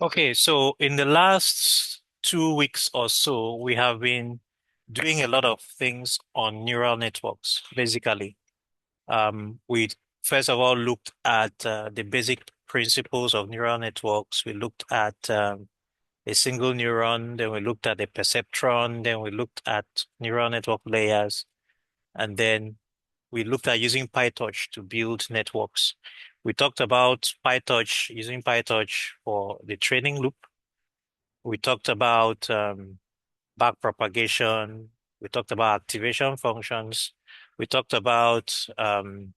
Okay, so in the last 2 weeks or so, we have been doing a lot of things on neural networks, basically. We first of all looked at the basic principles of neural networks. We looked at a single neuron, then we looked at a perceptron, then we looked at neural network layers, and then we looked at using PyTorch to build networks. We talked about PyTorch, using PyTorch for the training loop. We talked about backpropagation. We talked about activation functions. We talked about um,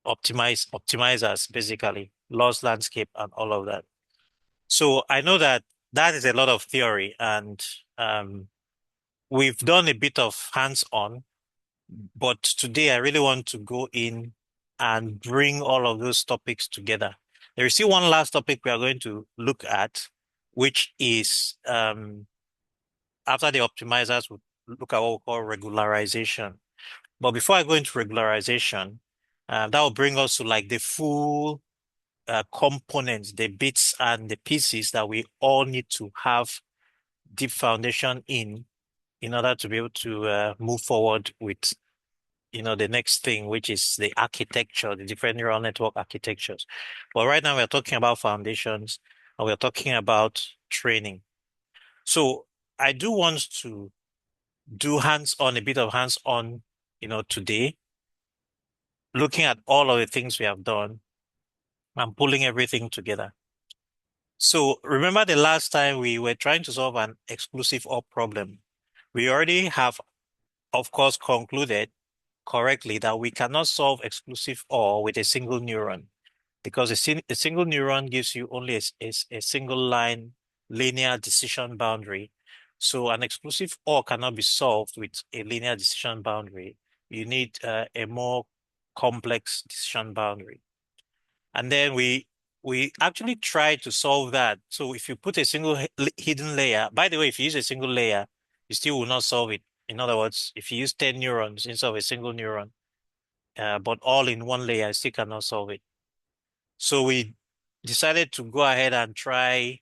optimizers, basically, loss landscape and all of that. So I know that that is a lot of theory, and um, we've done a bit of hands-on, but today I really want to go in and bring all of those topics together. There is still one last topic we are going to look at, which is after the optimizers, we look at what we call regularization. But before I go into regularization, that will bring us to like the full components, the bits and the pieces that we all need to have deep foundation in order to be able to move forward with, the next thing, which is the architecture, the different neural network architectures. But right now we're talking about foundations and we're talking about training. So I do want to do hands-on, a bit of hands-on, today, looking at all of the things we have done and pulling everything together. So remember the last time we were trying to solve an exclusive OR problem. We already have, of course, concluded correctly that we cannot solve exclusive OR with a single neuron because a single neuron gives you only a single line linear decision boundary. So an exclusive OR cannot be solved with a linear decision boundary. You need a more complex decision boundary. And then we actually tried to solve that. So if you put a single hidden layer, by the way, if you use a single layer, you still will not solve it. In other words, if you use 10 neurons instead of a single neuron, but all in one layer, you still cannot solve it. So we decided to go ahead and try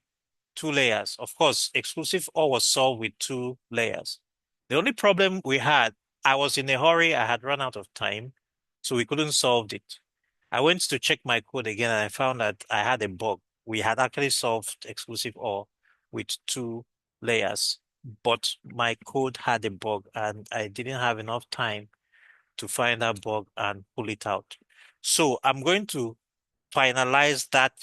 two layers. Of course, exclusive OR was solved with two layers. The only problem we had, I was in a hurry, I had run out of time, so we couldn't solve it. I went to check my code again and I found that I had a bug. We had actually solved exclusive OR with two layers, but my code had a bug and I didn't have enough time to find that bug and pull it out. So I'm going to finalize that.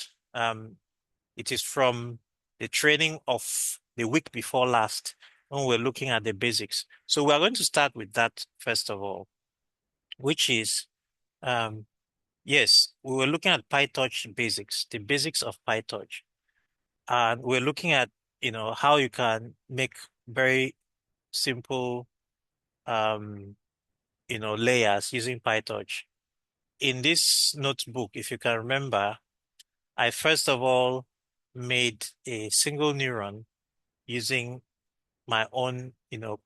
It is from the training of the week before last when we're looking at the basics. So we're going to start with that first of all, which is, um, yes, we were looking at PyTorch basics, the basics of PyTorch. And we're looking at, how you can make very simple, um, layers using PyTorch. In this notebook, if you can remember, I first of all made a single neuron using my own,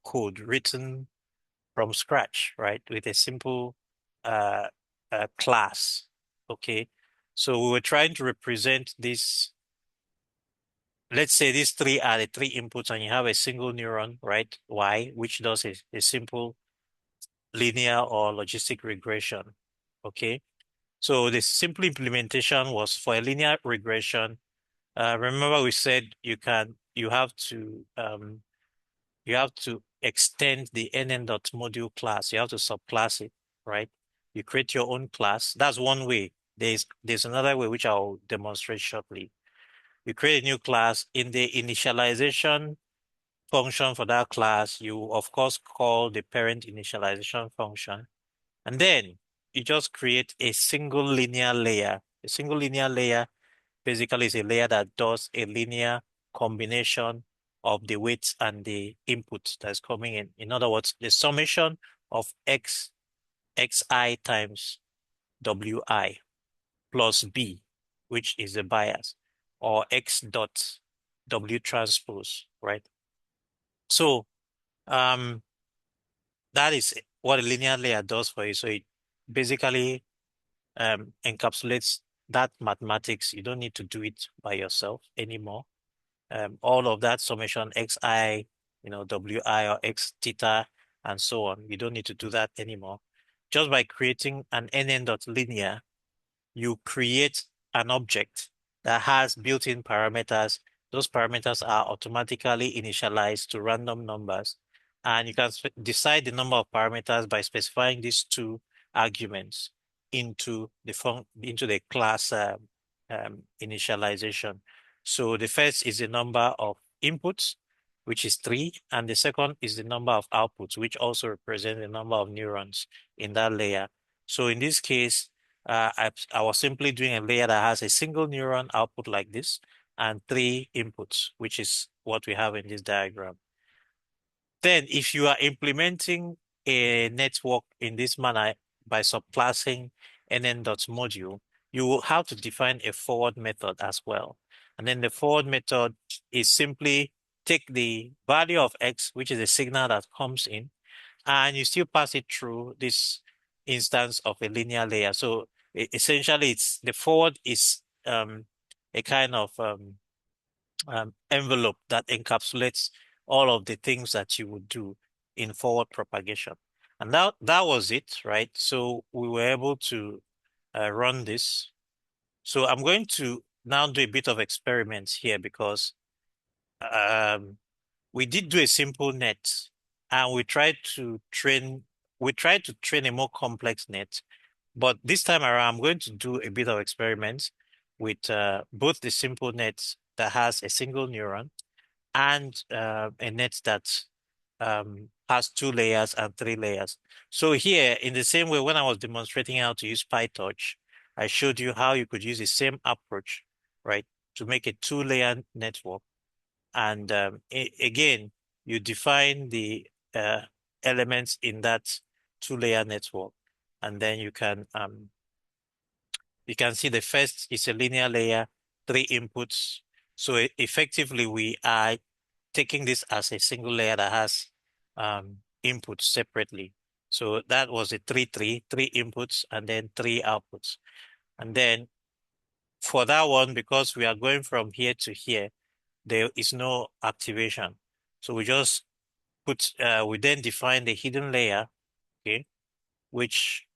code written from scratch, right? With a simple uh, class. Okay. So we were trying to represent this. Let's say these three are the three inputs, and you have a single neuron, right? Y, which does a simple linear or logistic regression. Okay. So the simple implementation was for a linear regression. Remember we said you have to extend the nn.module class. You have to subclass it, right? You create your own class. That's one way. There's another way which I'll demonstrate shortly. You create a new class. In the initialization function for that class, you of course call the parent initialization function. And then you just create a single linear layer. A single linear layer basically is a layer that does a linear combination of the weights and the input that's coming in. In other words, the summation of xi times wi plus b, which is the bias, or x dot w transpose, right? So um, that is what a linear layer does for you. So it basically encapsulates that mathematics. You don't need to do it by yourself anymore. All of that summation xi, wi or x theta and so on. You don't need to do that anymore. Just by creating an nn.linear, you create an object that has built-in parameters. Those parameters are automatically initialized to random numbers. And you can decide the number of parameters by specifying these two arguments into the class initialization. So the first is the number of inputs, which is 3, and the second is the number of outputs, which also represent the number of neurons in that layer. So in this case, I was simply doing a layer that has a single neuron output like this and 3 inputs, which is what we have in this diagram. Then if you are implementing a network in this manner by subclassing nn.module, you will have to define a forward method as well. And then the forward method is simply take the value of x, which is a signal that comes in, and you still pass it through this instance of a linear layer. So essentially, it's the forward is a kind of envelope that encapsulates all of the things that you would do in forward propagation. And that was it, right? So we were able to run this. So I'm going to now do a bit of experiments here because um, we did do a simple net and we tried to train a more complex net. But this time around, I'm going to do a bit of experiments with both the simple net that has a single neuron and a net that has 2 layers and 3 layers. So here, in the same way, when I was demonstrating how to use PyTorch, I showed you how you could use the same approach, right, to make a 2-layer network. And again, you define the elements in that 2-layer network, and then you can see the first is a linear layer, 3 inputs. So effectively, we are taking this as a single layer that has inputs separately. So that was a 3 inputs and then 3 outputs. And then for that one, because we are going from here to here, there is no activation. So we just we then define the hidden layer, okay, which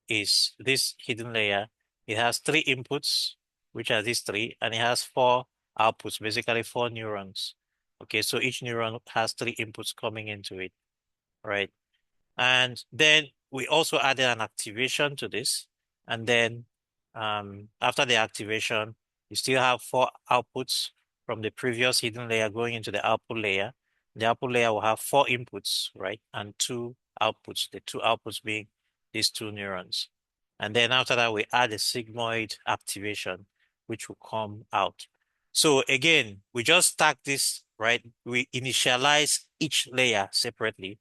is this hidden layer. It has 3 inputs, which are these 3, and it has 4 outputs, basically 4 neurons. Okay, so each neuron has 3 inputs coming into it, right? And then we also added an activation to this. And then after the activation, you still have 4 outputs from the previous hidden layer going into the output layer. The output layer will have 4 inputs, right? And 2 outputs, the 2 outputs being these 2 neurons. And then after that, we add a sigmoid activation, which will come out. So again, we just stack this, right? We initialize each layer separately,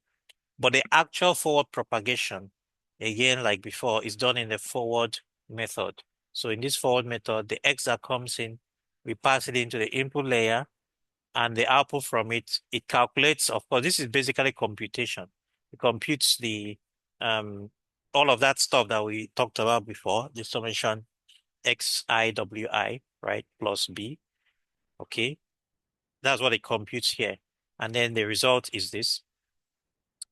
but the actual forward propagation, again, like before, is done in the forward method. So in this forward method, the X that comes in, we pass it into the input layer, and the output from it, it calculates, of course, this is basically computation. It computes the all of that stuff that we talked about before, the summation xiwi, right, plus b. Okay, that's what it computes here. And then the result is this.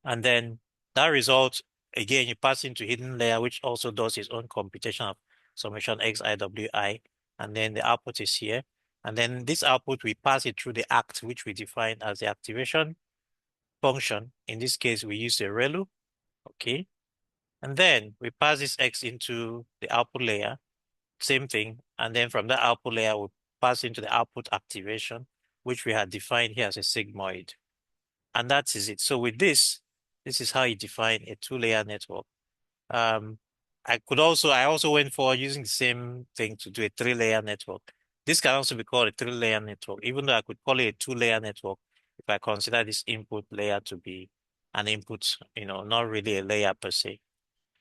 And then that result, again, you pass into hidden layer, which also does its own computation of summation xiwi. And then the output is here. And then this output, we pass it through the act, which we define as the activation function. In this case, we use the ReLU. Okay. And then we pass this X into the output layer, same thing. And then from that output layer, we pass into the output activation, which we had defined here as a sigmoid. And that is it. So with this is how you define a 2-layer network. Um, I also went for using the same thing to do a 3-layer network. This can also be called a 3-layer network, even though I could call it a 2-layer network if I consider this input layer to be an input, not really a layer per se.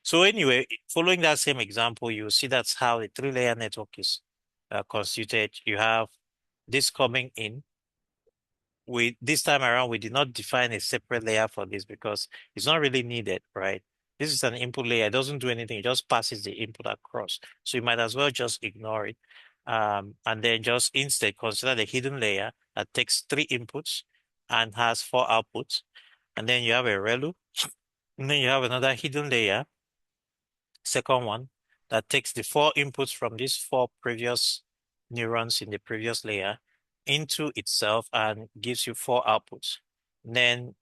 So anyway, following that same example, you see that's how the 3-layer network is constituted. You have this coming in. This time around, we did not define a separate layer for this because it's not really needed, right? This is an input layer. It doesn't do anything. It just passes the input across. So you might as well just ignore it. And then just instead consider the hidden layer that takes 3 inputs and has 4 outputs. And then you have a ReLU. And then you have another hidden layer, second one, that takes the 4 inputs from these 4 previous neurons in the previous layer into itself and gives you 4 outputs. And then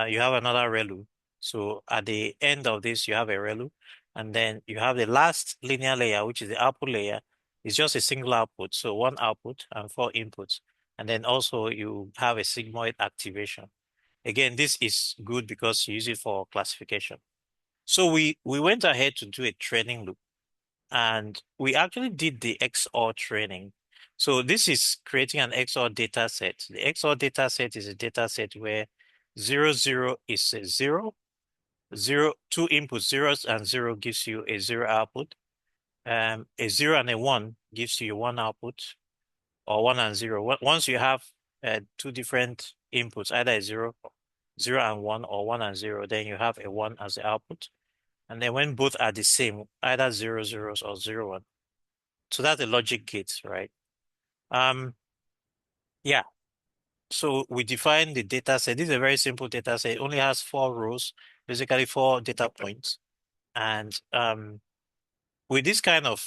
you have another ReLU. So at the end of this, you have a ReLU. And then you have the last linear layer, which is the output layer. It's just a single output. So 1 output and 4 inputs. And then also you have a sigmoid activation. Again, this is good because you use it for classification. So we went ahead to do a training loop, and we actually did the XOR training. So this is creating an XOR data set. The XOR data set is a data set where 0, 0 is a 0, 0, 2 inputs, zeros and 0 gives you a 0 output. A 0 and a 1 gives you 1 output, or 1 and 0. Once you have 2 different inputs, either a 0, 0 and 1, or 1 and 0, then you have a 1 as the output. And then when both are the same, either 0, 0s or 0, 1. So that's the logic gate, right? Yeah. So we define the data set. This is a very simple data set. It only has 4 rows, basically 4 data points. And with this kind of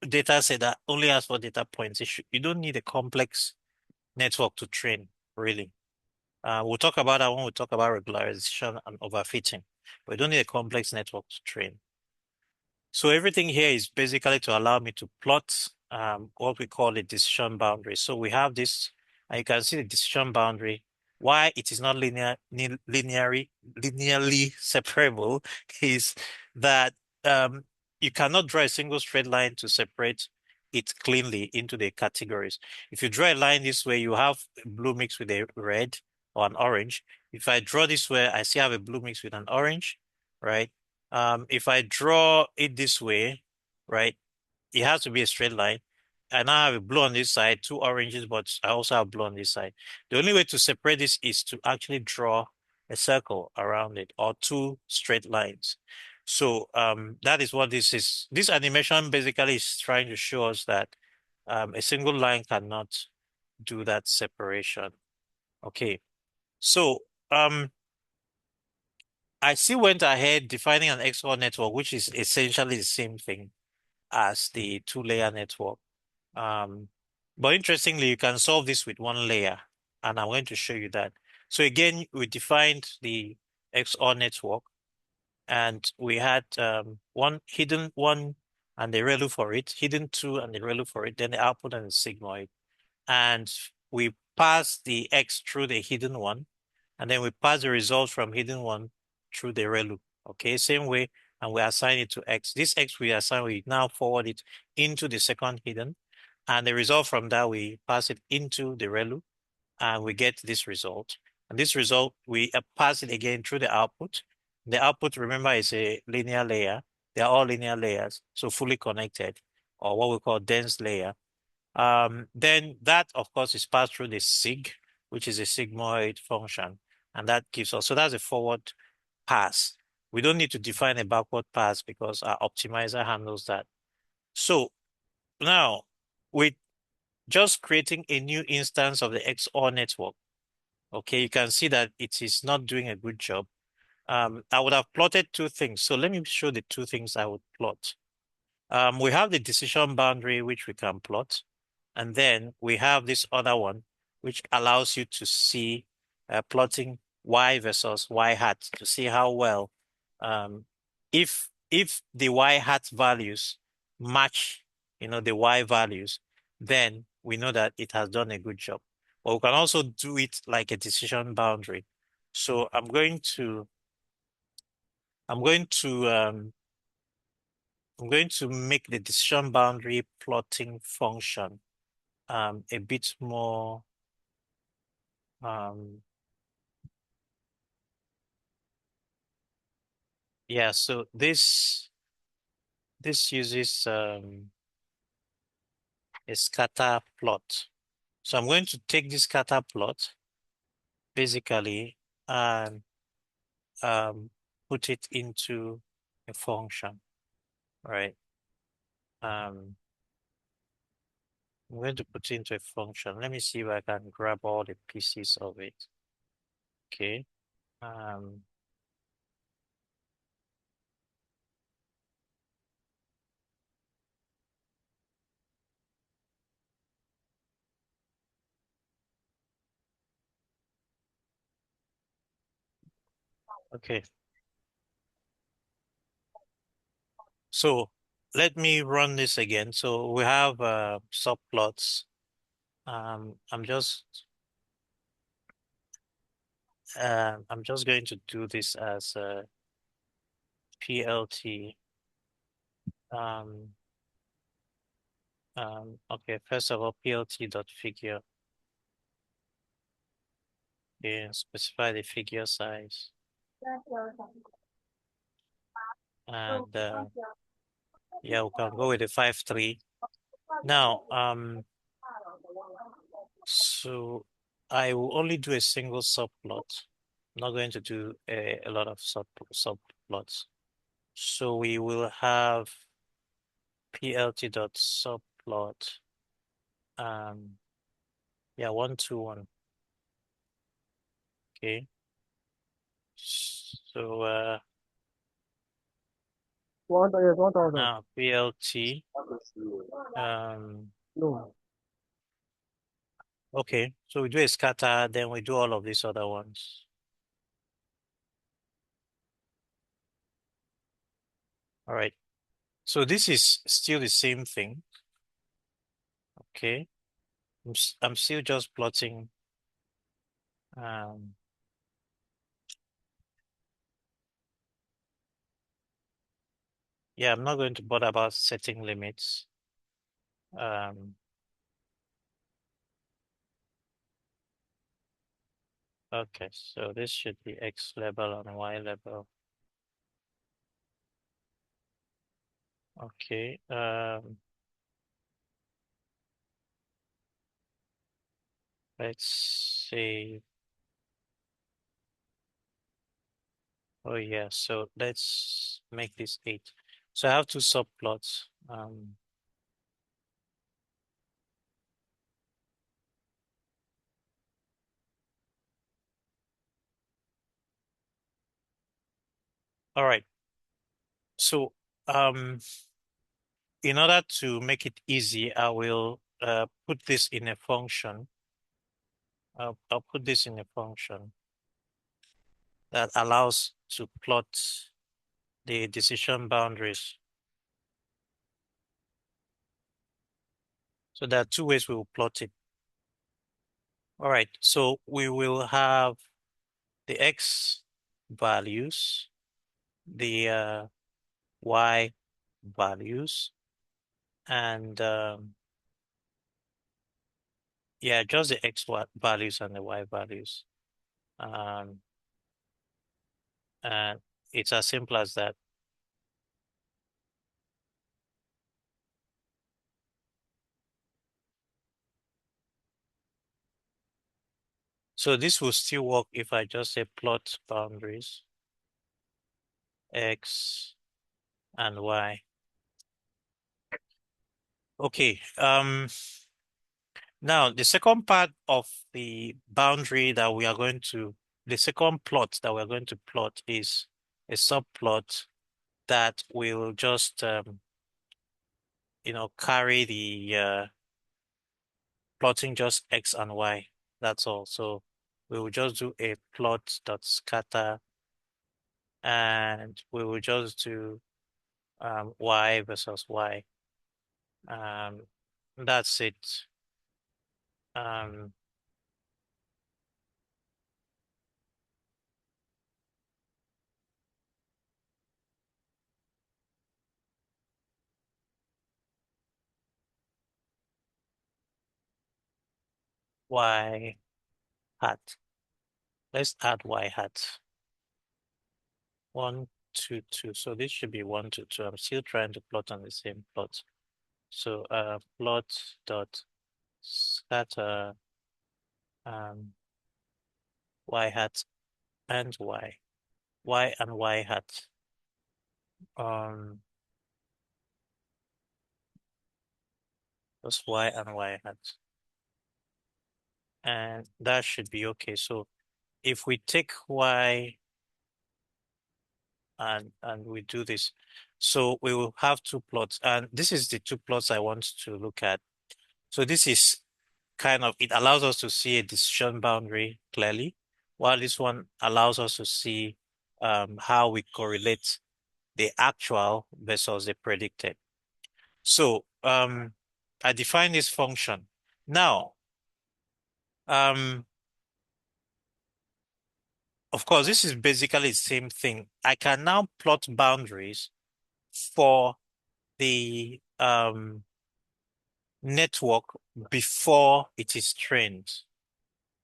data set that only has 4 data points, you don't need a complex network to train, really. We'll talk about that when we talk about regularization and overfitting. But you don't need a complex network to train. So everything here is basically to allow me to plot what we call a decision boundary. So we have this, and you can see the decision boundary. Why it is not linearly separable is that you cannot draw a single straight line to separate it cleanly into the categories. If you draw a line this way, you have blue mixed with a red or an orange. If I draw this way, I still have a blue mixed with an orange, right? If I draw it this way, right, it has to be a straight line. I now have a blue on this side, 2 oranges, but I also have blue on this side. The only way to separate this is to actually draw a circle around it, or 2 straight lines. So that is what this is. This animation basically is trying to show us that a single line cannot do that separation. Okay. So I still went ahead defining an XOR network, which is essentially the same thing as the 2-layer network. But interestingly, you can solve this with 1 layer, and I'm going to show you that. So again, we defined the XOR network, and we had one hidden 1 and the ReLU for it, hidden 2 and the ReLU for it, then the output and the sigmoid. And we pass the X through the hidden 1, and then we pass the result from hidden 1 through the ReLU. Okay, same way, and we assign it to X. This X we assign, we now forward it into the second hidden, and the result from that, we pass it into the ReLU, and we get this result. And this result, we pass it again through the output. The output, remember, is a linear layer. They're all linear layers, so fully connected, or what we call dense layer. Then that, of course, is passed through the sig, which is a sigmoid function, and that gives us, so that's a forward pass. We don't need to define a backward pass because our optimizer handles that. So now, with just creating a new instance of the XOR network, okay, you can see that it is not doing a good job. I would have plotted 2 things. So let me show the 2 things I would plot. We have the decision boundary, which we can plot. And then we have this other one, which allows you to see plotting Y versus Y hat to see how well, if the Y hat values match, the Y values, then we know that it has done a good job. But we can also do it like a decision boundary. So I'm going to make the decision boundary plotting function a bit more yeah, so this uses a scatter plot. So I'm going to take this scatter plot basically and put it into a function, right? I'm going to put it into a function. Let me see if I can grab all the pieces of it. Okay. Um, okay. So let me run this again. So we have subplots. I'm just going to do this as a PLT. Um, okay, first of all, PLT dot figure. Okay, specify the figure size. And yeah, we can go with the 5.3. Now, so I will only do a single subplot. I'm not going to do a lot of subplots. So we will have PLT dot subplot. Yeah, 1, 2, 1. Okay. So Yes, 1,000. now PLT. No. Okay. So we do a scatter, then we do all of these other ones. All right. So this is still the same thing. Okay. I'm still just plotting. Um, yeah, I'm not going to bother about setting limits. Um, okay, so this should be X level and Y level. Okay. Let's see. Oh yeah, so let's make this 8. So I have two subplots. All right. So um, in order to make it easy, I will put this in a function. I'll put this in a function that allows to plot the decision boundaries. So there are two ways we will plot it. All right. So we will have the X values, the Y values, and yeah, just the values and the Y values. Um, and it's as simple as that. So this will still work if I just say plot boundaries, X and Y. Okay. Now the second part of the boundary that we are going to, the second plot that we're going to plot is a subplot that will just carry the plotting just X and Y. That's all. So we will just do a plot dot scatter, and we will just do Y versus Y. Um, that's it. Um, Y hat. Let's add Y hat. 1, 2, 2. So this should be 1, 2, 2. I'm still trying to plot on the same plot. So plot dot scatter Y hat and Y. Y and Y hat. Um, plus y and y hat. And that should be okay. So if we take y and we do this, so we will have two plots, and this is the two plots I want to look at. So this is kind of, it allows us to see a decision boundary clearly, while this one allows us to see how we correlate the actual versus the predicted. So I define this function. Now, um, of course, this is basically the same thing. I can now plot boundaries for the network before it is trained,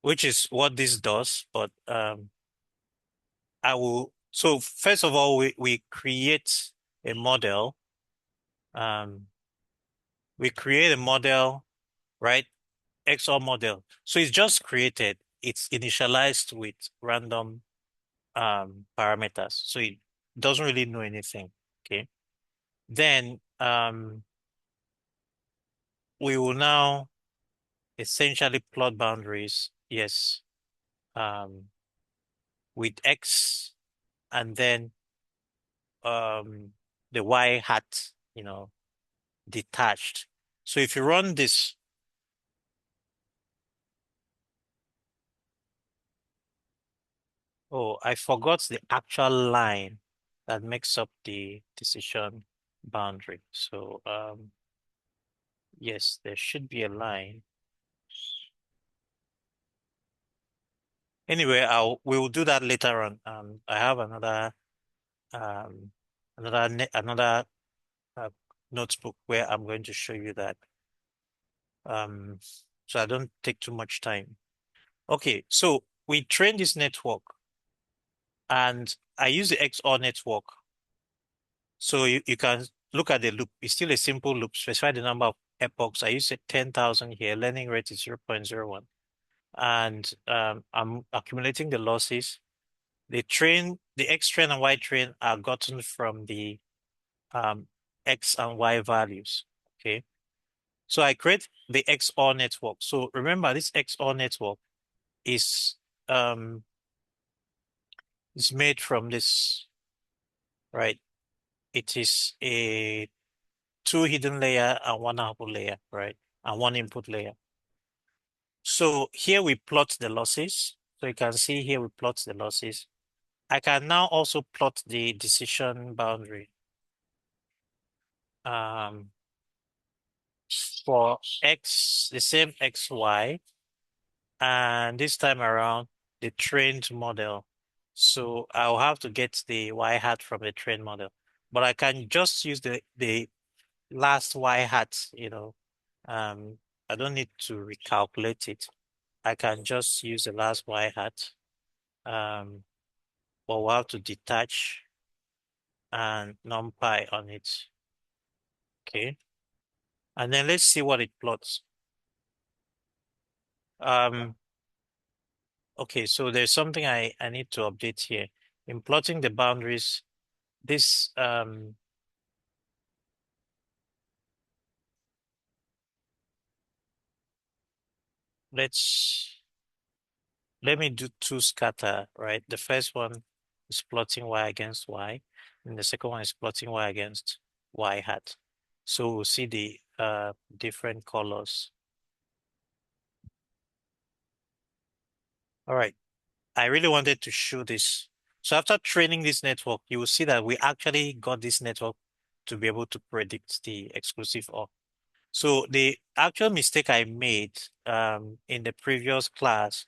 which is what this does. But I will, so first of all, we create a model. Um, we create a model, right? XOR model. So it's just created. It's initialized with random parameters. So it doesn't really know anything. Okay. Then we will now essentially plot boundaries. Yes. Um, with X and then um the Y hat, detached. So if you run this, oh, I forgot the actual line that makes up the decision boundary. So yes, there should be a line. Anyway, we will do that later on. I have um another uh, notebook where I'm going to show you that. Um, so I don't take too much time. Okay, so we train this network and I use the XOR network. So you can look at the loop. It's still a simple loop. Specify the number of epochs. I use 10,000 here. Learning rate is 0.01. And I'm accumulating the losses. The X train and Y train are gotten from the um, X and Y values. Okay. So I create the XOR network. So remember, this XOR network is um, is made from this, right? It is a two hidden layer and one output layer, right? And one input layer. So here we plot the losses. So you can see here we plot the losses. I can now also plot the decision boundary. Um, for X, the same XY, and this time around, the trained model. So I'll have to get the Y hat from the trained model. But I can just use the last Y hat. Um, I don't need to recalculate it. I can just use the last Y hat. Um, but we'll have to detach and numpy on it. Okay. And then let's see what it plots. Um, okay, so there's something I need to update here. In plotting the boundaries, this let's let me do two scatter, right? The first one is plotting Y against Y, and the second one is plotting Y against Y hat. So we'll see the different colors. All right. I really wanted to show this. So after training this network, you will see that we actually got this network to be able to predict the exclusive OR. So the actual mistake I made in the previous class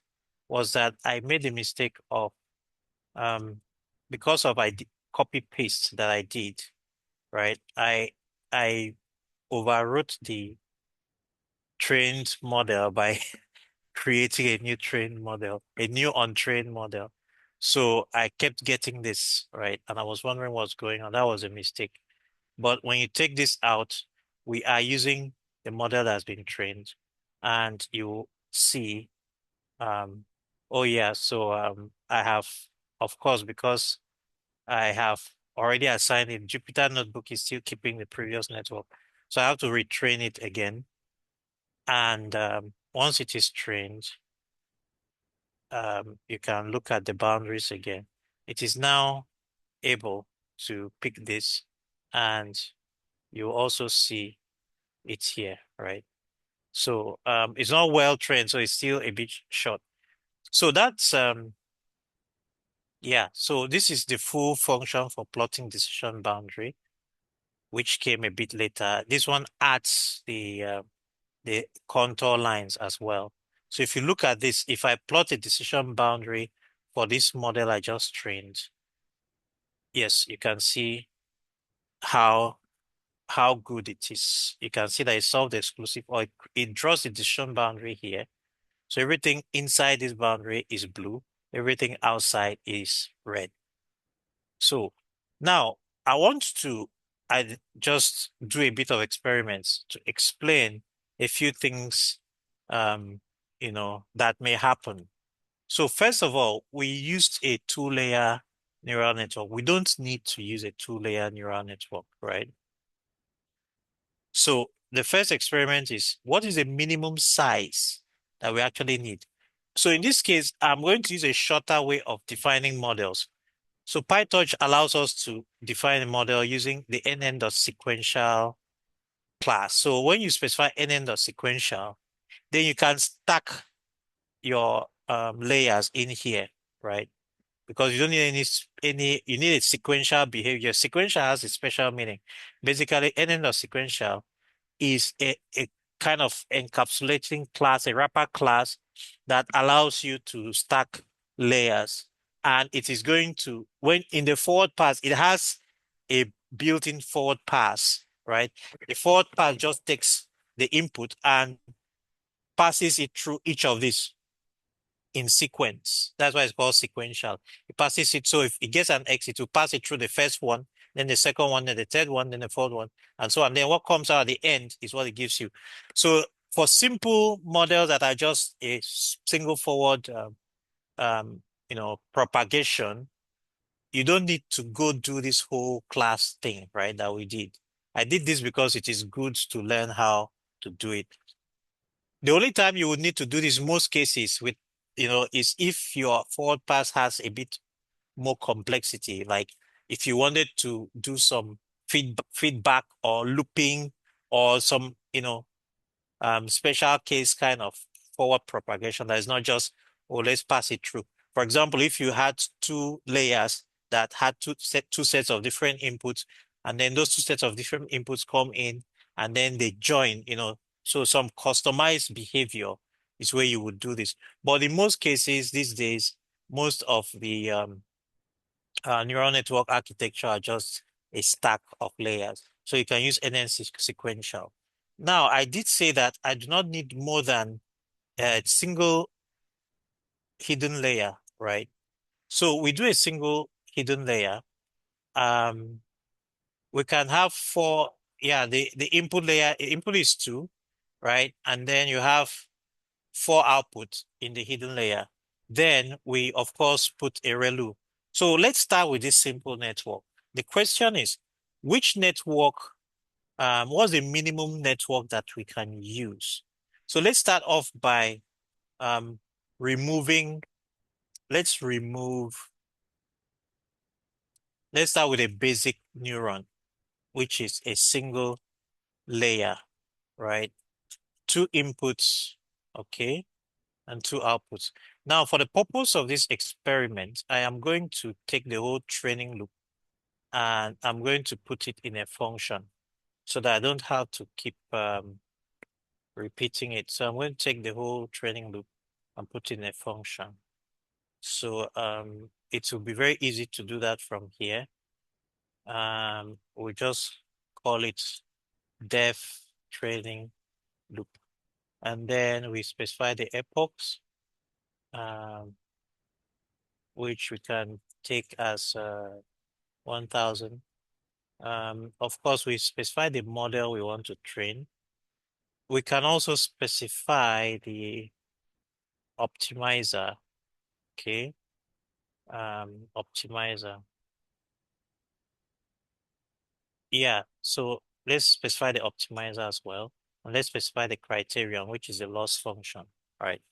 was that I made the mistake of because of copy paste that I did, right? I overwrote the trained model by creating a new trained model, a new untrained model. So I kept getting this, right? And I was wondering what's going on. That was a mistake. But when you take this out, we are using the model that's been trained. And you see, um, oh yeah, so I have, of course, because I have already assigned it. Jupyter Notebook is still keeping the previous network. So I have to retrain it again. And once it is trained, you can look at the boundaries again. It is now able to pick this, and you also see it here, right? So it's not well trained, so it's still a bit short. So that's yeah. So this is the full function for plotting decision boundary, which came a bit later. This one adds the contour lines as well. So if you look at this, if I plot a decision boundary for this model I just trained, yes, you can see how how good it is. You can see that it solved the exclusive, or it draws the decision boundary here. So everything inside this boundary is blue, everything outside is red. So now I want to I just do a bit of experiments to explain a few things um, that may happen. So first of all, we used a two-layer neural network. We don't need to use a two-layer neural network, right? So the first experiment is, what is the minimum size that we actually need? So in this case, I'm going to use a shorter way of defining models. So PyTorch allows us to define a model using the nn.sequential class. So when you specify nn.sequential, then you can stack your layers in here, right? Because you don't need you need a sequential behavior. Sequential has a special meaning. Basically, nn.sequential is a kind of encapsulating class, a wrapper class that allows you to stack layers. And it is going to, when in the forward pass, it has a built-in forward pass, right? The forward pass just takes the input and passes it through each of these in sequence. That's why it's called sequential. It passes it. So if it gets an X, it will pass it through the first one, then the second one, then the third one, then the fourth one, and so on. Then what comes out at the end is what it gives you. So for simple models that are just a single forward, propagation, you don't need to go do this whole class thing, right? That we did. I did this because it is good to learn how to do it. The only time you would need to do this most cases is if your forward pass has a bit more complexity. Like if you wanted to do some feedback or looping or some, special case kind of forward propagation that is not just, oh, let's pass it through. For example, if you had two layers that had two sets of different inputs, and then those two sets of different inputs come in and then they join, so some customized behavior is where you would do this. But in most cases these days, most of the neural network architecture are just a stack of layers. So you can use NN sequential. Now, I did say that I do not need more than a single hidden layer, right? So we do a single hidden layer. Um, we can have four, yeah, the input layer, input is two, right? And then you have four outputs in the hidden layer. Then we, of course, put a ReLU. So let's start with this simple network. The question is, which network, what's the minimum network that we can use? So let's start off by um, removing, let's remove, let's start with a basic neuron, which is a single layer, right? Two inputs, okay, and two outputs. Now, for the purpose of this experiment, I am going to take the whole training loop and I'm going to put it in a function so that I don't have to keep repeating it. So I'm going to take the whole training loop and put it in a function. So it will be very easy to do that from here. We just call it def training loop. And then we specify the epochs, um, which we can take as 1000. Of course, we specify the model we want to train. We can also specify the optimizer, okay? Optimizer. yeah, so let's specify the optimizer as well. And let's specify the criterion, which is the loss function, right?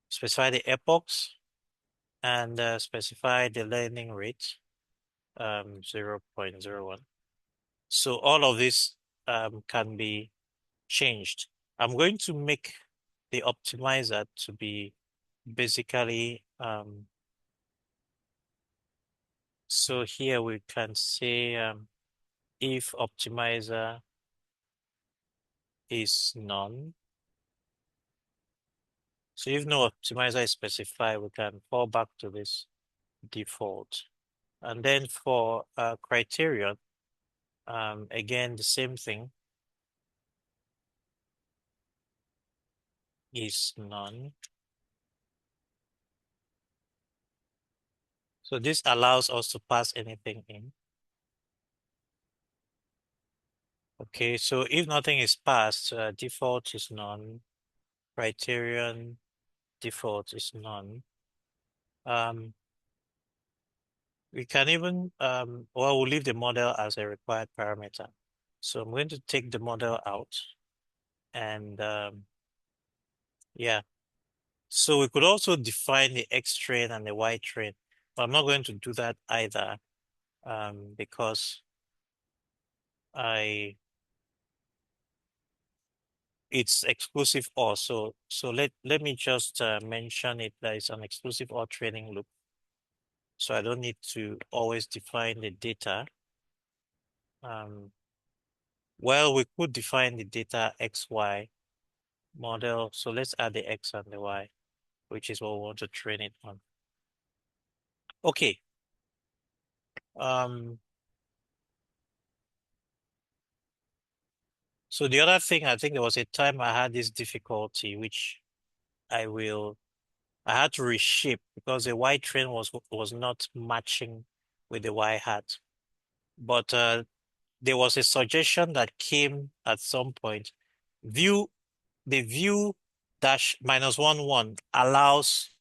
Specify the epochs and specify the learning rate, 0.01. So all of this can be changed. I'm going to make the optimizer to be basically, so here we can say if optimizer is none. So if no optimizer is specified, we can fall back to this default. And then for criterion, again, the same thing is none. So this allows us to pass anything in. Okay, so if nothing is passed, default is none, criterion default is none. Um, we can even, well, we'll leave the model as a required parameter. So I'm going to take the model out and yeah. So we could also define the X train and the Y train, but I'm not going to do that either because I it's exclusive OR. So let me just mention it that it's an exclusive OR training loop. So I don't need to always define the data. Um, well, we could define the data XY model. So let's add the X and the Y, which is what we want to train it on. Okay. Um, so the other thing, I think there was a time I had this difficulty, which I had to reshape because the Y train was not matching with the Y hat. But there was a suggestion that came at some point. View the view dash -1 allows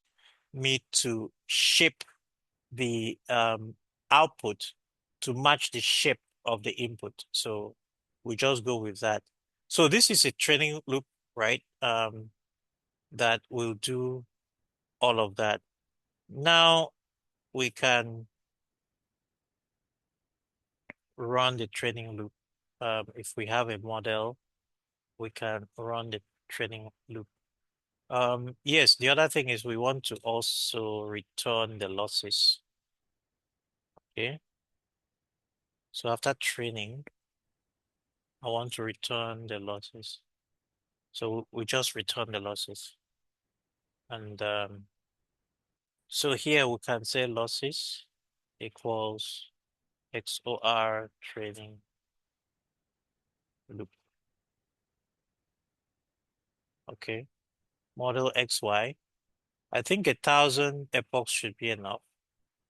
me to shape the output to match the shape of the input. So we just go with that. So this is a training loop, right? That will do all of that. Now we can run the training loop. If we have a model, we can run the training loop. Yes, the other thing is we want to also return the losses. Okay. So after training, I want to return the losses. So we just return the losses. And so here we can say losses equals XOR training loop. Okay. Model XY. I think 1,000 epochs should be enough.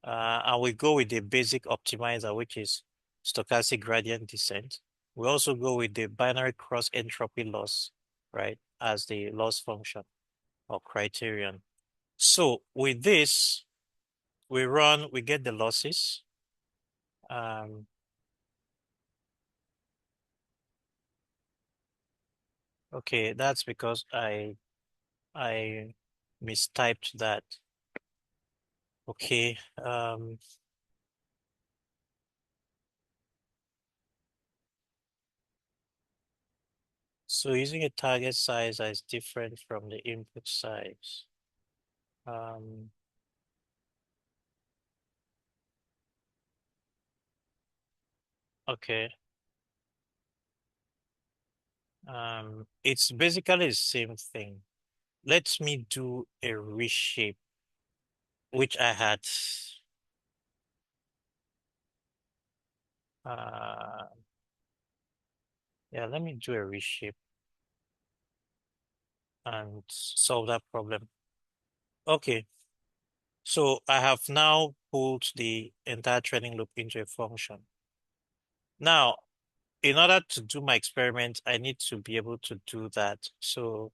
And we go with the basic optimizer, which is stochastic gradient descent. We also go with the binary cross entropy loss, right, as the loss function or criterion. So with this, we get the losses. Um, okay, that's because I mistyped that. Okay, so using a target size that is different from the input size. Um, okay. It's basically the same thing. Let me do a reshape, which I had. Uh, yeah, let me do a reshape and solve that problem. Okay, so I have now pulled the entire training loop into a function. Now, in order to do my experiment, I need to be able to do that. So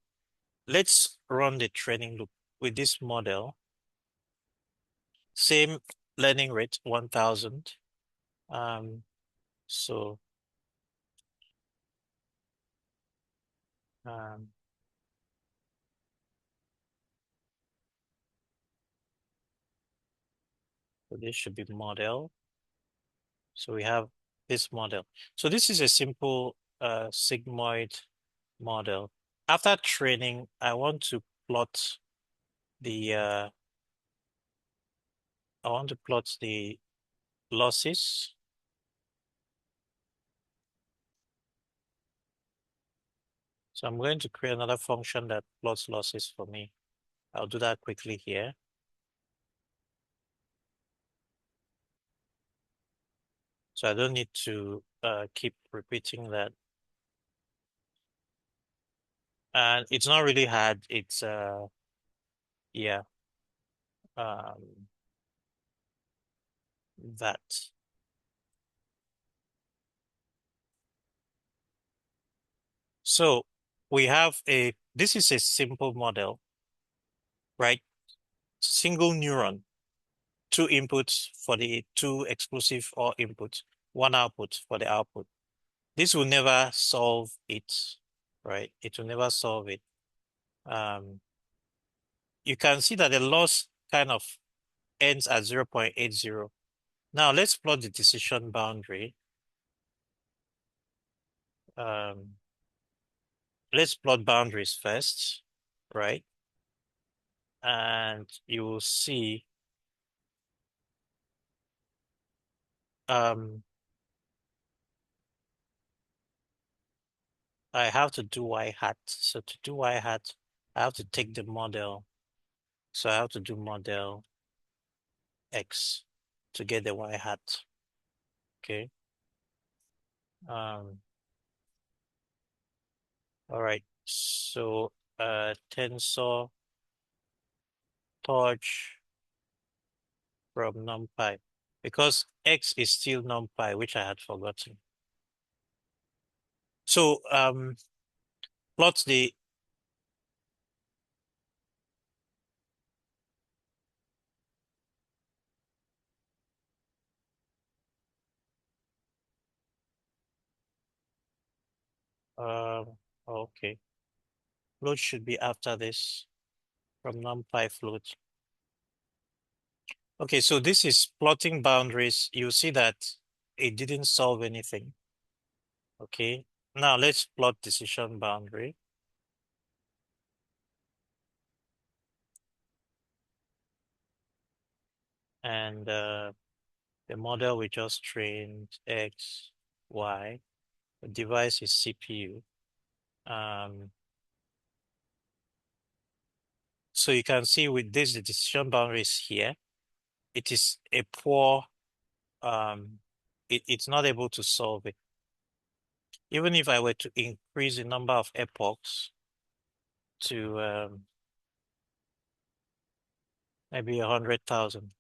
let's run the training loop with this model. Same learning rate, 1,000. So Um, so this should be model. So we have this model. So this is a simple sigmoid model. After training, I want to plot the I want to plot the losses. So I'm going to create another function that plots losses for me. I'll do that quickly here. So I don't need to keep repeating that. And it's not really hard. It's yeah, um, that. So we have this is a simple model, right? Single neuron, two inputs for the two exclusive OR inputs, one output for the output. This will never solve it, right? It will never solve it. Um, you can see that the loss kind of ends at 0.80. Now let's plot the decision boundary. Um, let's plot boundaries first, right? And you will see um, I have to do y hat. So to do y hat, I have to take the model. So I have to do model x to get the y hat. Okay. Um, all right. So tensor torch from numpy because x is still numpy, which I had forgotten. So plot the okay. Float should be after this from numpy float. Okay, so this is plotting boundaries. You see that it didn't solve anything. Okay, now let's plot decision boundary. And the model we just trained X, Y. The device is CPU. So you can see with this, the decision boundary is here. It is a poor, it's not able to solve it. Even if I were to increase the number of epochs to maybe 100,000.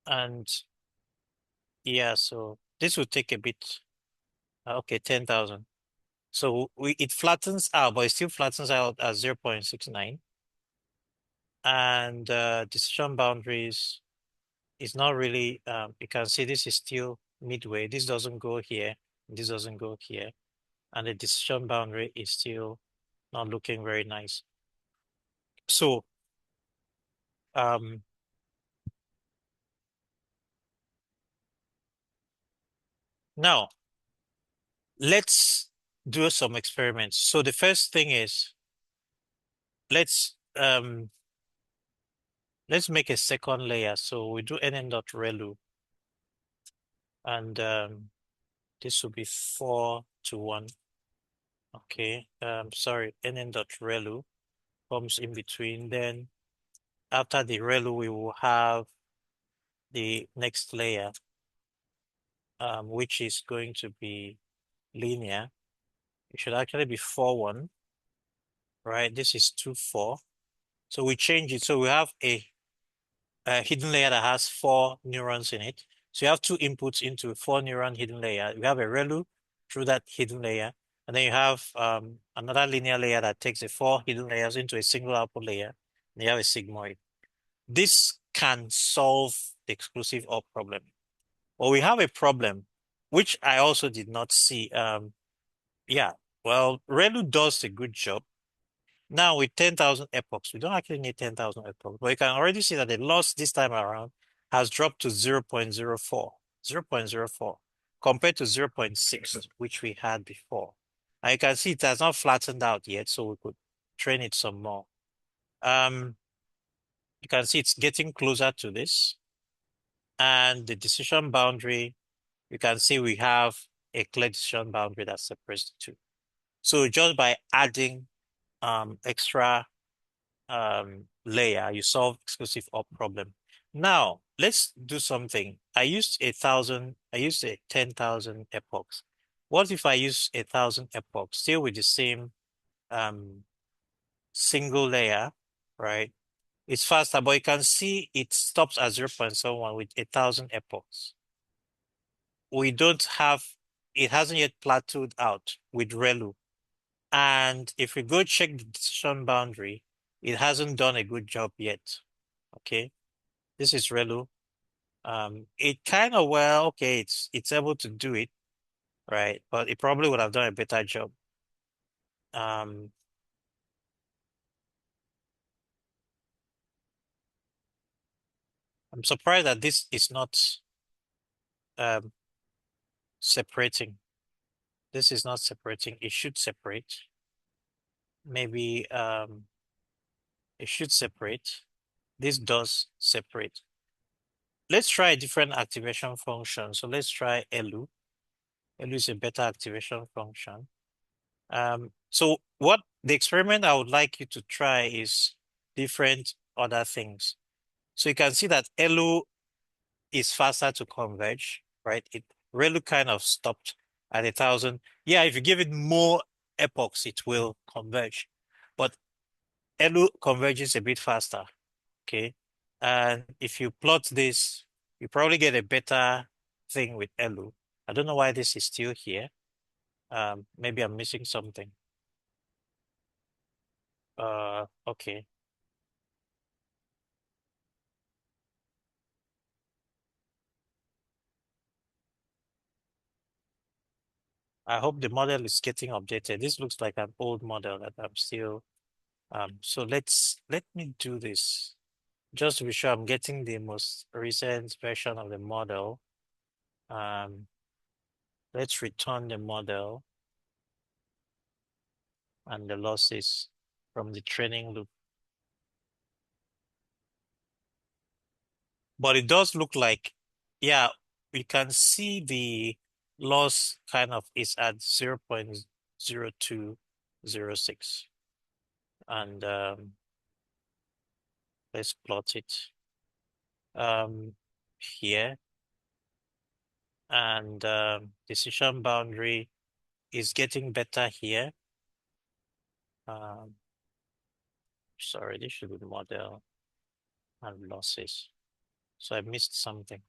And yeah, so this would take a bit, okay, 10,000. So it flattens out, but it still flattens out at 0.69. And decision boundaries is not really, you can see this is still midway. This doesn't go here, this doesn't go here. And the decision boundary is still not looking very nice. So um, now let's do some experiments. So the first thing is let's make a second layer. So we do nn.relu and this will be 4 to 1. Okay, sorry, nn.relu comes in between. Then after the relu, we will have the next layer, which is going to be linear. It should actually be 4, 1, right? This is 2, 4. So we change it. So we have a hidden layer that has 4 neurons in it. So you have 2 inputs into a 4-neuron hidden layer. We have a ReLU through that hidden layer. And then you have another linear layer that takes the 4 hidden layers into a single output layer. And you have a sigmoid. This can solve the exclusive OR problem. But we have a problem, which I also did not see. Yeah, Well, ReLU does a good job. Now with 10,000 epochs, we don't actually need 10,000 epochs, but you can already see that the loss this time around has dropped to 0.04, 0.04 compared to 0.6, which we had before. And you can see it has not flattened out yet, so we could train it some more. Um, you can see it's getting closer to this. And the decision boundary, you can see we have a clear decision boundary that separates the two. So just by adding extra layer, you solve exclusive OR problem. Now, let's do something. I used a 10,000 epochs. What if I use 1,000 epochs, still with the same um, single layer, right? It's faster, but you can see it stops at 0.71 with 1,000 epochs. We don't have, it hasn't yet plateaued out with ReLU. And if we go check the decision boundary, it hasn't done a good job yet. Okay, this is ReLU. It kind of okay, it's able to do it, right? But it probably would have done a better job. Um, I'm surprised that this is not um separating. This is not separating. It should separate. Maybe it should separate. This does separate. Let's try a different activation function. So let's try ELU. ELU is a better activation function. So what the experiment I would like you to try is different other things. So you can see that ELU is faster to converge, right? It really kind of stopped at 1,000. Yeah, if you give it more epochs, it will converge. But ELU converges a bit faster, okay? And if you plot this, you probably get a better thing with ELU. I don't know why this is still here. Maybe I'm missing something. Okay. I hope the model is getting updated. This looks like an old model that I'm still, so let me do this just to be sure I'm getting the most recent version of the model. Um, let's return the model and the losses from the training loop. But it does look like, yeah, we can see the loss kind of is at 0.0206. And let's plot it here. And decision boundary is getting better here. Um, sorry, this should be model and losses. So I missed something.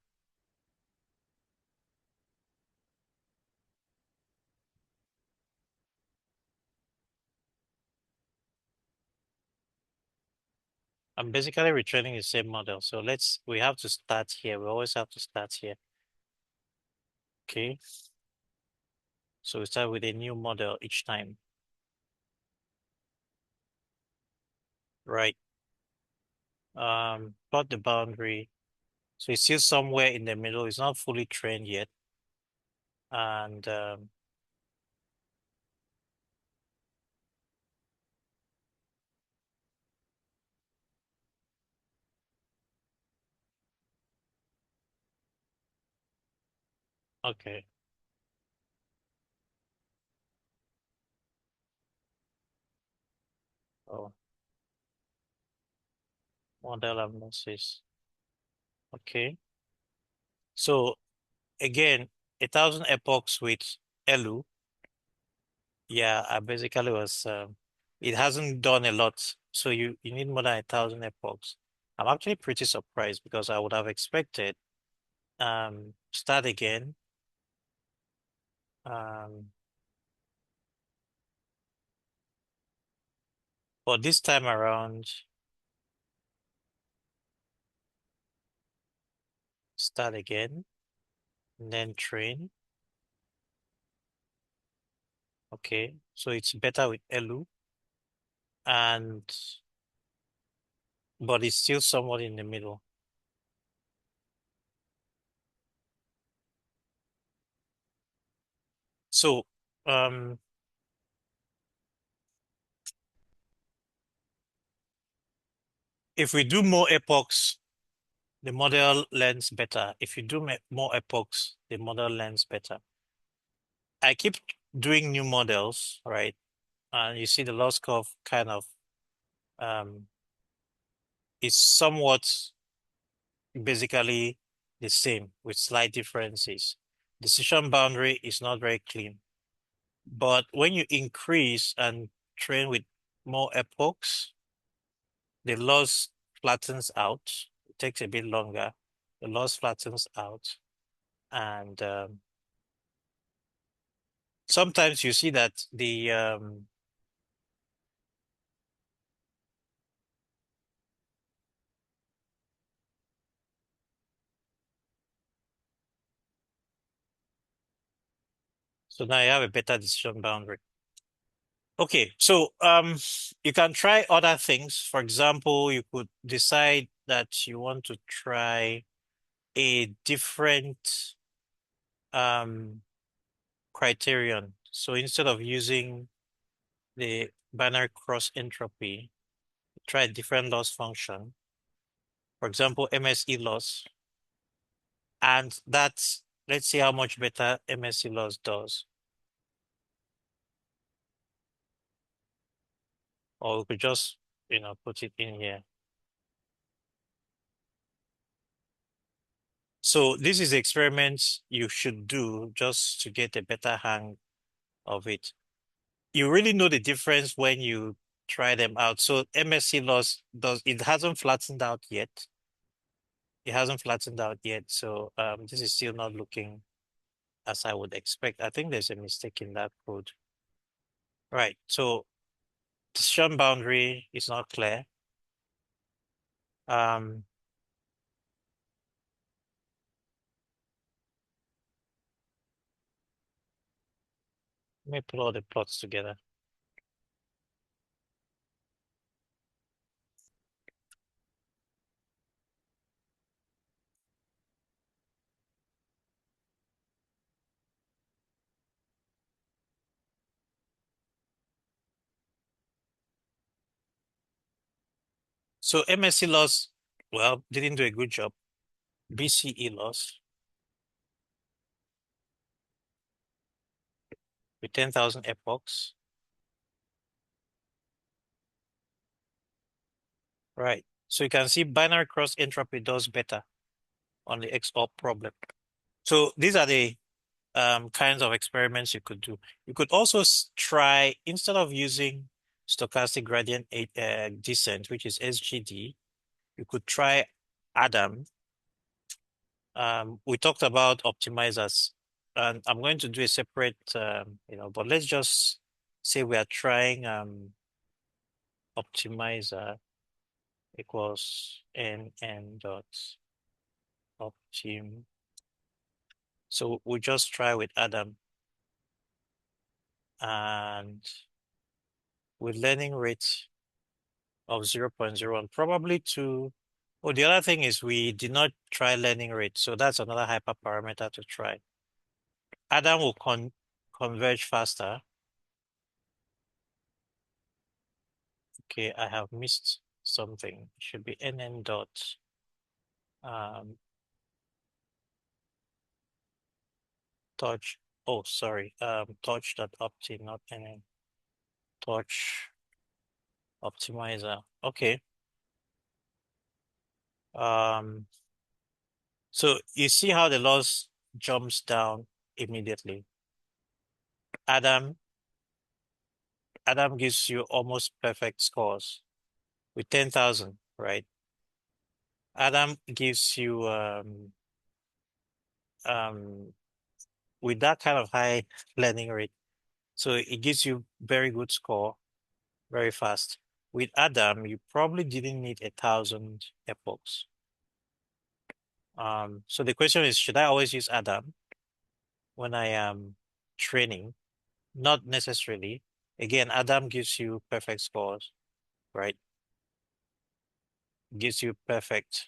I'm basically retraining the same model. So we have to start here. We always have to start here. Okay. So we start with a new model each time. Right. Plot the boundary. So it's still somewhere in the middle. It's not fully trained yet. And okay. Oh, model and losses. Okay. So again, 1,000 epochs with ELU. Yeah, I basically was, it hasn't done a lot. So you need more than 1,000 epochs. I'm actually pretty surprised because I would have expected, start again. Um, but this time around, start again, and then train. Okay, so it's better with Elu, and but it's still somewhat in the middle. So um, if we do more epochs, the model learns better. If you do more epochs, the model learns better. I keep doing new models, right? And you see the loss curve kind of um, is somewhat basically the same with slight differences. Decision boundary is not very clean. But when you increase and train with more epochs, the loss flattens out. It takes a bit longer. The loss flattens out. And sometimes you see that so now you have a better decision boundary. Okay, so you can try other things. For example, you could decide that you want to try a different um criterion. So instead of using the binary cross entropy, try a different loss function. For example, MSE loss. And that's, let's see how much better MSE loss does. Or we could just, put it in here. So this is experiments you should do just to get a better hang of it. You really know the difference when you try them out. So MSC loss it hasn't flattened out yet. It hasn't flattened out yet. So this is still not looking as I would expect. I think there's a mistake in that code. Right. So decision boundary is not clear. Um, Let me put all the plots together. So MSC loss, well, didn't do a good job. BCE loss with 10,000 epochs. Right. So you can see binary cross entropy does better on the XOR problem. So these are the kinds of experiments you could do. You could also try, instead of using stochastic gradient descent, which is SGD, you could try Adam. We talked about optimizers, and I'm going to do a separate, but let's just say we are trying optimizer equals n dot optim. So we'll just try with Adam and with learning rate of 0.01, probably to, oh, the other thing is we did not try learning rate. So that's another hyperparameter to try. Adam will converge faster. Okay, I have missed something. It should be nn dot um, torch. Oh, sorry. Torch dot opti, not nn. Torch optimizer. Okay. Um, so you see how the loss jumps down immediately. Adam, Adam gives you almost perfect scores with 10,000, right? Adam gives you um with that kind of high learning rate. So it gives you very good score very fast. With Adam, you probably didn't need 1,000 epochs. So the question is, should I always use Adam when I am training? Not necessarily. Again, Adam gives you perfect scores, right? Gives you perfect.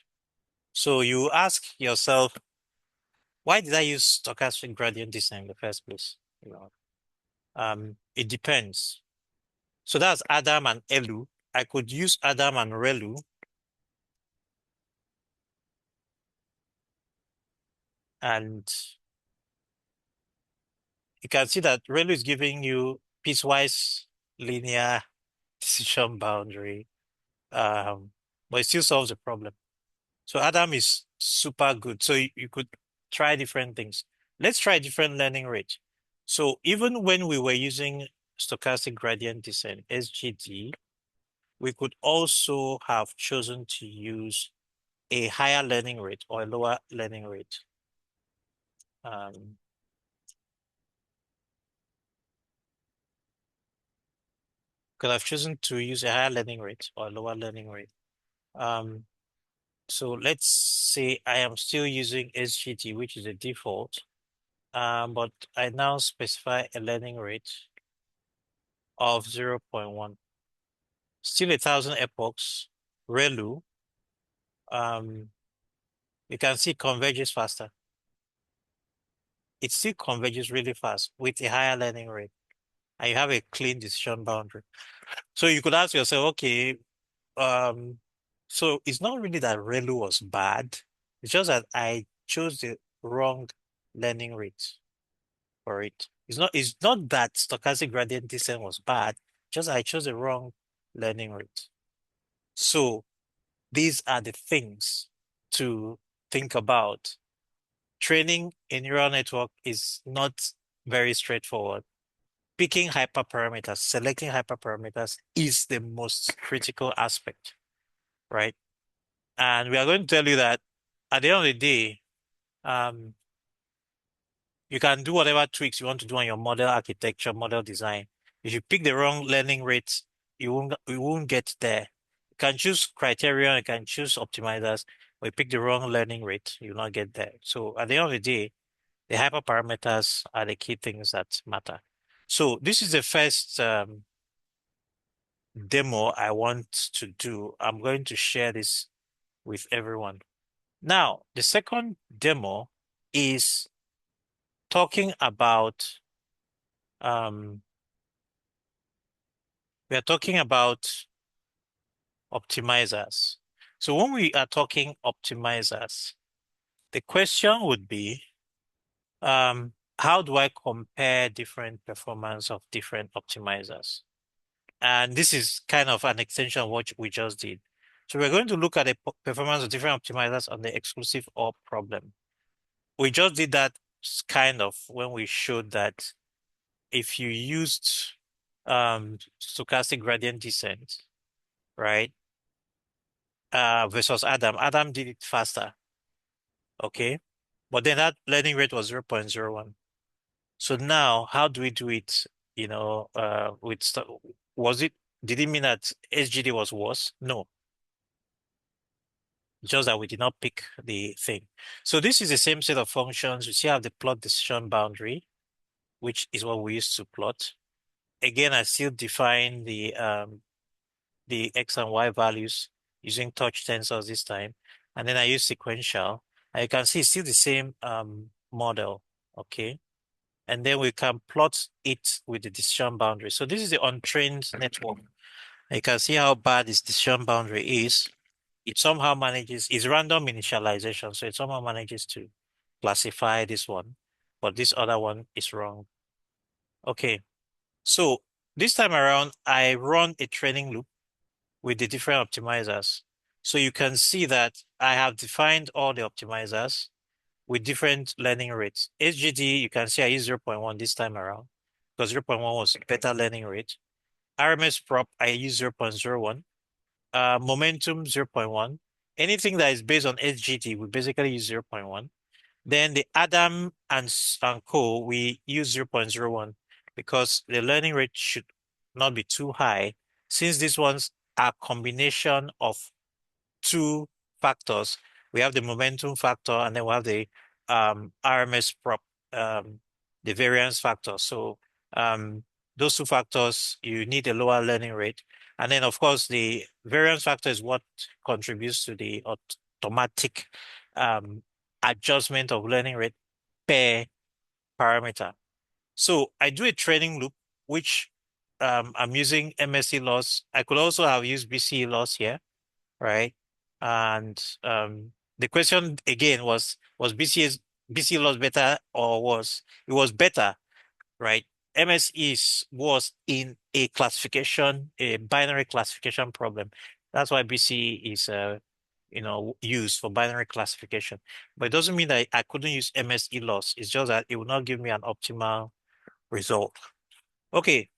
So you ask yourself, why did I use stochastic gradient descent in the first place? You know, it depends. So that's Adam and Elu. I could use Adam and Relu, and you can see that Relu is giving you piecewise linear decision boundary, um, but it still solves the problem. So Adam is super good. So you could try different things. Let's try different learning rate. So even when we were using stochastic gradient descent, SGD, we could also have chosen to use a higher learning rate or a lower learning rate. Um, could have chosen to use a higher learning rate or a lower learning rate. Um, so let's say I am still using SGD, which is a default, but I now specify a learning rate of 0.1. Still 1,000 epochs, ReLU, um, you can see converges faster. It still converges really fast with a higher learning rate, and you have a clean decision boundary. So you could ask yourself, okay, um, so it's not really that ReLU was bad. It's just that I chose the wrong learning rate for it. It's not that stochastic gradient descent was bad, just I chose the wrong learning rate. So these are the things to think about. Training a neural network is not very straightforward. Picking hyperparameters, selecting hyperparameters is the most critical aspect, right? And we are going to tell you that at the end of the day, um, you can do whatever tweaks you want to do on your model architecture, model design. If you pick the wrong learning rates, you won't get there. You can choose criteria, you can choose optimizers, but you pick the wrong learning rate, you'll not get there. So at the end of the day, the hyperparameters are the key things that matter. So this is the first demo I want to do. I'm going to share this with everyone. Now, the second demo is talking about um, we are talking about optimizers. So when we are talking optimizers, the question would be, how do I compare different performance of different optimizers? And this is kind of an extension of what we just did. So we're going to look at the performance of different optimizers on the exclusive OR problem. We just did that kind of when we showed that if you used stochastic gradient descent, right? Versus Adam. Adam did it faster, okay? But then that learning rate was 0.01. So now, how do we do it, was it, did it mean that SGD was worse? No, just that we did not pick the thing. So this is the same set of functions. You see I have the plot decision boundary, which is what we used to plot. Again, I still define the X and Y values using touch tensors this time. And then I use sequential. And you can see it's still the same model, okay? And then we can plot it with the decision boundary. So this is the untrained network. And you can see how bad this decision boundary is. It somehow manages, it's random initialization, so it somehow manages to classify this one, but this other one is wrong. Okay, so this time around, I run a training loop with the different optimizers. So you can see that I have defined all the optimizers with different learning rates. SGD, you can see I use 0.1 this time around because 0.1 was better learning rate. RMS prop, I use 0.01. Momentum 0.1. Anything that is based on SGD, we basically use 0.1. Then the Adam and Co, we use 0.01 because the learning rate should not be too high since these ones are combination of two factors. We have the momentum factor and then we have the RMS prop, the variance factor. So Um, those two factors, you need a lower learning rate. And then, of course, the variance factor is what contributes to the automatic um, adjustment of learning rate per parameter. So I do a training loop, which I'm using MSE loss. I could also have used BCE loss here, right? And the question again was BCE loss better or was it was better, right? MSE was in a classification, a binary classification problem. That's why BCE is used for binary classification. But it doesn't mean that I couldn't use MSE loss. It's just that it will not give me an optimal result. Okay,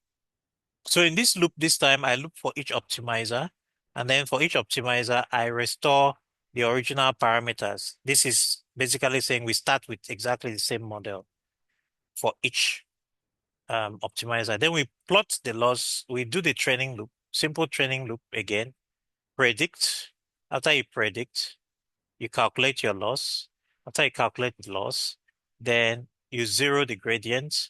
so in this loop this time, I look for each optimizer, and then for each optimizer, I restore the original parameters. This is basically saying we start with exactly the same model for each optimizer. Then we plot the loss. We do the training loop, simple training loop again, predict. After you predict, you calculate your loss. After you calculate the loss, then you zero the gradient.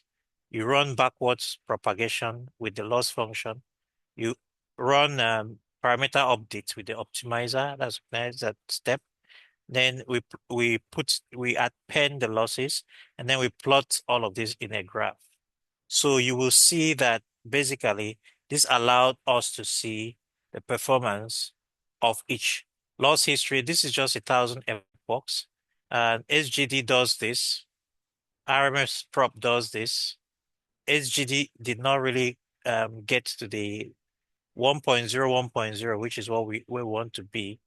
You run backwards propagation with the loss function. You run parameter updates with the optimizer. That's that step. Then we append the losses, and then we plot all of this in a graph. So you will see that basically this allowed us to see the performance of each loss history. This is just 1,000 epochs. And SGD does this. RMS prop does this. SGD did not really get to the 1.0, 1.0, which is what we want to be.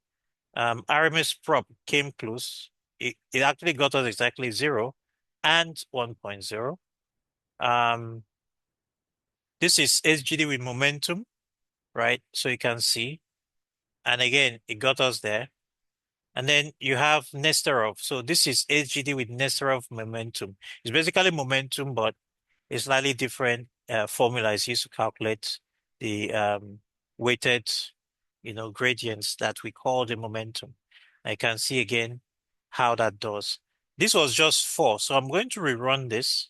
RMS prop came close. It actually got us exactly 0 and 1.0. Um, this is SGD with momentum, right? So you can see. And again, it got us there. And then you have Nesterov. So this is SGD with Nesterov momentum. It's basically momentum, but a slightly different formula is used to calculate the weighted, gradients that we call the momentum. I can see again how that does. This was just 4, so I'm going to rerun this,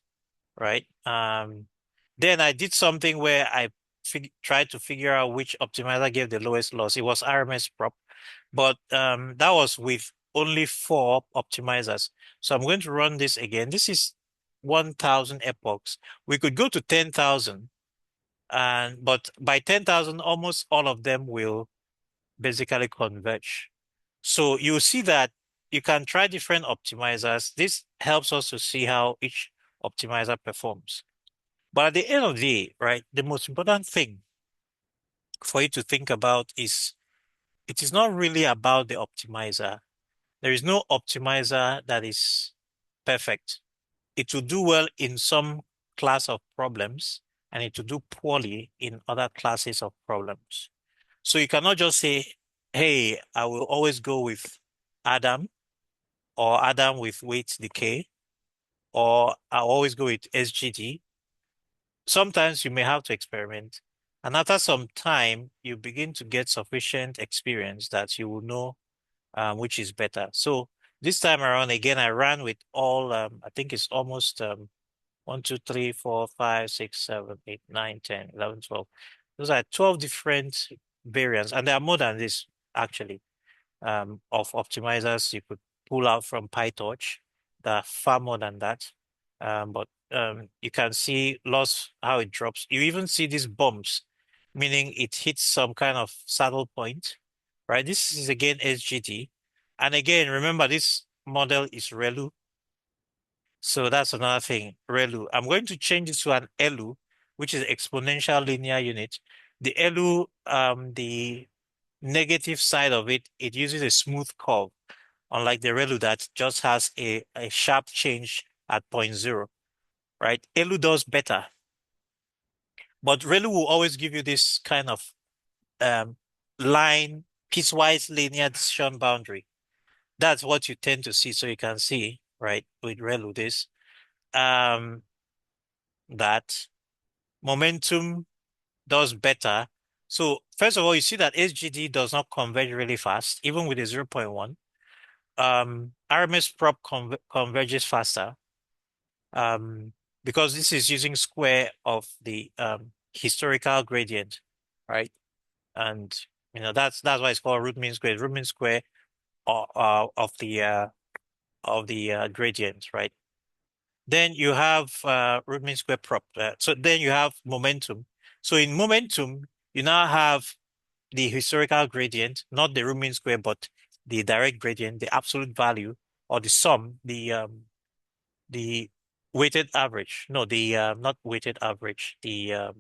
right? Then I did something where I tried to figure out which optimizer gave the lowest loss. It was RMS prop, but that was with only 4 optimizers. So I'm going to run this again. This is 1,000 epochs. We could go to 10,000, but by 10,000, almost all of them will basically converge. So you see that you can try different optimizers. This helps us to see how each optimizer performs. But at the end of the day, right, the most important thing for you to think about is it is not really about the optimizer. There is no optimizer that is perfect. It will do well in some class of problems and it will do poorly in other classes of problems. So you cannot just say, hey, I will always go with Adam or Adam with weight decay, or I'll always go with SGD. Sometimes you may have to experiment. And after some time, you begin to get sufficient experience that you will know which is better. So this time around, again, I ran with all, I think it's almost 1, 2, 3, 4, 5, 6, 7, 8, 9, 10, 11, 12. Those are 12 different variants, and there are more than this actually of optimizers you could pull out from PyTorch. There are far more than that. But you can see loss, how it drops. You even see these bumps, meaning it hits some kind of saddle point, right? This is again SGD. And again, remember this model is ReLU. So that's another thing, ReLU. I'm going to change this to an ELU, which is exponential linear unit. The ELU, the negative side of it, it uses a smooth curve, unlike the ReLU that just has a sharp change at point 0, right? ELU does better, but ReLU will always give you this kind of um, line, piecewise linear decision boundary. That's what you tend to see. So you can see, right, with ReLU this, um, that momentum does better. So first of all, you see that SGD does not converge really fast, even with a 0.1. RMS prop converges faster. Um, because this is using square of the historical gradient, right? And that's why it's called root mean square. Root mean square of the gradient, right? Then you have root mean square prop. So then you have momentum. So in momentum, you now have the historical gradient, not the root mean square, but the direct gradient, the absolute value, or the sum, the weighted average. No, the not weighted average. The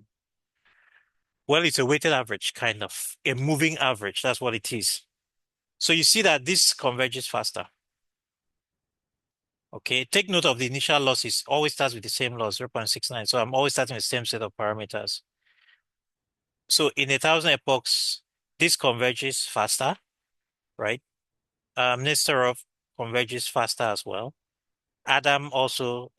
well, it's a weighted average, kind of a moving average. That's what it is. So you see that this converges faster. Okay, take note of the initial losses. Always starts with the same loss, 0.69. So I'm always starting with the same set of parameters. So in 1,000 epochs, this converges faster, right? Nesterov converges faster as well. Adam also,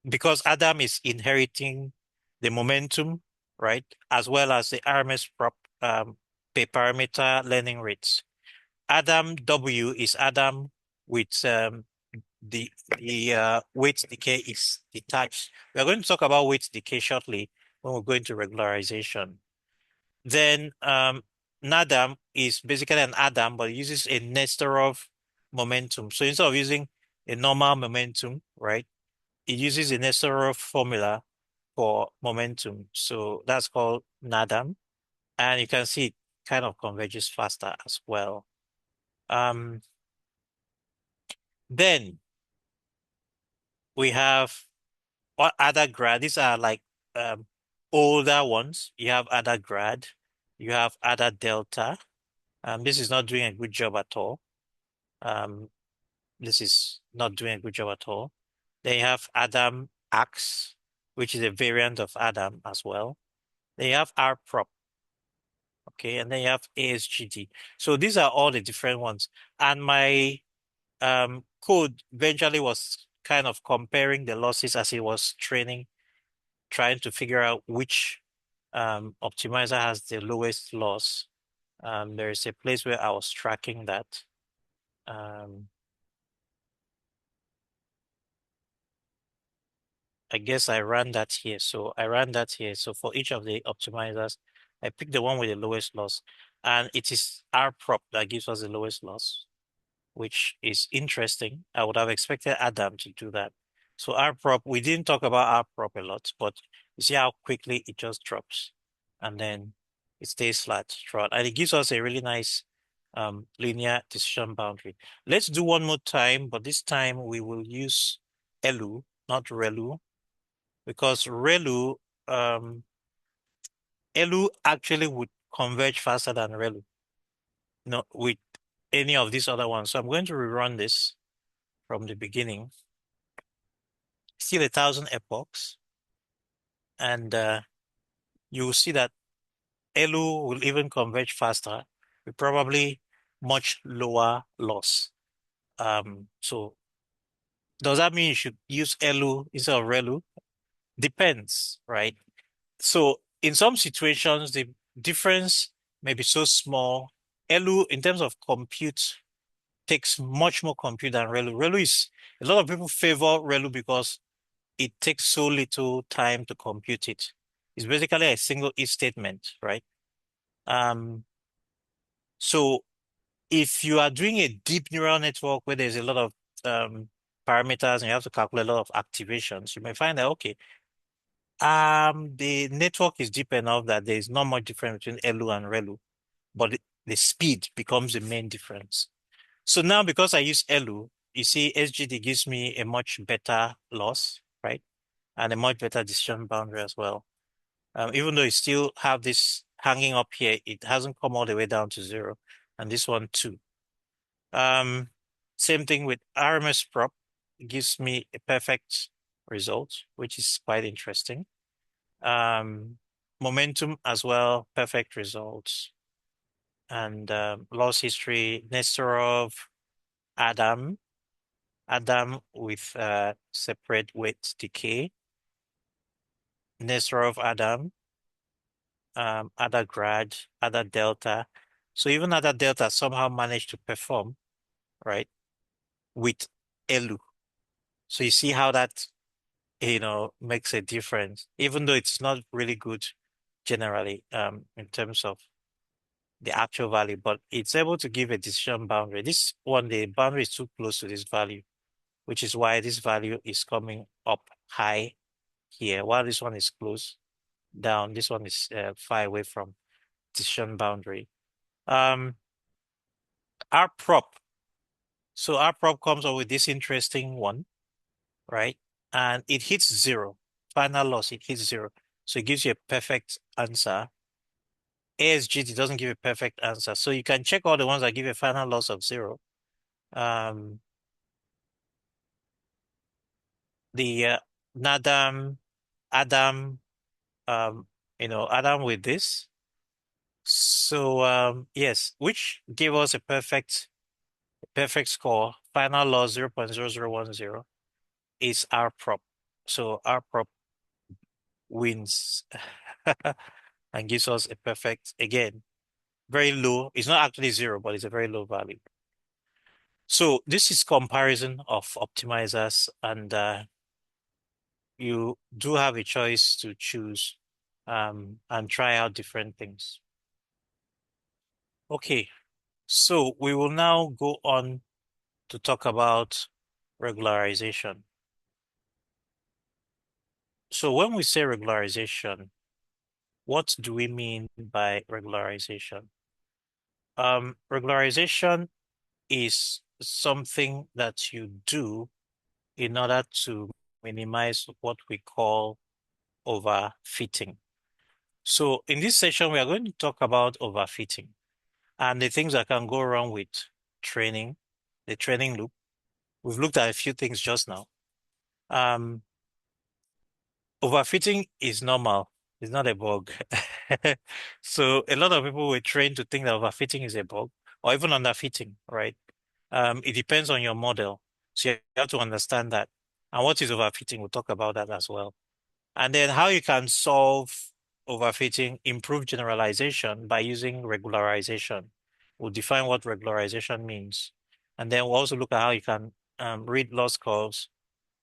because Adam is inheriting the momentum, right? As well as the RMS prop per parameter learning rates. Adam W is Adam with the weight decay is detached. We are going to talk about weight decay shortly when we go into regularization. Then Nadam is basically an Adam, but it uses a Nesterov momentum. So instead of using a normal momentum, right, it uses a Nesterov formula for momentum. So that's called Nadam. And you can see it kind of converges faster as well. Then we have what other grad. These are like um, older ones. You have other grad, you have other delta. This is not doing a good job at all. Um, this is not doing a good job at all. Then you have Adam Axe, which is a variant of Adam as well. Then you have R prop, okay, and then you have ASGD. So these are all the different ones. And my code eventually was kind of comparing the losses as it was training, trying to figure out which optimizer has the lowest loss. There is a place where I was tracking that. I guess I ran that here. So I ran that here. So for each of the optimizers, I picked the one with the lowest loss. And it is R prop that gives us the lowest loss, which is interesting. I would have expected Adam to do that. So R prop, we didn't talk about R prop a lot, but you see how quickly it just drops and then it stays flat throughout. And it gives us a really nice linear decision boundary. Let's do one more time, but this time we will use ELU, not ReLU, because ReLU, ELU actually would converge faster than ReLU, with any of these other ones. So I'm going to rerun this from the beginning. Still 1,000 epochs, and you will see that ELU will even converge faster with probably much lower loss. So does that mean you should use ELU instead of ReLU? Depends, right? So in some situations, the difference may be so small. ELU, in terms of compute, takes much more compute than ReLU. ReLU is, a lot of people favor ReLU because it takes so little time to compute it. It's basically a single if statement, right? Um, so if you are doing a deep neural network where there's a lot of um, parameters and you have to calculate a lot of activations, you may find that, okay, the network is deep enough that there is not much difference between ELU and ReLU, but the speed becomes the main difference. So now because I use ELU, you see SGD gives me a much better loss, right? And a much better decision boundary as well. Even though you still have this hanging up here, it hasn't come all the way down to zero. And this one too. Um, Same thing with RMS prop. It gives me a perfect result, which is quite interesting. Momentum as well, perfect results. And loss history, Nesterov, Adam, Adam with separate weight decay, Nesterov, Adam, other grad, other delta. So even other delta somehow managed to perform, right, with ELU. So you see how that makes a difference, even though it's not really good generally, in terms of the actual value, but it's able to give a decision boundary. This one, the boundary is too close to this value, which is why this value is coming up high here, while this one is close down. This one is far away from decision boundary. Um, our prop. So our prop comes up with this interesting one, right? And it hits zero. Final loss, it hits zero. So it gives you a perfect answer. ASGT doesn't give a perfect answer. So you can check all the ones that give a final loss of zero. Um, the Nadam, Adam, um, Adam with this. So yes, which gave us a perfect score. Final loss 0.0010 is our prop. So our prop wins and gives us a perfect, again, very low. It's not actually zero, but it's a very low value. So this is comparison of optimizers, and you do have a choice to choose and try out different things. Okay, so we will now go on to talk about regularization. So when we say regularization, what do we mean by regularization? Regularization is something that you do in order to minimize what we call overfitting. So in this session, we are going to talk about overfitting and the things that can go wrong with training, the training loop. We've looked at a few things just now. Um, Overfitting is normal. It's not a bug. So a lot of people were trained to think that overfitting is a bug or even underfitting, right? It depends on your model. So you have to understand that. And what is overfitting? We'll talk about that as well. And then how you can solve overfitting, improve generalization by using regularization. We'll define what regularization means. And then we'll also look at how you can read loss curves,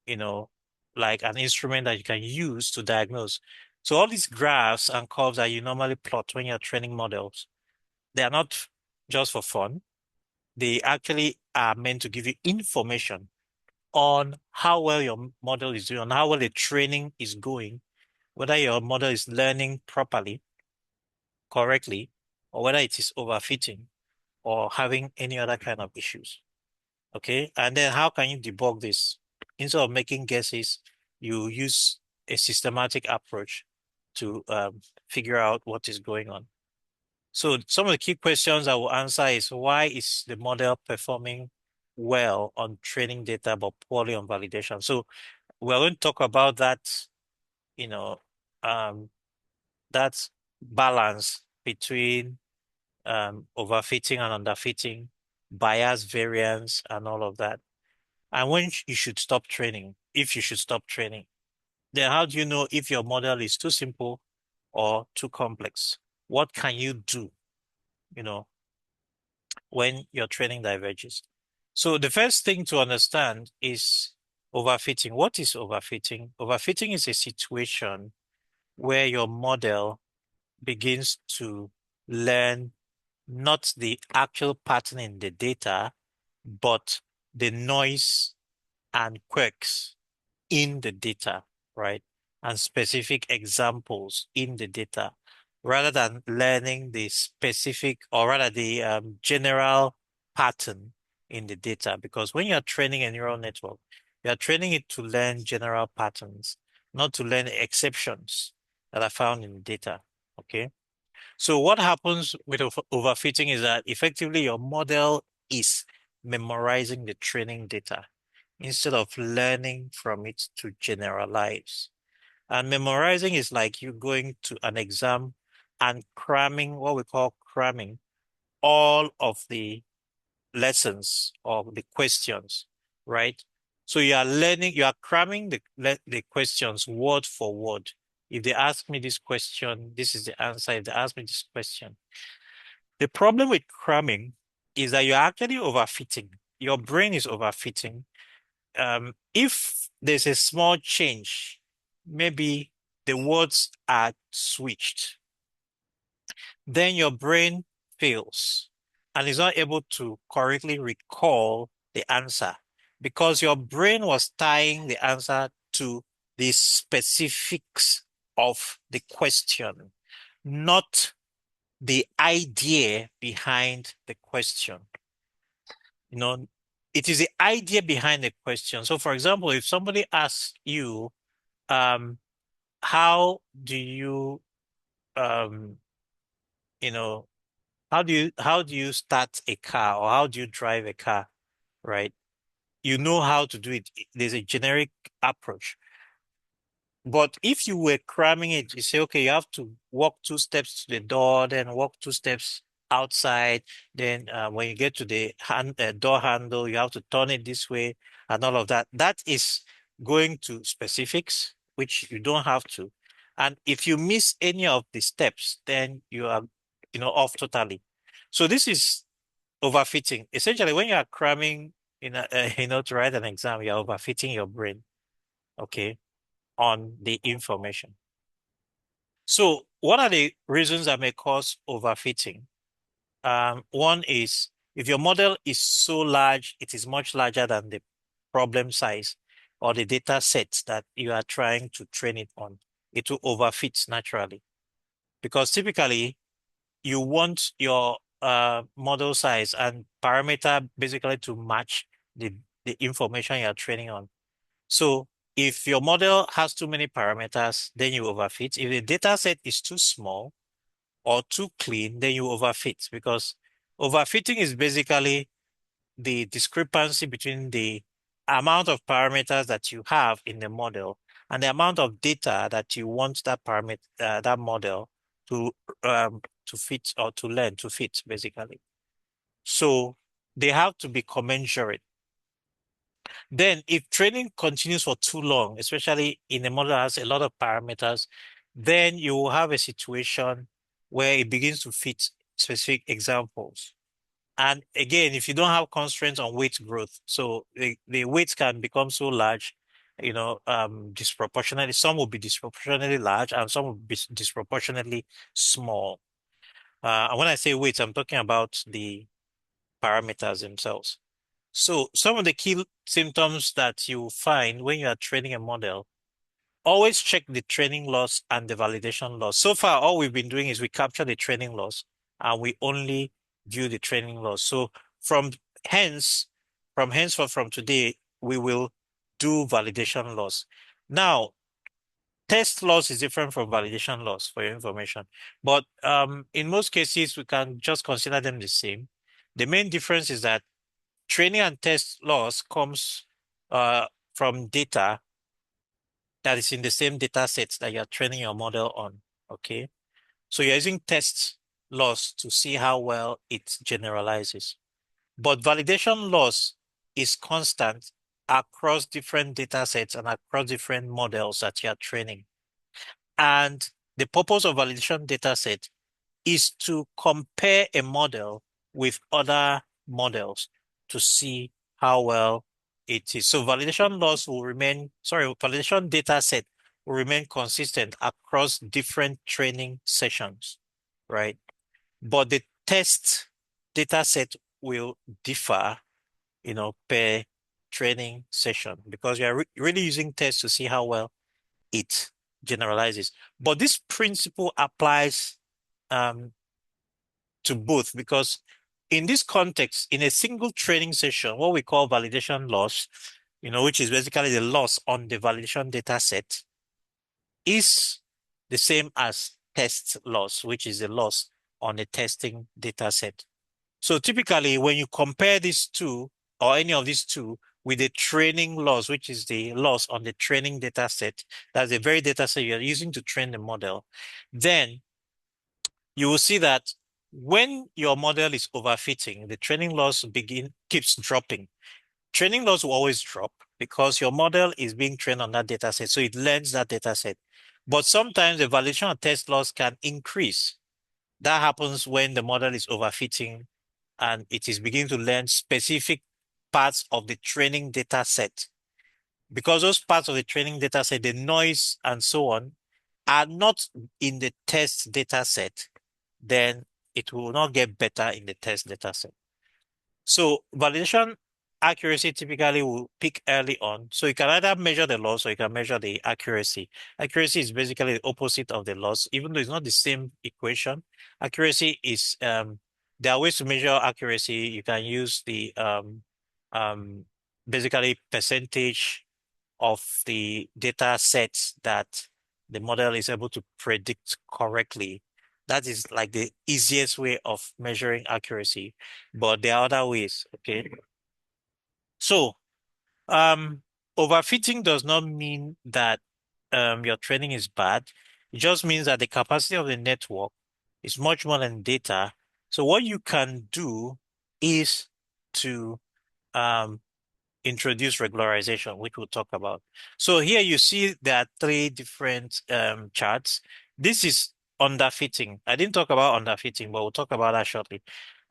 you know, like an instrument that you can use to diagnose. So all these graphs and curves that you normally plot when you're training models, they are not just for fun. They actually are meant to give you information on how well your model is doing, on how well the training is going, whether your model is learning properly, correctly, or whether it is overfitting or having any other kind of issues. Okay. And then how can you debug this? Instead of making guesses, you use a systematic approach to figure out what is going on. So some of the key questions I will answer is, why is the model performing well on training data but poorly on validation? So we're going to talk about that, you know, um, that balance between overfitting and underfitting, bias variance, and all of that. And when you should stop training, if you should stop training, then how do you know if your model is too simple or too complex? What can you do, you know, when your training diverges? So the first thing to understand is overfitting. What is overfitting? Overfitting is a situation where your model begins to learn not the actual pattern in the data, but the noise and quirks in the data, right? And specific examples in the data, rather than learning the specific, or rather the general pattern in the data. Because when you're training a neural network, you're training it to learn general patterns, not to learn exceptions that are found in the data. Okay. So what happens with overfitting is that effectively your model is memorizing the training data instead of learning from it to generalize. And memorizing is like you going to an exam and cramming, what we call cramming, all of the lessons or the questions, right? So you are learning, you are cramming the questions word for word. If they ask me this question, this is the answer. If they ask me this question. The problem with cramming is that you're actually overfitting. Your brain is overfitting. If there's a small change. Maybe the words are switched. Then your brain fails and is not able to correctly recall the answer because your brain was tying the answer to the specifics of the question, not the idea behind the question. You know, it is the idea behind the question. So, for example, if somebody asks you, um, how do you, um, you know, how do you start a car or how do you drive a car, right? You know how to do it. There's a generic approach. But if you were cramming it, you say, okay, you have to walk 2 steps to the door, then walk 2 steps outside. Then when you get to the door handle, you have to turn it this way and all of that. That is going to specifics, which you don't have to. And if you miss any of the steps, then you are, off totally. So this is overfitting. Essentially, when you are cramming, to write an exam, you're overfitting your brain, okay, on the information. So what are the reasons that may cause overfitting? One is if your model is so large, it is much larger than the problem size or the data sets that you are trying to train it on. It will overfit naturally because typically you want your model size and parameter basically to match the information you're training on. So if your model has too many parameters, then you overfit. If the data set is too small or too clean, then you overfit because overfitting is basically the discrepancy between the amount of parameters that you have in the model and the amount of data that you want that model to to fit or to learn to fit basically. So they have to be commensurate. Then if training continues for too long, especially in a model that has a lot of parameters, then you will have a situation where it begins to fit specific examples. And again, if you don't have constraints on weight growth, so the weights can become so large, disproportionately, some will be disproportionately large and some will be disproportionately small. And when I say weights, I'm talking about the parameters themselves. So some of the key symptoms that you find when you are training a model, always check the training loss and the validation loss. So far, all we've been doing is we capture the training loss and we only view the training loss. So from hence, from henceforth, from today, we will do validation loss. Now, test loss is different from validation loss for your information. But in most cases, we can just consider them the same. The main difference is that training and test loss comes from data that is in the same data sets that you're training your model on. Okay. So you're using test loss to see how well it generalizes. But validation loss is constant across different data sets and across different models that you're training. And the purpose of validation data set is to compare a model with other models to see how well it is. So validation data set will remain consistent across different training sessions, right? But the test data set will differ, per training session because you're really using tests to see how well it generalizes. But this principle applies um, to both because in this context, in a single training session, what we call validation loss, which is basically the loss on the validation data set, is the same as test loss, which is the loss on the testing data set. So typically, when you compare these two or any of these two with the training loss, which is the loss on the training data set, that's the very data set you're using to train the model, then you will see that when your model is overfitting, the training loss keeps dropping. Training loss will always drop because your model is being trained on that data set, so it learns that data set. But sometimes the validation and test loss can increase. That happens when the model is overfitting and it is beginning to learn specific parts of the training data set. because those parts of the training data set, the noise and so on, are not in the test data set, then it will not get better in the test data set. So validation accuracy typically will peak early on. So you can either measure the loss or you can measure the accuracy. Accuracy is basically the opposite of the loss, even though it's not the same equation. Accuracy is there are ways to measure accuracy. You can use the um basically percentage of the data sets that the model is able to predict correctly. That is like the easiest way of measuring accuracy, but there are other ways, okay? So, um, overfitting does not mean that your training is bad. It just means that the capacity of the network is much more than data. So what you can do is to um, introduce regularization, which we'll talk about. So here you see there are three different charts. This is underfitting. I didn't talk about underfitting, but we'll talk about that shortly.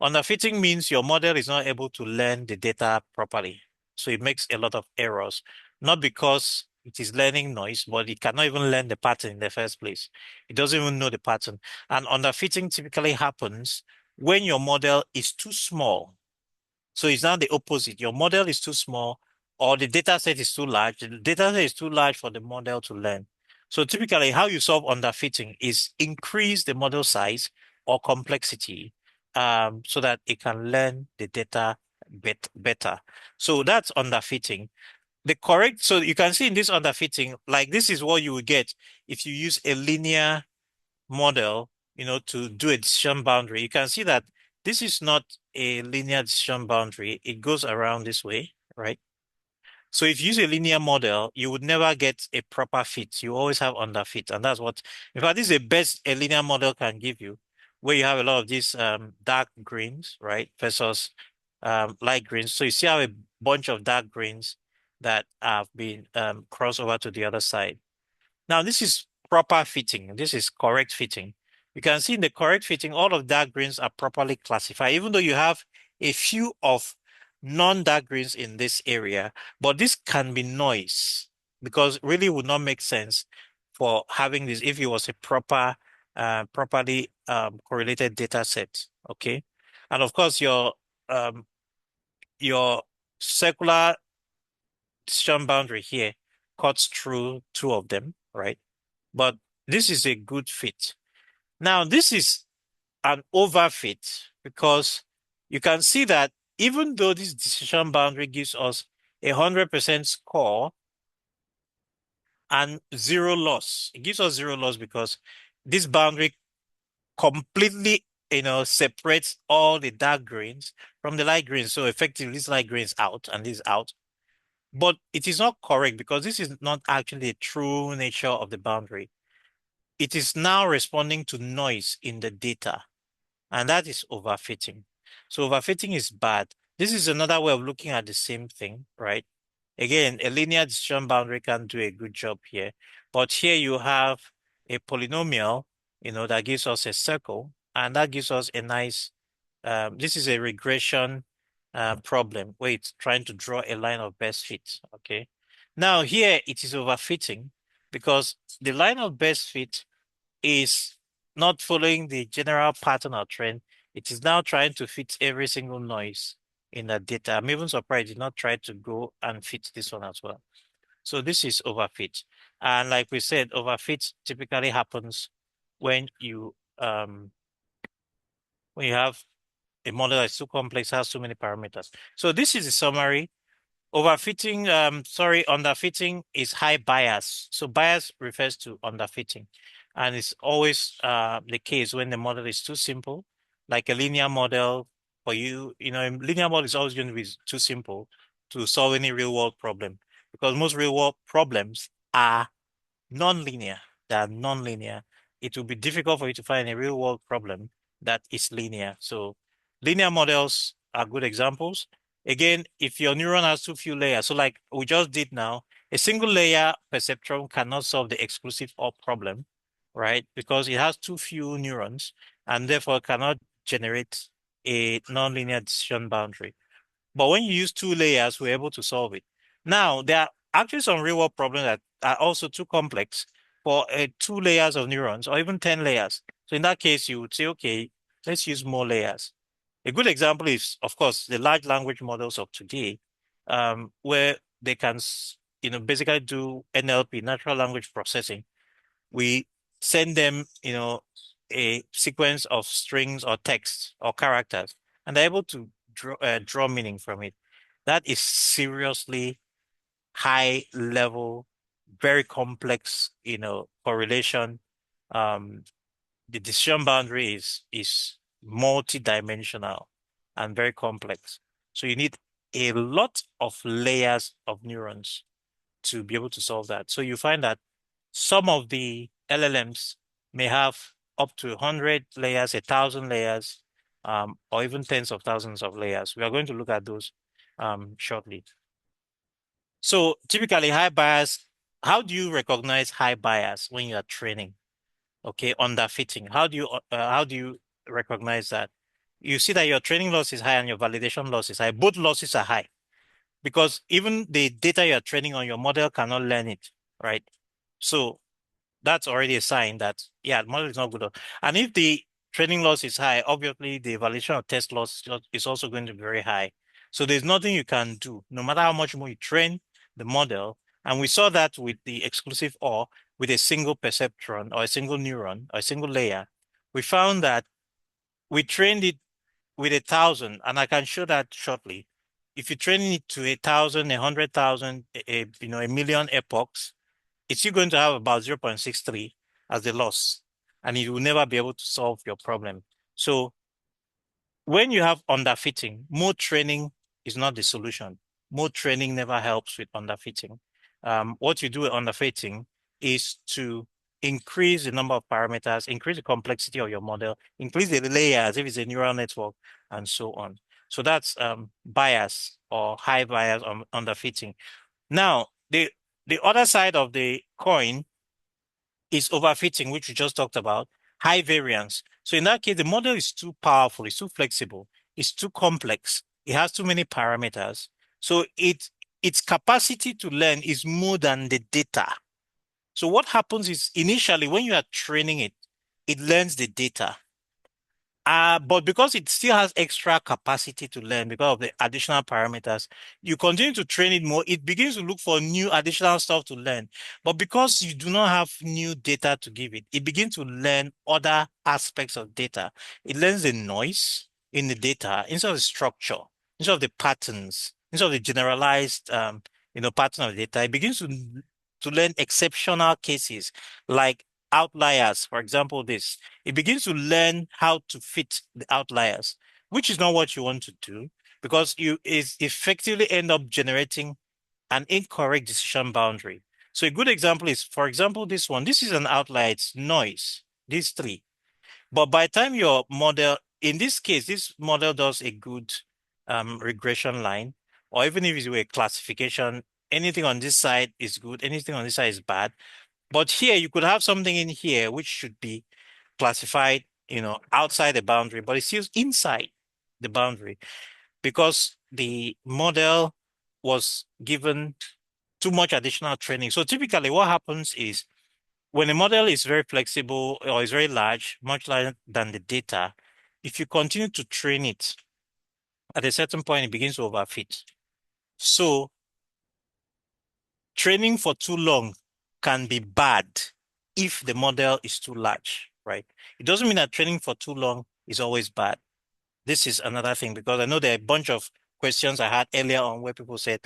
Underfitting means your model is not able to learn the data properly. So it makes a lot of errors, not because it is learning noise, but it cannot even learn the pattern in the first place. It doesn't even know the pattern. And underfitting typically happens when your model is too small. So it's now the opposite. Your model is too small or the data set is too large. The data set is too large for the model to learn. So typically how you solve underfitting is increase the model size or complexity so that it can learn the data better. So that's underfitting. So you can see in this underfitting, like this is what you would get if you use a linear model, to do a decision boundary. You can see that this is not a linear decision boundary. It goes around this way, right? So if you use a linear model, you would never get a proper fit. You always have underfit. And that's what, in fact, this is the best a linear model can give you, where you have a lot of these dark greens, right? Versus light greens. So you see how a bunch of dark greens that have been crossed over to the other side. Now, this is proper fitting. This is correct fitting. You can see in the correct fitting, all of dark greens are properly classified, even though you have a few of non-dark greens in this area, but this can be noise because really would not make sense for having this if it was a properly correlated data set. Okay. And of course, um, your circular decision boundary here cuts through two of them, right? But this is a good fit. Now, this is an overfit because you can see that even though this decision boundary gives us 100% score and zero loss, it gives us zero loss because this boundary completely, separates all the dark greens from the light greens. So effectively, this light green is out and this is out. But it is not correct because this is not actually the true nature of the boundary. It is now responding to noise in the data, and that is overfitting. So overfitting is bad. This is another way of looking at the same thing, right? Again, a linear decision boundary can do a good job here, but here you have a polynomial, that gives us a circle, and that gives us a nice, this is a regression problem where it's trying to draw a line of best fit, okay? Now here it is overfitting because the line of best fit is not following the general pattern or trend. It is now trying to fit every single noise in the data. I'm even surprised it did not try to go and fit this one as well. So this is overfit. And like we said, overfit typically happens when you have a model that's too complex, has too many parameters. So this is a summary. Underfitting is high bias. So bias refers to underfitting. And it's always the case when the model is too simple, like a linear model for you, a linear model is always going to be too simple to solve any real world problem because most real world problems are non-linear. They are non-linear. It will be difficult for you to find a real world problem that is linear. So linear models are good examples. Again, if your neuron has too few layers, so like we just did now, a single layer perceptron cannot solve the exclusive OR problem, right? Because it has too few neurons and therefore cannot generate a nonlinear decision boundary. But when you use two layers, we're able to solve it. Now, there are actually some real world problems that are also too complex for 2 layers of neurons or even 10 layers. So in that case, you would say, okay, let's use more layers. A good example is, of course, the large language models of today, where they can, basically do NLP, natural language processing. We send them, a sequence of strings or text or characters, and they're able to draw meaning from it. That is seriously high level, very complex, correlation. Um, the decision boundary is multi-dimensional and very complex. So you need a lot of layers of neurons to be able to solve that. So you find that some of the LLMs may have up to 100 layers, 1,000 layers, or even tens of thousands of layers. We are going to look at those shortly. So typically high bias, how do you recognize high bias when you are training? Okay, underfitting. How do you recognize that? You see that your training loss is high and your validation loss is high. Both losses are high because even the data you're training on your model cannot learn it, right? So that's already a sign that, yeah, the model is not good. And if the training loss is high, obviously the evaluation of test loss is also going to be very high. So there's nothing you can do, no matter how much more you train the model. And we saw that with the exclusive OR with a single perceptron or a single neuron or a single layer. We found that we trained it with 1,000, and I can show that shortly. If you train it to 1,000, 100,000, a million epochs, it's still going to have about 0.63 as the loss, and it will never be able to solve your problem. So when you have underfitting, more training is not the solution. More training never helps with underfitting. What you do with underfitting is to increase the number of parameters, increase the complexity of your model, increase the layers if it's a neural network, and so on. So that's bias or high bias on underfitting. Now, the other side of the coin is overfitting, which we just talked about, high variance. So in that case, the model is too powerful, it's too flexible, it's too complex, it has too many parameters. So its capacity to learn is more than the data. So what happens is initially when you are training it, it learns the data. But because it still has extra capacity to learn because of the additional parameters, you continue to train it more, it begins to look for new additional stuff to learn. But because you do not have new data to give it, it begins to learn other aspects of data. It learns the noise in the data instead of the structure, instead of the patterns, instead of the generalized, pattern of data. It begins to learn exceptional cases like outliers, for example, this. It begins to learn how to fit the outliers, which is not what you want to do because you is effectively end up generating an incorrect decision boundary. So a good example is, for example, this one. This is an outlier, it's noise, these three. But by the time your model, in this case, this model does a good regression line, or even if it's a classification, anything on this side is good, anything on this side is bad. But here you could have something in here which should be classified, outside the boundary, but it's still inside the boundary because the model was given too much additional training. So typically what happens is when a model is very flexible or is very large, much larger than the data, if you continue to train it, at a certain point, it begins to overfit. So training for too long can be bad if the model is too large, right? It doesn't mean that training for too long is always bad. This is another thing because I know there are a bunch of questions I had earlier on where people said,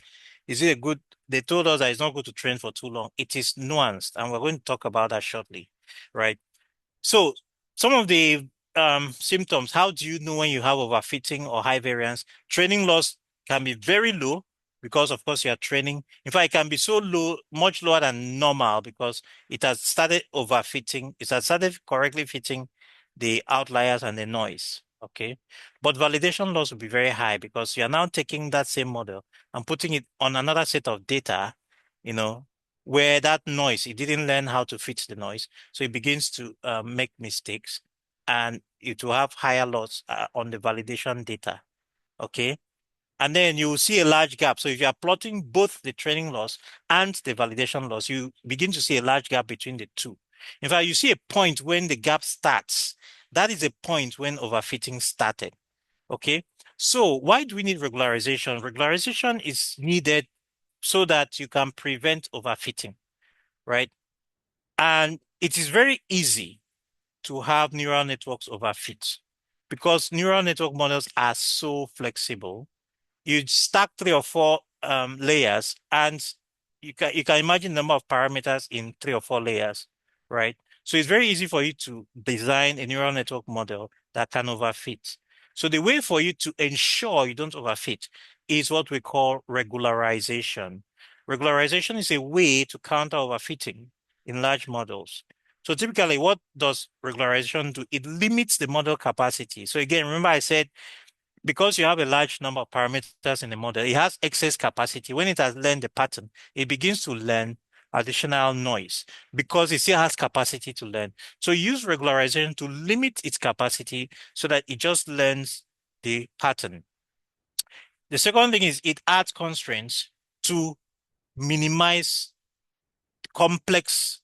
is it a good, they told us that it's not good to train for too long. It is nuanced, and we're going to talk about that shortly, right? So some of the symptoms, how do you know when you have overfitting or high variance? Training loss can be very low because of course you are training. In fact, it can be so low, much lower than normal because it has started overfitting. It has started correctly fitting the outliers and the noise. Okay. But validation loss will be very high because you are now taking that same model and putting it on another set of data, you know, where that noise, it didn't learn how to fit the noise. So it begins to make mistakes and it will have higher loss on the validation data. Okay. And then you will see a large gap. So if you are plotting both the training loss and the validation loss, you begin to see a large gap between the two. In fact, you see a point when the gap starts. That is a point when overfitting started. Okay. So why do we need regularization? Regularization is needed so that you can prevent overfitting, right? And it is very easy to have neural networks overfit because neural network models are so flexible. You stack three or four layers, and you can imagine the number of parameters in three or four layers, right? So it's very easy for you to design a neural network model that can overfit. So the way for you to ensure you don't overfit is what we call regularization. Regularization is a way to counter overfitting in large models. So typically, what does regularization do? It limits the model capacity. So again, remember I said because you have a large number of parameters in the model, it has excess capacity. When it has learned the pattern, it begins to learn additional noise because it still has capacity to learn. So use regularization to limit its capacity so that it just learns the pattern. The second thing is it adds constraints to minimize complex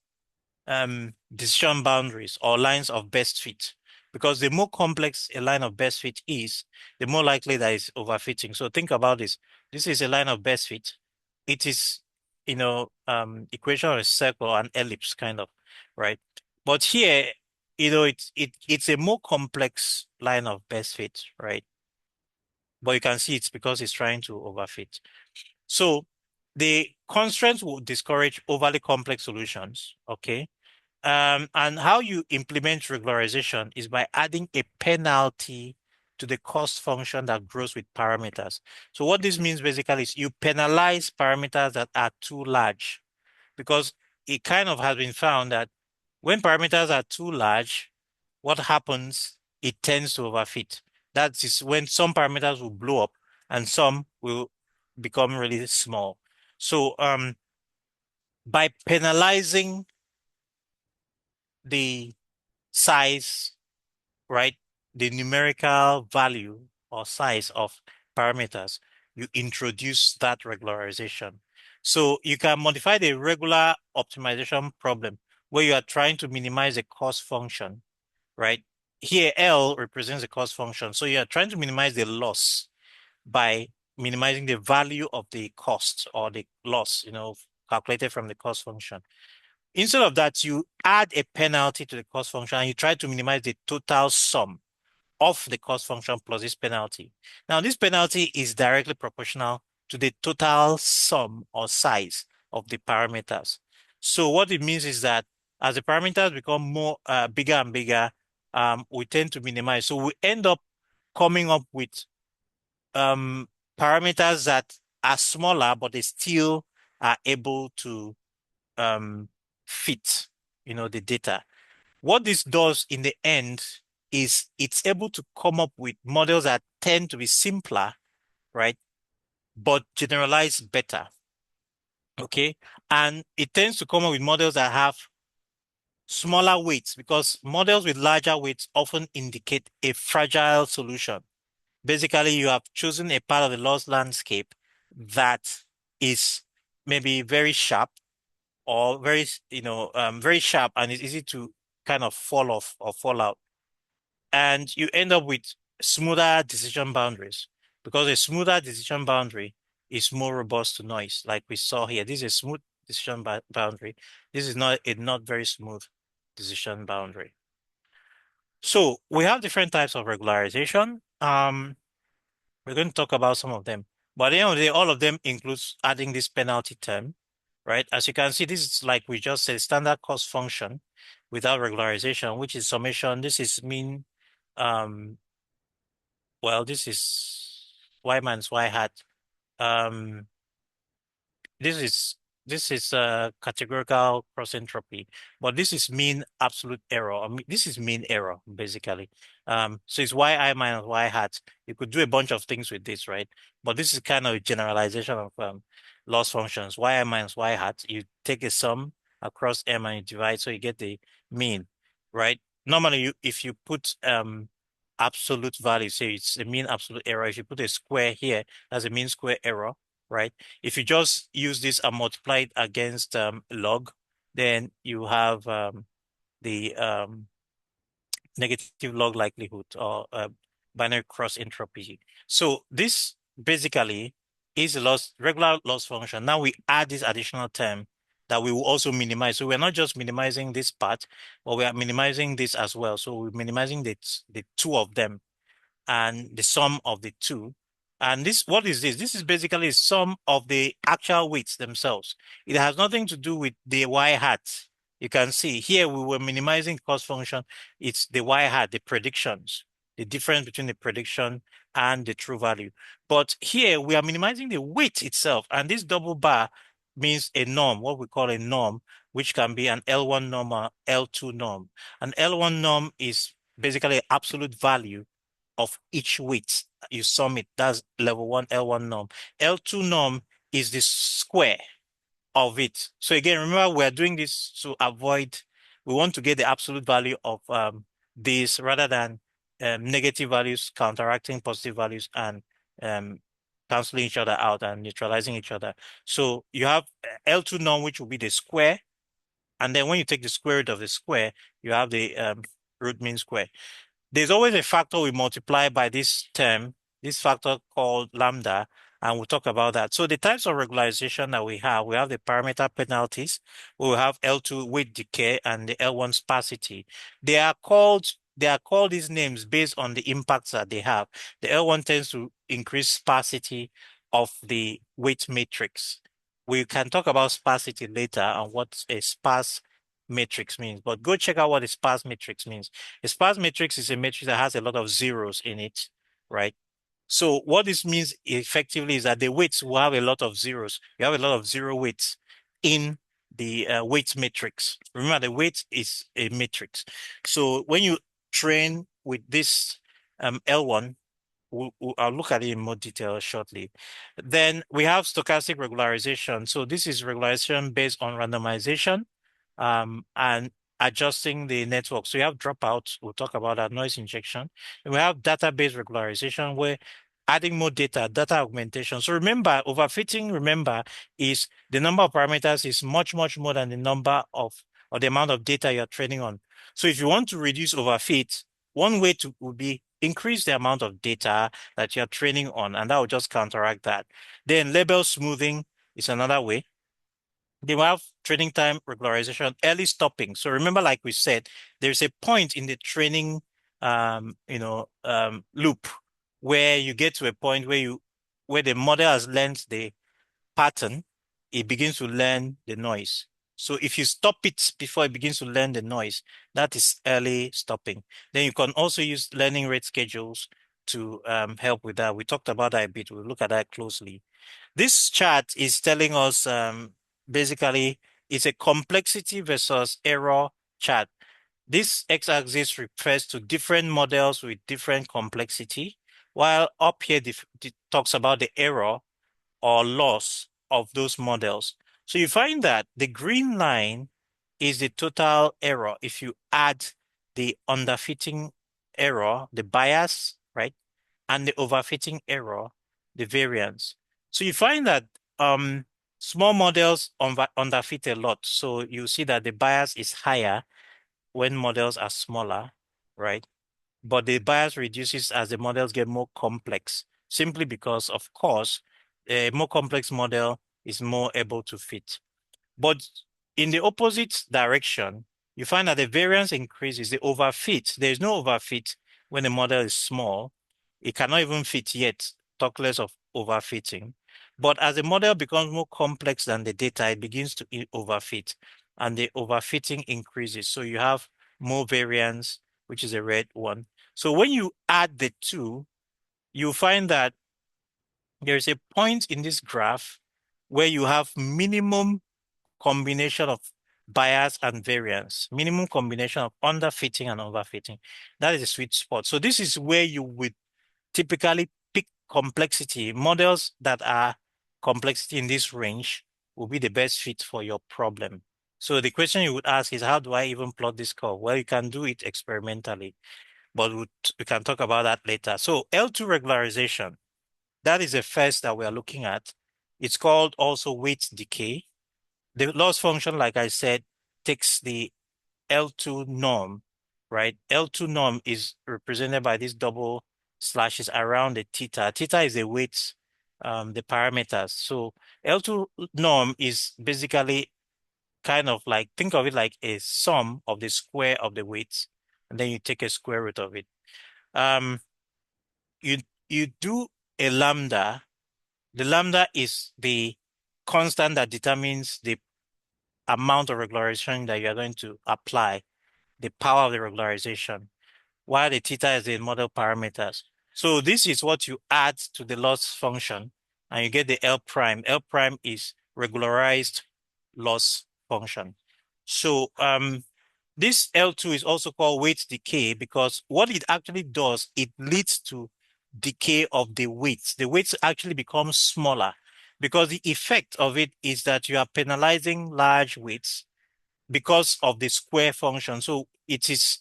decision boundaries or lines of best fit. Because the more complex a line of best fit is, the more likely that it's overfitting. So think about this. This is a line of best fit. It is, equation of a circle or an ellipse kind of, right? But here, it's a more complex line of best fit, right? But you can see it's because it's trying to overfit. So the constraints will discourage overly complex solutions, okay? And how you implement regularization is by adding a penalty to the cost function that grows with parameters. So what this means basically is you penalize parameters that are too large because it kind of has been found that when parameters are too large, what happens? It tends to overfit. That is when some parameters will blow up and some will become really small. So by penalizing the size, right? The numerical value or size of parameters, you introduce that regularization. So you can modify the regular optimization problem where you are trying to minimize the cost function, right? Here, L represents the cost function. So you are trying to minimize the loss by minimizing the value of the cost or the loss, calculated from the cost function. Instead of that, you add a penalty to the cost function and you try to minimize the total sum of the cost function plus this penalty. Now, this penalty is directly proportional to the total sum or size of the parameters. So what it means is that as the parameters become more bigger and bigger, we tend to minimize. So we end up coming up with parameters that are smaller, but they still are able to um, fit, the data. What this does in the end is it's able to come up with models that tend to be simpler, right? But generalize better. Okay. And it tends to come up with models that have smaller weights because models with larger weights often indicate a fragile solution. Basically, you have chosen a part of the loss landscape that is maybe very sharp or very sharp and it's easy to kind of fall off or fall out. And you end up with smoother decision boundaries because a smoother decision boundary is more robust to noise, like we saw here. This is a smooth decision boundary. This is not a not very smooth decision boundary. So we have different types of regularization. We're going to talk about some of them. But at the end of the day, all of them includes adding this penalty term, right? As you can see, this is like we just said, standard cost function without regularization, which is summation. This is mean, um, well, this is y minus y hat. Um, this is this is categorical cross entropy, but this is mean absolute error. I mean, this is mean error basically. So it's yi minus y hat. You could do a bunch of things with this, right? But this is kind of a generalization of loss functions. Yi minus y hat. You take a sum across m and you divide, so you get the mean, right? Normally, if you put absolute value, say it's a mean absolute error. If you put a square here, that's a mean square error, right? If you just use this and multiply it against log, then you have the negative log likelihood or binary cross entropy. So this basically is a regular loss function. Now we add this additional term that we will also minimize. So we're not just minimizing this part, but we are minimizing this as well. So we're minimizing the two of them and the sum of the two. And this, what is this? This is basically sum of the actual weights themselves. It has nothing to do with the y hat. You can see here we were minimizing cost function. It's the y hat, the predictions, the difference between the prediction and the true value. But here we are minimizing the weight itself. And this double bar means a norm, what we call a norm, which can be an L1 norm or L2 norm. An L1 norm is basically absolute value of each weight. You sum it. That's level one, L1 norm. L2 norm is the square of it. So again, remember we're doing this to avoid, we want to get the absolute value of this rather than negative values counteracting positive values and um, canceling each other out and neutralizing each other. So you have L2 norm, which will be the square. And then when you take the square root of the square, you have the root mean square. There's always a factor we multiply by this term, this factor called lambda, and we'll talk about that. So the types of regularization that we have the parameter penalties, we will have L2 weight decay and the L1 sparsity. They are called these names based on the impacts that they have. The L1 tends to increase sparsity of the weight matrix. We can talk about sparsity later and what a sparse matrix means, but go check out what a sparse matrix means. A sparse matrix is a matrix that has a lot of zeros in it, right? So what this means effectively is that the weights will have a lot of zeros. You have a lot of zero weights in the weight matrix. Remember, the weight is a matrix. So when you train with this L1, I'll look at it in more detail shortly. Then we have stochastic regularization. So this is regularization based on randomization and adjusting the network. So you have dropouts, we'll talk about that, noise injection. And we have database regularization where adding more data augmentation. So remember, overfitting, is the number of parameters is much, much more than the number of or the amount of data you're training on. So if you want to reduce overfit, one way to would be increase the amount of data that you're training on, and that will just counteract that. Then label smoothing is another way. They will have training time regularization, early stopping. So remember, like we said, there's a point in the training, loop where you get to a point where the model has learned the pattern, it begins to learn the noise. So if you stop it before it begins to learn the noise, that is early stopping. Then you can also use learning rate schedules to help with that. We talked about that a bit. We'll look at that closely. This chart is telling us basically it's a complexity versus error chart. This x-axis refers to different models with different complexity, while up here talks about the error or loss of those models. So you find that the green line is the total error if you add the underfitting error, the bias, right? And the overfitting error, the variance. So you find that small models underfit a lot. So you see that the bias is higher when models are smaller, right? But the bias reduces as the models get more complex, simply because, of course, a more complex model is more able to fit. But in the opposite direction, you find that the variance increases, the overfit. There is no overfit when the model is small. It cannot even fit yet, talk less of overfitting. But as the model becomes more complex than the data, it begins to overfit, and the overfitting increases. So you have more variance, which is a red one. So when you add the two, you find that there is a point in this graph where you have minimum combination of bias and variance, minimum combination of underfitting and overfitting. That is a sweet spot. So this is where you would typically pick complexity. Models that are complexity in this range will be the best fit for your problem. So the question you would ask is, how do I even plot this curve? Well, you can do it experimentally. but we can talk about that later. So L2 regularization, that is the first that we are looking at. It's called also weight decay. The loss function, like I said, takes the L2 norm, right? L2 norm is represented by these double slashes around the theta. Theta is the weight, the parameters. So L2 norm is basically kind of like, think of it like a sum of the square of the weights, and then you take a square root of it. Um, you you do a lambda. The lambda is the constant that determines the amount of regularization that you are going to apply, the power of the regularization, while the theta is the model parameters. So this is what you add to the loss function, and you get the L prime. L prime is regularized loss function. So this L2 is also called weight decay because what it actually does, it leads to decay of the weights. The weights actually become smaller because the effect of it is that you are penalizing large weights because of the square function. So it is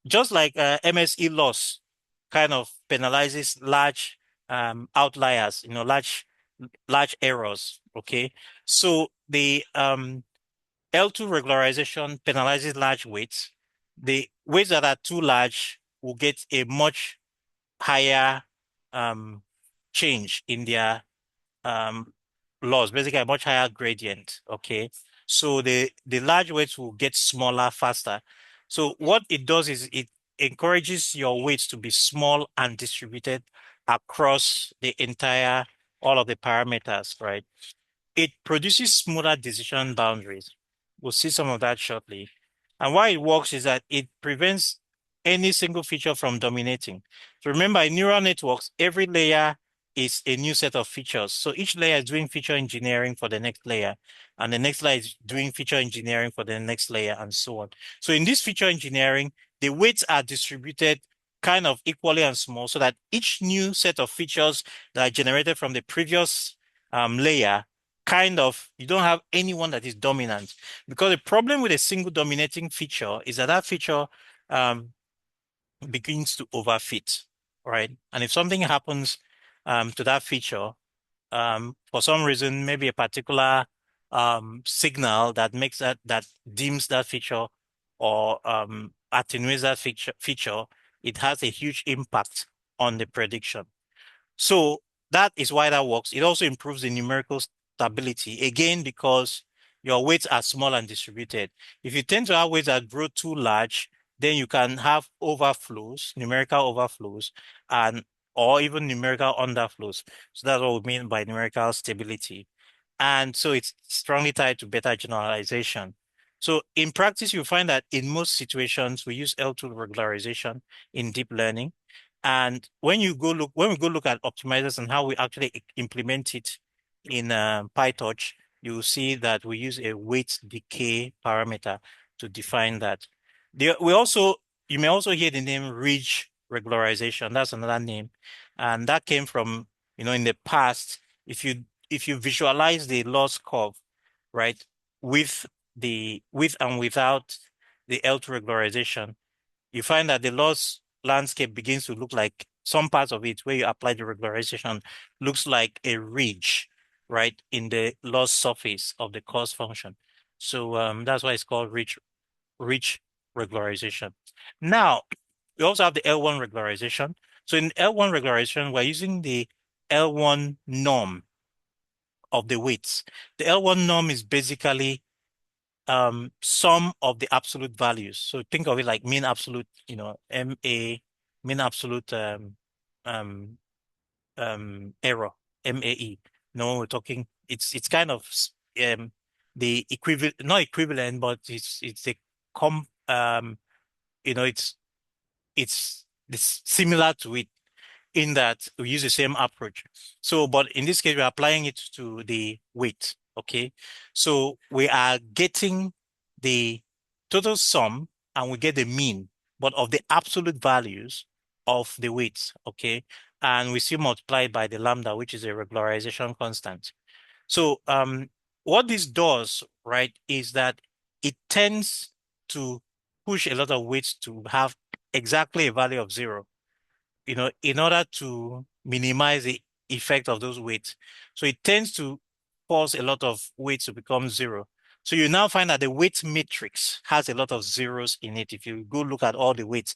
just like MSE loss kind of penalizes large outliers, large errors. Okay. So the L2 regularization penalizes large weights. The weights that are too large will get a much higher um, change in their um, loss, basically a much higher gradient. Okay. So the large weights will get smaller faster. So what it does is it encourages your weights to be small and distributed across the entire, all of the parameters, right? It produces smoother decision boundaries. We'll see some of that shortly. And why it works is that it prevents any single feature from dominating. So remember, in neural networks, every layer is a new set of features. So each layer is doing feature engineering for the next layer, and the next layer is doing feature engineering for the next layer, and so on. So in this feature engineering, the weights are distributed kind of equally and small so that each new set of features that are generated from the previous layer kind of, you don't have anyone that is dominant, because the problem with a single dominating feature is that that feature um, begins to overfit, right? And if something happens to that feature, for some reason, maybe a particular signal that makes that dims that feature or attenuates that feature, it has a huge impact on the prediction. So that is why that works. It also improves the numerical stability, again, because your weights are small and distributed. If you tend to have weights that grow too large, then you can have overflows, numerical overflows, and or even numerical underflows. So that's what we mean by numerical stability. And so it's strongly tied to better generalization. So in practice, you find that in most situations, we use L2 regularization in deep learning. And when we go look at optimizers and how we actually implement it in PyTorch, you see that we use a weight decay parameter to define that. You may also hear the name ridge regularization. That's another name. And that came from, in the past, if you visualize the loss curve, right, with and without the L2 regularization, you find that the loss landscape begins to look like some parts of it where you apply the regularization looks like a ridge, right, in the loss surface of the cost function. So that's why it's called ridge regularization. Now, we also have the L1 regularization. So in L1 regularization, we're using the L1 norm of the weights. The L1 norm is basically sum of the absolute values. So think of it like mean absolute, mean absolute um, error, MAE. No, we're talking, it's kind of um, the equivalent, not equivalent, but it's a com, it's similar to it in that we use the same approach. So, but in this case, we're applying it to the weight. Okay. So we are getting the total sum and we get the mean, but of the absolute values of the weights. Okay. And we still multiply it by the lambda, which is a regularization constant. So, what this does, right, is that it tends to push a lot of weights to have exactly a value of zero, in order to minimize the effect of those weights. So it tends to cause a lot of weights to become zero. So you now find that the weight matrix has a lot of zeros in it. If you go look at all the weights,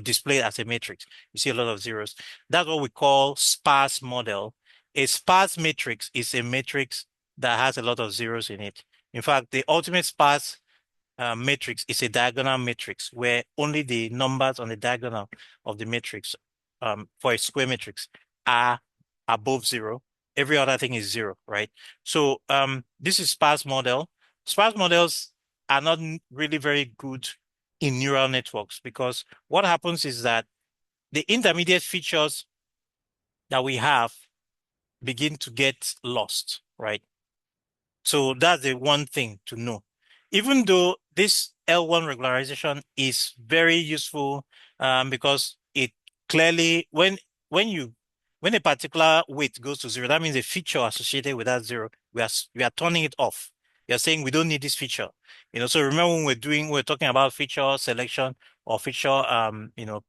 displayed as a matrix, you see a lot of zeros. That's what we call sparse model. A sparse matrix is a matrix that has a lot of zeros in it. In fact, the ultimate sparse matrix is a diagonal matrix where only the numbers on the diagonal of the matrix for a square matrix are above zero. Every other thing is zero, right? So this is sparse model. Sparse models are not really very good in neural networks because what happens is that the intermediate features that we have begin to get lost, right? So that's the one thing to know. Even though this L1 regularization is very useful, because it clearly, when a particular weight goes to zero, that means a feature associated with that zero, we are turning it off. You're saying we don't need this feature. So remember when we're talking about feature selection or feature,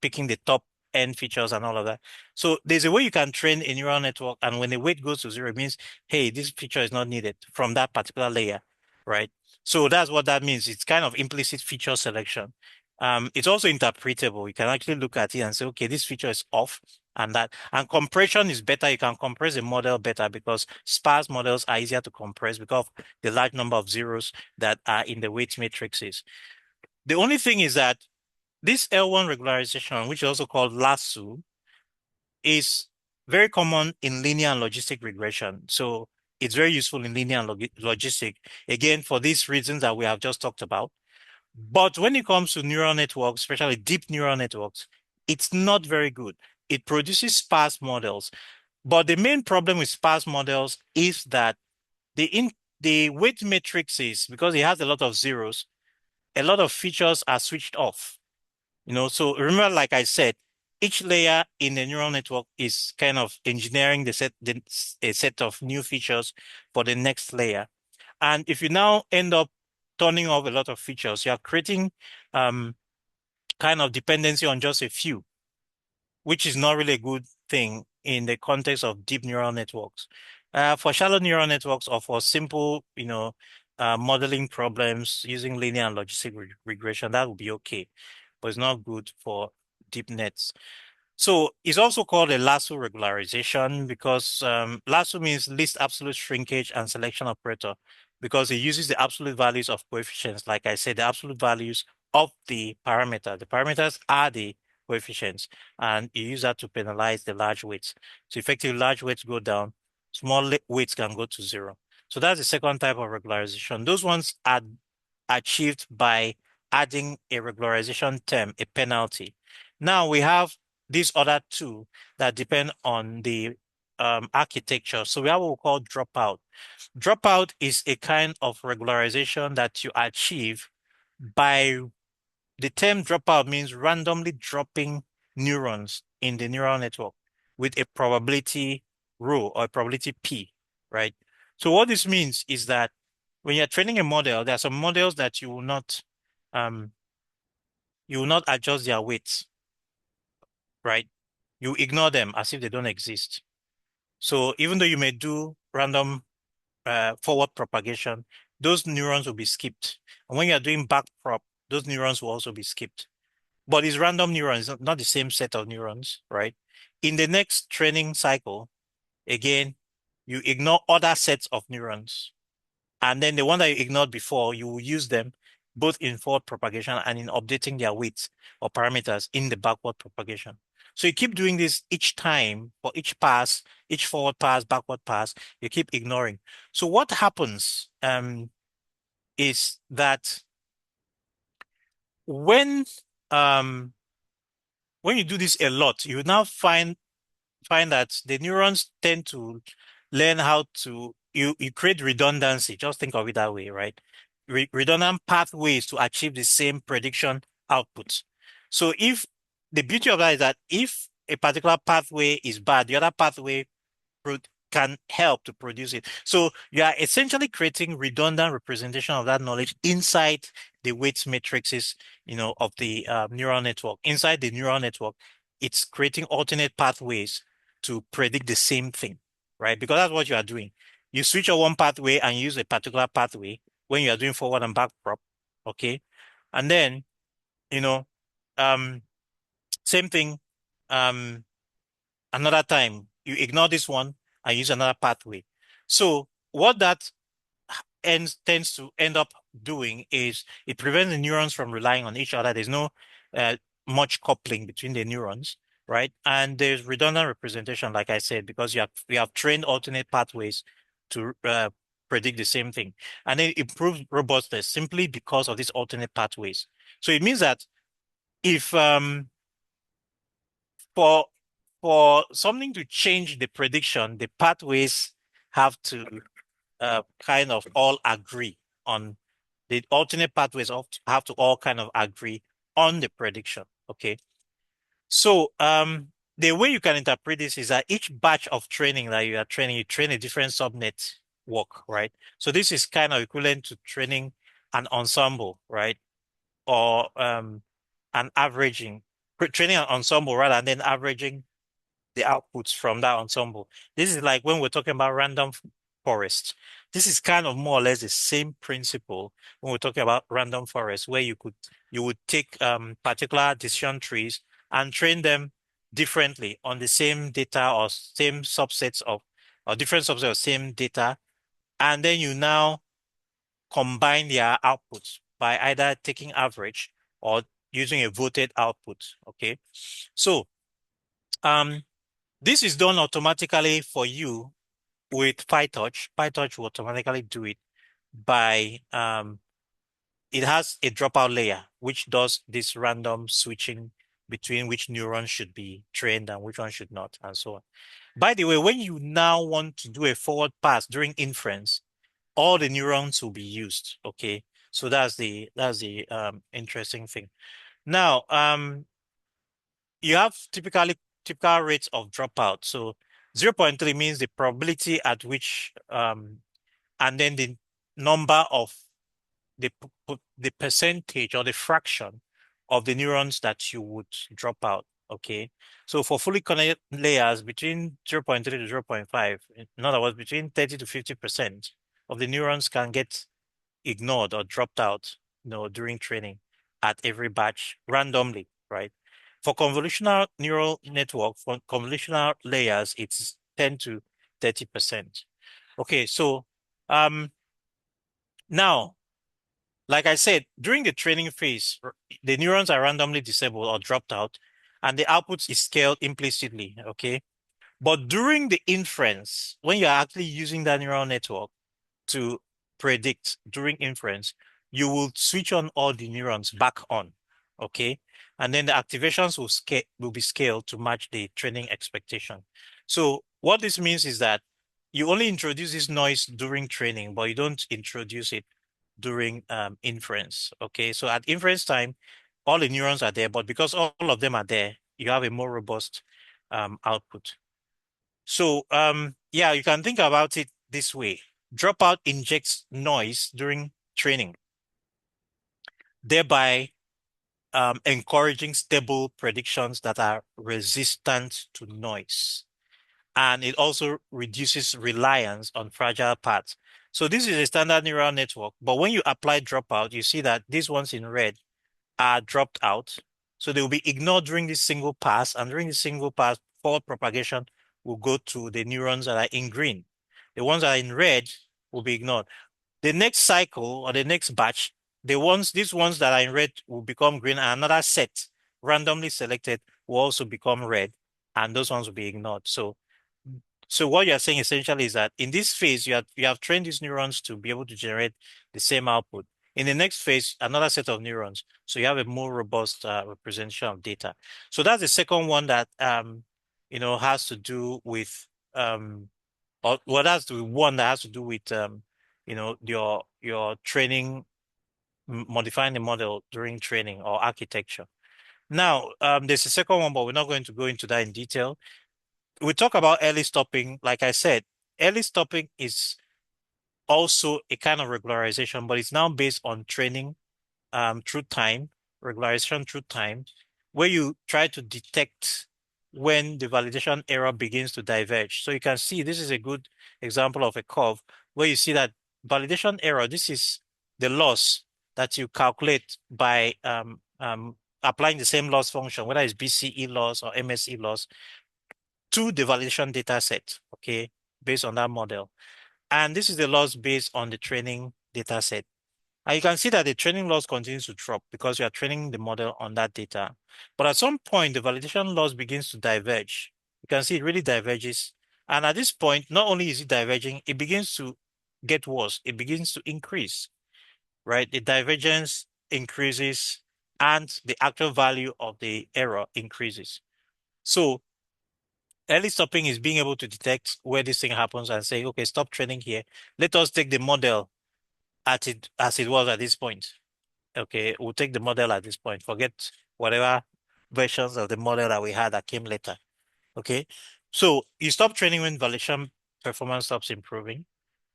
picking the top end features and all of that. So there's a way you can train a neural network, and when the weight goes to zero, it means, hey, this feature is not needed from that particular layer, right? So that's what that means. It's kind of implicit feature selection. It's also interpretable. You can actually look at it and say, okay, this feature is off, and compression is better. You can compress a model better because sparse models are easier to compress because of the large number of zeros that are in the weight matrices. The only thing is that this L1 regularization, which is also called lasso, is very common in linear and logistic regression. So it's very useful in linear and logistic, again, for these reasons that we have just talked about. But when it comes to neural networks, especially deep neural networks, it's not very good. It produces sparse models. But the main problem with sparse models is that the weight matrix is, because it has a lot of zeros, a lot of features are switched off. So remember, like I said, each layer in the neural network is kind of engineering a set of new features for the next layer. And if you now end up turning off a lot of features, you are creating um, kind of dependency on just a few, which is not really a good thing in the context of deep neural networks. For shallow neural networks or for simple, modeling problems using linear and logistic regression, that would be okay, but it's not good for deep nets. So it's also called a lasso regularization because lasso means least absolute shrinkage and selection operator because it uses the absolute values of coefficients. Like I said, the absolute values of the parameter. The parameters are the coefficients, and you use that to penalize the large weights. So effectively, large weights go down, small weights can go to zero. So that's the second type of regularization. Those ones are achieved by adding a regularization term, a penalty. Now we have these other two that depend on the architecture. So we have what we call dropout. Dropout is a kind of regularization that you achieve by the term dropout means randomly dropping neurons in the neural network with a probability rho or a probability p, right? So what this means is that when you're training a model, there are some models that um, you will not adjust their weights, right? You ignore them as if they don't exist. So even though you may do random forward propagation, those neurons will be skipped. And when you're doing back prop, those neurons will also be skipped. But it's random neurons, not the same set of neurons, right? In the next training cycle, again, you ignore other sets of neurons. And then the one that you ignored before, you will use them both in forward propagation and in updating their weights or parameters in the backward propagation. So you keep doing this each time for each pass, each forward pass, backward pass, you keep ignoring. So what happens is that when um, when you do this a lot, you now find that the neurons tend to learn how to you create redundancy. Just think of it that way, right? Redundant pathways to achieve the same prediction output. So if the beauty of that is that if a particular pathway is bad, the other pathway can help to produce it. So you are essentially creating redundant representation of that knowledge inside the weight matrices, of the neural network. Inside the neural network, it's creating alternate pathways to predict the same thing, right? Because that's what you are doing. You switch on one pathway and use a particular pathway when you are doing forward and back prop, okay? And then, you know, um, same thing, um, another time you ignore this one and use another pathway. So what that tends to end up doing is it prevents the neurons from relying on each other. There's no uh, much coupling between the neurons, right? And there's redundant representation, like I said, because you have trained alternate pathways to predict the same thing. And then it improves robustness simply because of these alternate pathways. So it means that if for something to change the prediction, the pathways have to kind of all agree on the alternate pathways have to all kind of agree on the prediction. Okay. So the way you can interpret this is that each batch of training that you are training, you train a different subnet work, right? So this is kind of equivalent to training an ensemble, right? Or an averaging, training an ensemble rather than averaging the outputs from that ensemble. This is like when we're talking about random forest. This is kind of more or less the same principle when we're talking about random forest, where you would take particular decision trees and train them differently on the same data or same subsets of or different subsets of same data, and then you now combine their outputs by either taking average or using a voted output. Okay, so um this is done automatically for you with PyTorch. PyTorch will automatically do it by it has a dropout layer which does this random switching between which neurons should be trained and which one should not, and so on. By the way, when you now want to do a forward pass during inference, all the neurons will be used. Okay, so that's the interesting thing. Now, you have typical rates of dropout. So 0.3 means the probability at which and then the number of the percentage or the fraction of the neurons that you would drop out. Okay. So for fully connected layers between 0.3 to 0.5, in other words, between 30 to 50% of the neurons can get ignored or dropped out, during training at every batch randomly, right? For convolutional neural network, for convolutional layers, it's 10 to 30%. Okay, so um, now, like I said, during the training phase, the neurons are randomly disabled or dropped out, and the output is scaled implicitly, okay? But during the inference, when you're actually using that neural network, to predict during inference, you will switch on all the neurons back on, okay? And then the activations will be scaled to match the training expectation. So what this means is that you only introduce this noise during training, but you don't introduce it during inference, okay? So at inference time, all the neurons are there, but because all of them are there, you have a more robust output. So yeah, you can think about it this way. Dropout injects noise during training, thereby encouraging stable predictions that are resistant to noise. And it also reduces reliance on fragile paths. So this is a standard neural network, but when you apply dropout, you see that these ones in red are dropped out. So they will be ignored during this single pass, and during the single pass, forward propagation will go to the neurons that are in green. The ones that are in red will be ignored. The next cycle or the next batch, these ones that are in red will become green, and another set randomly selected will also become red, and those ones will be ignored. So what you're saying essentially is that in this phase, you have trained these neurons to be able to generate the same output. In the next phase, another set of neurons. So you have a more robust representation of data. So that's the second one that has to do with or well, that's the one that has to do with your training, modifying the model during training or architecture. Now, there's a second one, but we're not going to go into that in detail. We talk about early stopping. Like I said, early stopping is also a kind of regularization, but it's now based on training through time, regularization through time, where you try to detect when the validation error begins to diverge. So you can see this is a good example of a curve where you see that validation error, this is the loss that you calculate by applying the same loss function, whether it's BCE loss or MSE loss, to the validation data set, okay, based on that model. And this is the loss based on the training data set. And you can see that the training loss continues to drop because you are training the model on that data. But at some point, the validation loss begins to diverge. You can see it really diverges. And at this point, not only is it diverging, it begins to get worse. It begins to increase, right? The divergence increases and the actual value of the error increases. So early stopping is being able to detect where this thing happens and say, okay, stop training here. Let us take the model at it as it was at this point. Okay, we'll take the model at this point. Forget whatever versions of the model that we had that came later. Okay, so you stop training when validation performance stops improving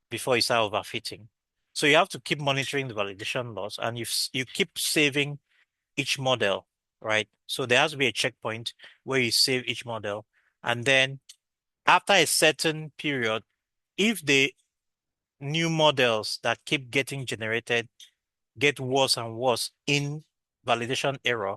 before you start overfitting. So you have to keep monitoring the validation loss and you keep saving each model, right? So there has to be a checkpoint where you save each model. And then after a certain period, if the new models that keep getting generated get worse and worse in validation error,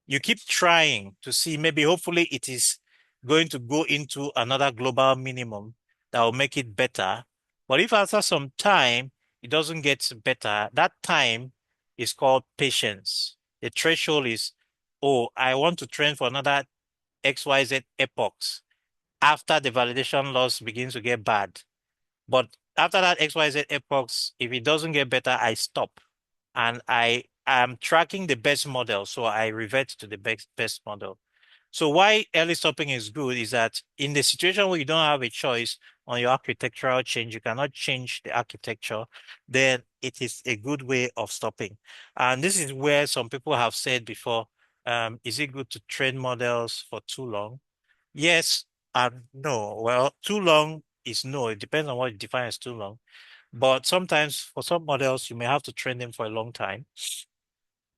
you keep trying to see maybe hopefully it is going to go into another global minimum that will make it better. But if after some time it doesn't get better, that time is called patience. The threshold is, oh, I want to train for another XYZ epochs after the validation loss begins to get bad. But after that XYZ epochs, if it doesn't get better, I stop and I am tracking the best model. So I revert to the best model. So why early stopping is good is that in the situation where you don't have a choice on your architectural change, you cannot change the architecture, then it is a good way of stopping. And this is where some people have said before, is it good to train models for too long? Yes and no. Well, too long is no. It depends on what you define as too long. But sometimes for some models, you may have to train them for a long time.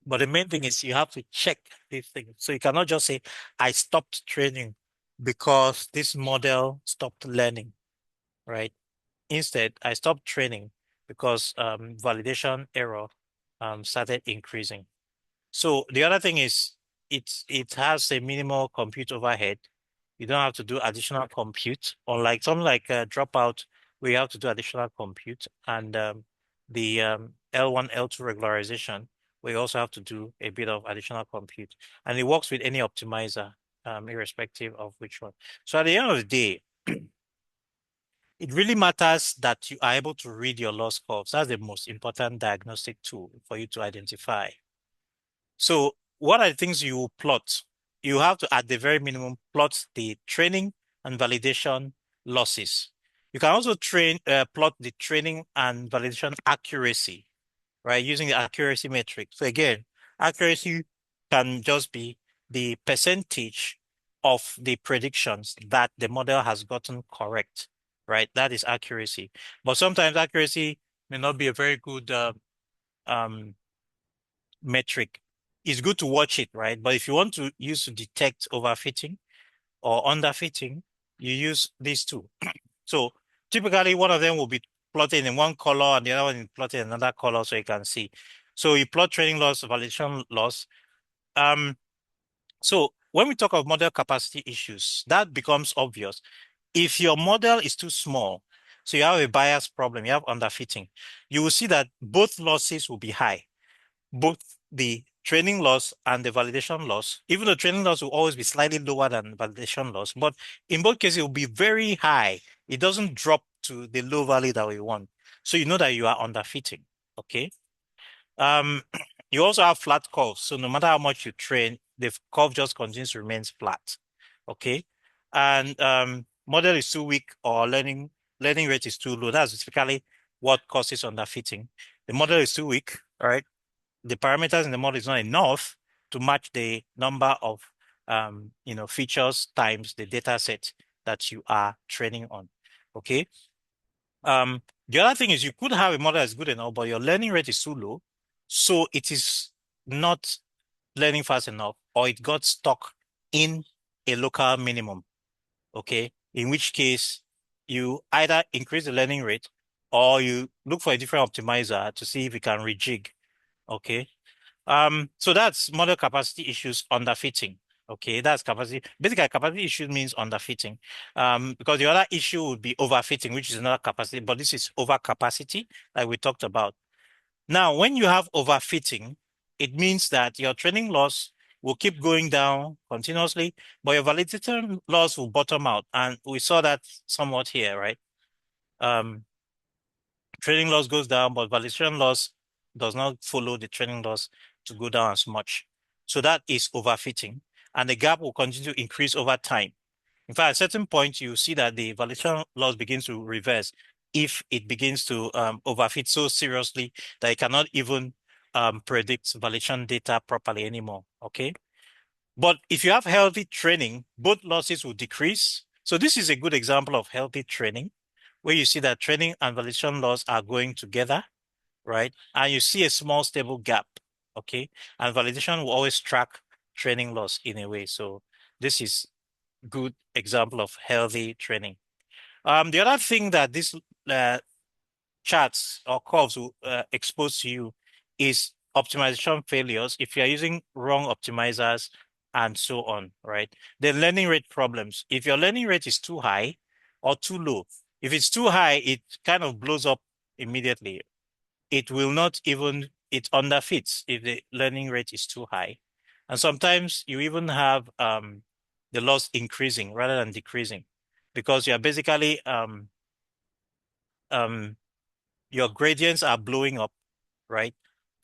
But the main thing is you have to check these things. So you cannot just say, I stopped training because this model stopped learning, right? Instead, I stopped training because validation error started increasing. So the other thing is it has a minimal compute overhead. You don't have to do additional compute, unlike something like dropout, where you have to do additional compute, and the L1, L2 regularization, where you also have to do a bit of additional compute. And it works with any optimizer, irrespective of which one. So at the end of the day, it really matters that you are able to read your loss curves. That's the most important diagnostic tool for you to identify. So what are the things you plot? You have to, at the very minimum, plot the training and validation losses. You can also plot the training and validation accuracy, right? Using the accuracy metric. So again, accuracy can just be the percentage of the predictions that the model has gotten correct, right? That is accuracy. But sometimes accuracy may not be a very good um, metric. It's good to watch it, right? But if you want to use to detect overfitting or underfitting, you use these two. So typically one of them will be plotted in one color and the other one is plotted in another color so you can see. So you plot training loss, validation loss. Um, so when we talk of model capacity issues, that becomes obvious. If your model is too small, so you have a bias problem, you have underfitting, you will see that both losses will be high, both the training loss and the validation loss. Even the training loss will always be slightly lower than validation loss, but in both cases, it will be very high. It doesn't drop to the low value that we want. So you know that you are underfitting, okay? Um, you also have flat curves. So no matter how much you train, the curve just continues to remain flat, okay? And model is too weak or learning rate is too low. That's typically what causes underfitting. The model is too weak, all right? The parameters in the model is not enough to match the number of features times the data set that you are training on. Okay. The other thing is you could have a model that's good enough, but your learning rate is too low. So it is not learning fast enough, or it got stuck in a local minimum. Okay. In which case, you either increase the learning rate or you look for a different optimizer to see if you can rejig. Okay. So that's model capacity issues underfitting. Okay, that's capacity. Basically, capacity issue means underfitting. Because the other issue would be overfitting, which is another capacity, but this is overcapacity, like we talked about. Now, when you have overfitting, it means that your training loss will keep going down continuously, but your validation loss will bottom out. And we saw that somewhat here, right? Um, Training loss goes down, but validation loss does not follow the training loss to go down as much. So that is overfitting, and the gap will continue to increase over time. In fact, at a certain point, you see that the validation loss begins to reverse if it begins to overfit so seriously that it cannot even predict validation data properly anymore. Okay. But if you have healthy training, both losses will decrease. So this is a good example of healthy training, where you see that training and validation loss are going together, right? And you see a small stable gap, okay? And validation will always track training loss in a way. So this is good example of healthy training. The other thing that this uh, charts or curves will expose to you is optimization failures if you're using wrong optimizers and so on, right? The learning rate problems. If your learning rate is too high or too low, if it's too high, it kind of blows up immediately. It will not even, it underfits if the learning rate is too high. And sometimes you even have the loss increasing rather than decreasing because you're basically um, your gradients are blowing up, right?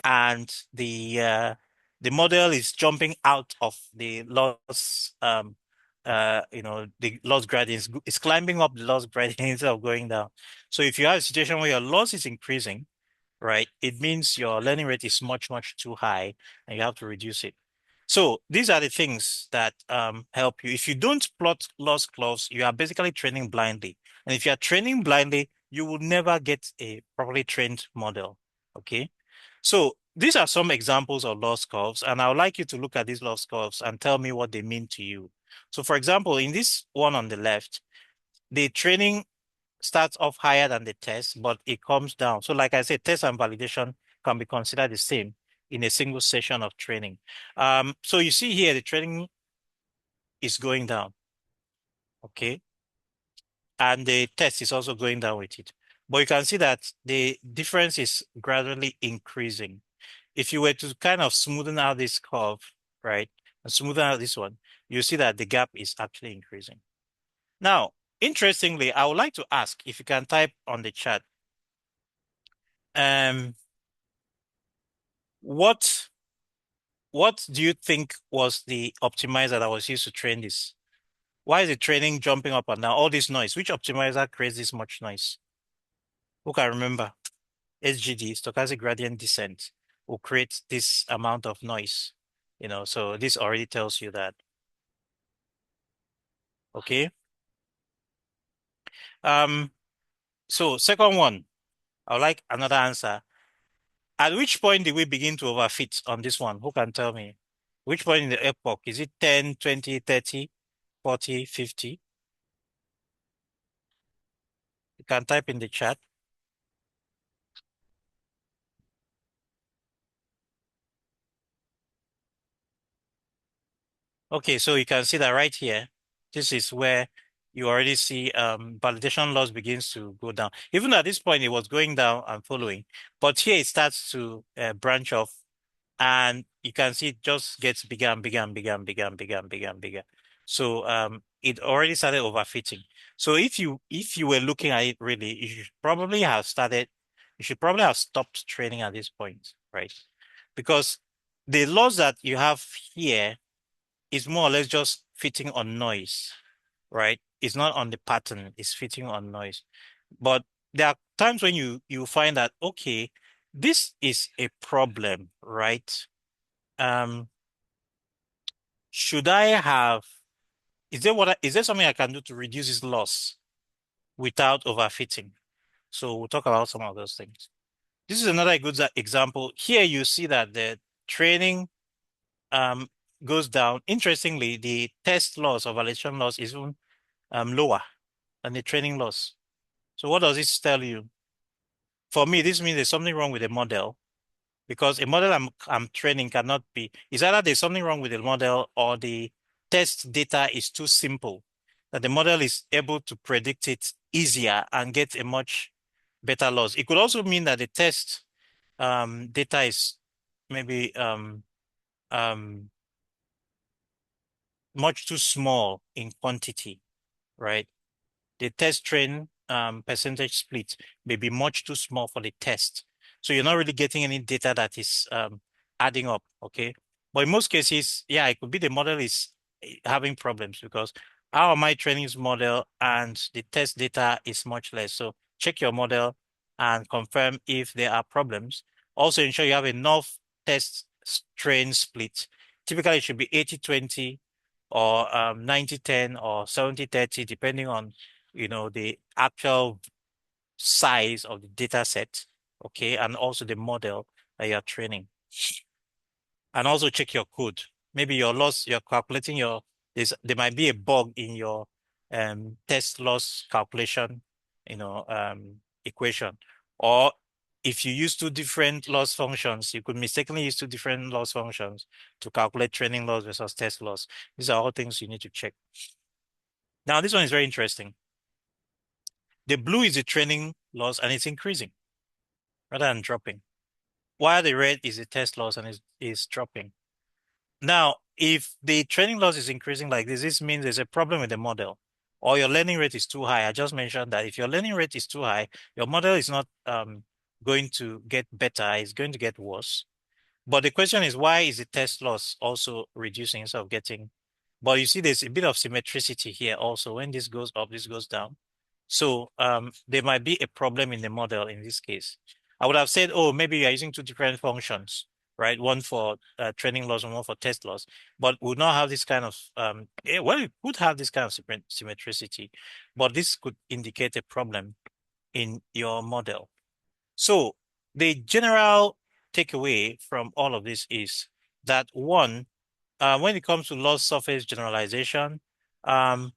And the model is jumping out of the loss the loss gradient is climbing up the loss gradient instead of going down. So if you have a situation where your loss is increasing, right, it means your learning rate is much, much too high and you have to reduce it. So these are the things that help you. If you don't plot loss curves, you are basically training blindly. And if you are training blindly, you will never get a properly trained model. Okay. So these are some examples of loss curves, and I would like you to look at these loss curves and tell me what they mean to you. So for example, in this one on the left, the training starts off higher than the test, but it comes down. So like I said, test and validation can be considered the same in a single session of training. So you see here, the training is going down, okay? And the test is also going down with it. But you can see that the difference is gradually increasing. If you were to kind of smoothen out this curve, right, and smoothen out this one, you see that the gap is actually increasing. Now, interestingly, I would like to ask if you can type on the chat, um, what what do you think was the optimizer that was used to train this? Why is the training jumping up and down? All this noise. Which optimizer creates this much noise? Who can remember? SGD, stochastic gradient descent, will create this amount of noise. So this already tells you that. Okay. Um, so second one, I would like another answer. At which point did we begin to overfit on this one? Who can tell me? Which point in the epoch? Is it 10, 20, 30, 40, 50? You can type in the chat. Okay, so you can see that right here, this is where you already see validation loss begins to go down. Even at this point, it was going down and following, but here it starts to branch off, and you can see it just gets bigger and bigger and bigger and bigger and bigger and bigger and bigger. So it already started overfitting. So if you were looking at it really, you should probably have stopped training at this point, right? Because the loss that you have here is more or less just fitting on noise, right? It's not on the pattern, it's fitting on noise. But there are times when you find that, okay, this is a problem, right? Um, should I have, is there something I can do to reduce this loss without overfitting? So we'll talk about some of those things. This is another good example. Here you see that the training um, goes down. Interestingly, the test loss or validation loss is even lower than the training loss. So what does this tell you? For me, this means there's something wrong with the model because a model I'm training cannot be, it's either there's something wrong with the model or the test data is too simple, that the model is able to predict it easier and get a much better loss. It could also mean that the test data is maybe um, much too small in quantity, right? The test train percentage split may be much too small for the test. So you're not really getting any data that is adding up, okay? But in most cases, yeah, it could be the model is having problems because how am I training this model and the test data is much less. So check your model and confirm if there are problems. Also ensure you have enough test train split. Typically, it should be 80-20 or 90-10 or 70-30, depending on the actual size of the data set, okay, and also the model that you're training. And also check your code. Maybe your loss, you're calculating there might be a bug in your test loss calculation, equation. Or if you use two different loss functions, you could mistakenly use two different loss functions to calculate training loss versus test loss. These are all things you need to check. Now, this one is very interesting. The blue is the training loss and it's increasing rather than dropping, while the red is the test loss and is dropping. Now, if the training loss is increasing like this means there's a problem with the model or your learning rate is too high. I just mentioned that if your learning rate is too high, your model is not going to get better, it's going to get worse. But the question is, why is the test loss also reducing instead of getting? But you see, there's a bit of symmetricity here also. When this goes up, this goes down. So there might be a problem in the model in this case. I would have said, oh, maybe you're using two different functions, right? One for training loss and one for test loss, but would not have this kind of, well, it could have this kind of symmetricity, but this could indicate a problem in your model. So the general takeaway from all of this is that one, when it comes to loss surface generalization, um,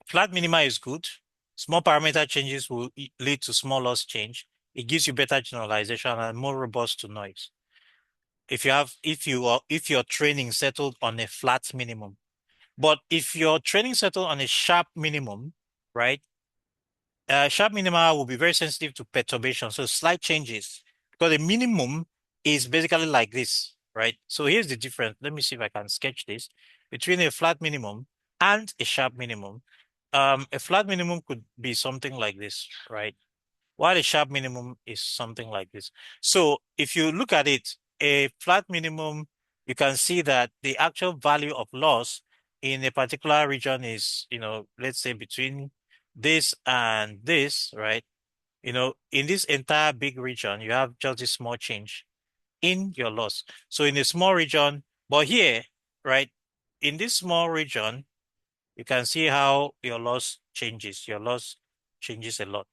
flat minima is good. Small parameter changes will lead to small loss change. It gives you better generalization and more robust to noise. If your training settled on a flat minimum, but if your training settled on a sharp minimum, right? Sharp minima will be very sensitive to perturbation, so slight changes, because the minimum is basically like this, right? So here's the difference. Let me see if I can sketch this between a flat minimum and a sharp minimum. A flat minimum could be something like this, right? While a sharp minimum is something like this. So if you look at it, a flat minimum, you can see that the actual value of loss in a particular region is, let's say between this and this, right? In this entire big region, you have just a small change in your loss. So in a small region, but here, right, in this small region, you can see how your loss changes. Your loss changes a lot.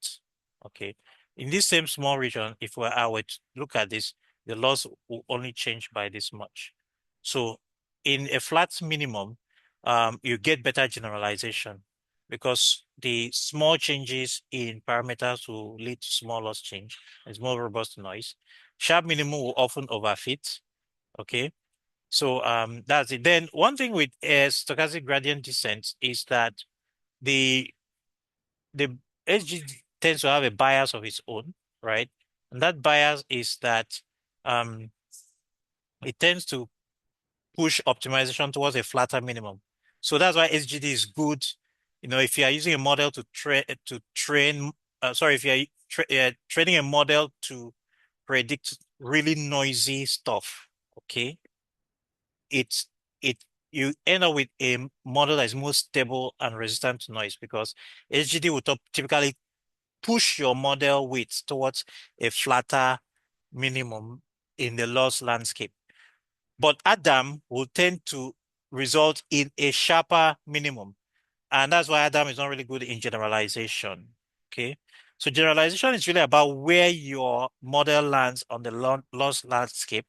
Okay. In this same small region, if I were to look at this, the loss will only change by this much. So in a flat minimum, you get better generalization because the small changes in parameters will lead to small loss change. It's more robust to noise. Sharp minimum will often overfit. Okay. So that's it. Then one thing with stochastic gradient descent is that the the SG tends to have a bias of its own, right? And that bias is that um, it tends to push optimization towards a flatter minimum. So that's why SGD is good. If you are using a model if you are training a model to predict really noisy stuff, okay, it's it you end up with a model that is more stable and resistant to noise because HGD will typically push your model weight towards a flatter minimum in the loss landscape. But Adam will tend to result in a sharper minimum. And that's why Adam is not really good in generalization. Okay. So generalization is really about where your model lands on the loss landscape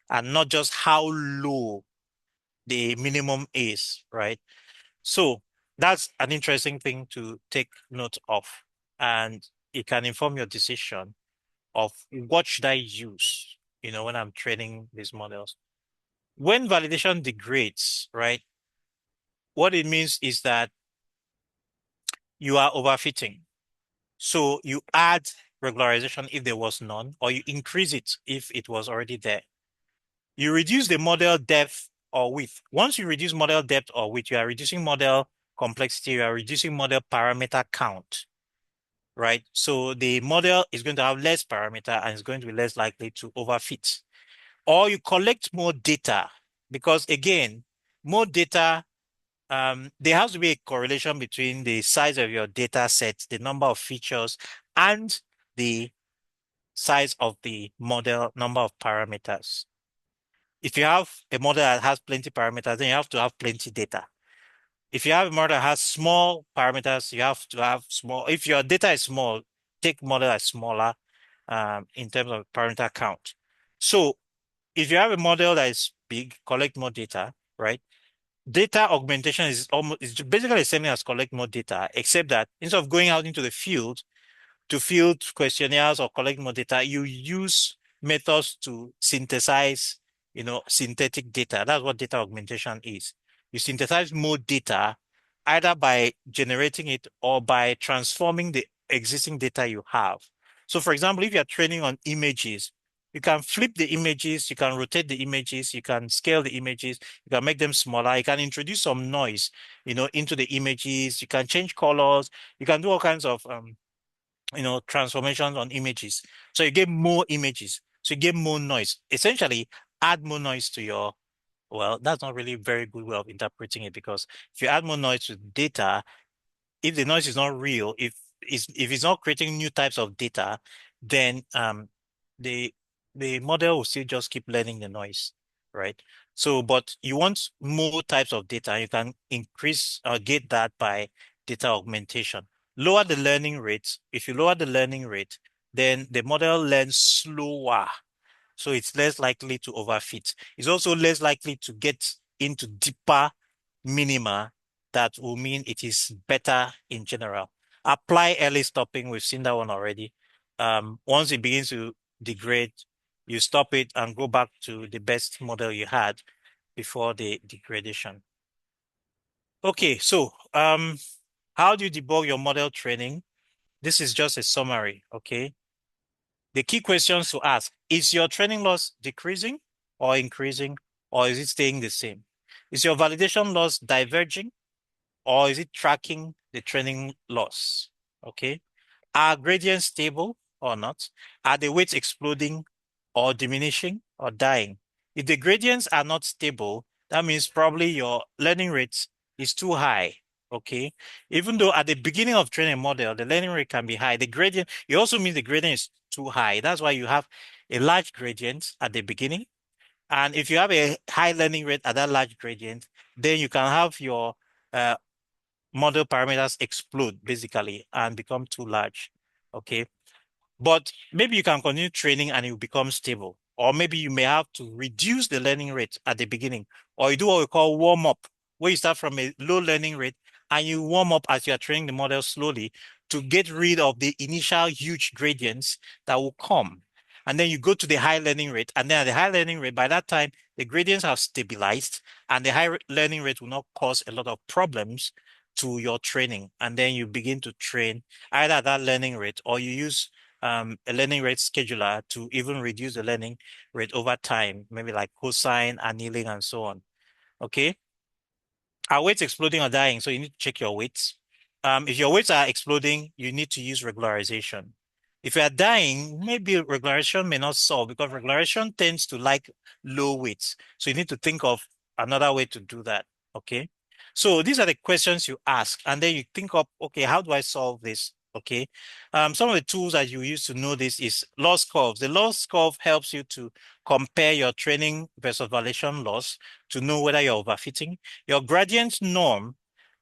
and not just how low the minimum is, right? So that's an interesting thing to take note of. And it can inform your decision of what should I use, when I'm training these models. When validation degrades, right, what it means is that you are overfitting. So you add regularization if there was none, or you increase it if it was already there. You reduce the model depth or width. Once you reduce model depth or width, you are reducing model complexity, you are reducing model parameter count, right? So the model is going to have less parameter and is going to be less likely to overfit. Or you collect more data because again, more data, there has to be a correlation between the size of your data set, the number of features, and the size of the model number of parameters. If you have a model that has plenty parameters, then you have to have plenty data. If you have a model that has small parameters, you have to have small. If your data is small, take model that's smaller in terms of parameter count. So if you have a model that is big, collect more data, right? Data augmentation is basically the same thing as collect more data, except that instead of going out into the field to field questionnaires or collect more data, you use methods to synthesize, synthetic data. That's what data augmentation is. You synthesize more data either by generating it or by transforming the existing data you have. So for example, if you're training on images, you can flip the images, you can rotate the images, you can scale the images, you can make them smaller, you can introduce some noise, into the images, you can change colors, you can do all kinds of transformations on images. So you get more images. So you get more noise. Essentially, add more noise to your, well, that's not really a very good way of interpreting it because if you add more noise to data, if the noise is not real, if it's not creating new types of data, then the the model will still just keep learning the noise, right? So, but you want more types of data, you can increase or get that by data augmentation. Lower the learning rate. If you lower the learning rate, then the model learns slower. So it's less likely to overfit. It's also less likely to get into deeper minima that will mean it is better in general. Apply early stopping. We've seen that one already. Once it begins to degrade, you stop it and go back to the best model you had before the degradation. Okay, so how do you debug your model training? This is just a summary, okay? The key questions to ask, is your training loss decreasing or increasing, or is it staying the same? Is your validation loss diverging, or is it tracking the training loss? Okay. Are gradients stable or not? Are the weights exploding or diminishing or dying? If the gradients are not stable, that means probably your learning rate is too high. Okay. Even though at the beginning of training a model, the learning rate can be high, the gradient, it also means the gradient is too high. That's why you have a large gradient at the beginning. And if you have a high learning rate at that large gradient, then you can have your uh, model parameters explode basically and become too large. Okay. But maybe you can continue training and it will become stable. Or maybe you may have to reduce the learning rate at the beginning. Or you do what we call warm up, where you start from a low learning rate and you warm up as you are training the model slowly to get rid of the initial huge gradients that will come. And then you go to the high learning rate. And then at the high learning rate, by that time, the gradients have stabilized and the high learning rate will not cause a lot of problems to your training. And then you begin to train either at that learning rate or you use a learning rate scheduler to even reduce the learning rate over time, maybe like cosine, annealing, and so on. Okay. Are weights exploding or dying? So you need to check your weights. If your weights are exploding, you need to use regularization. If you are dying, maybe regularization may not solve because regularization tends to like low weights. So you need to think of another way to do that. Okay. So these are the questions you ask, and then you think of, okay, how do I solve this? Okay. Some of the tools that you use to know this is loss curves. The loss curve helps you to compare your training versus validation loss to know whether you're overfitting. Your gradient norm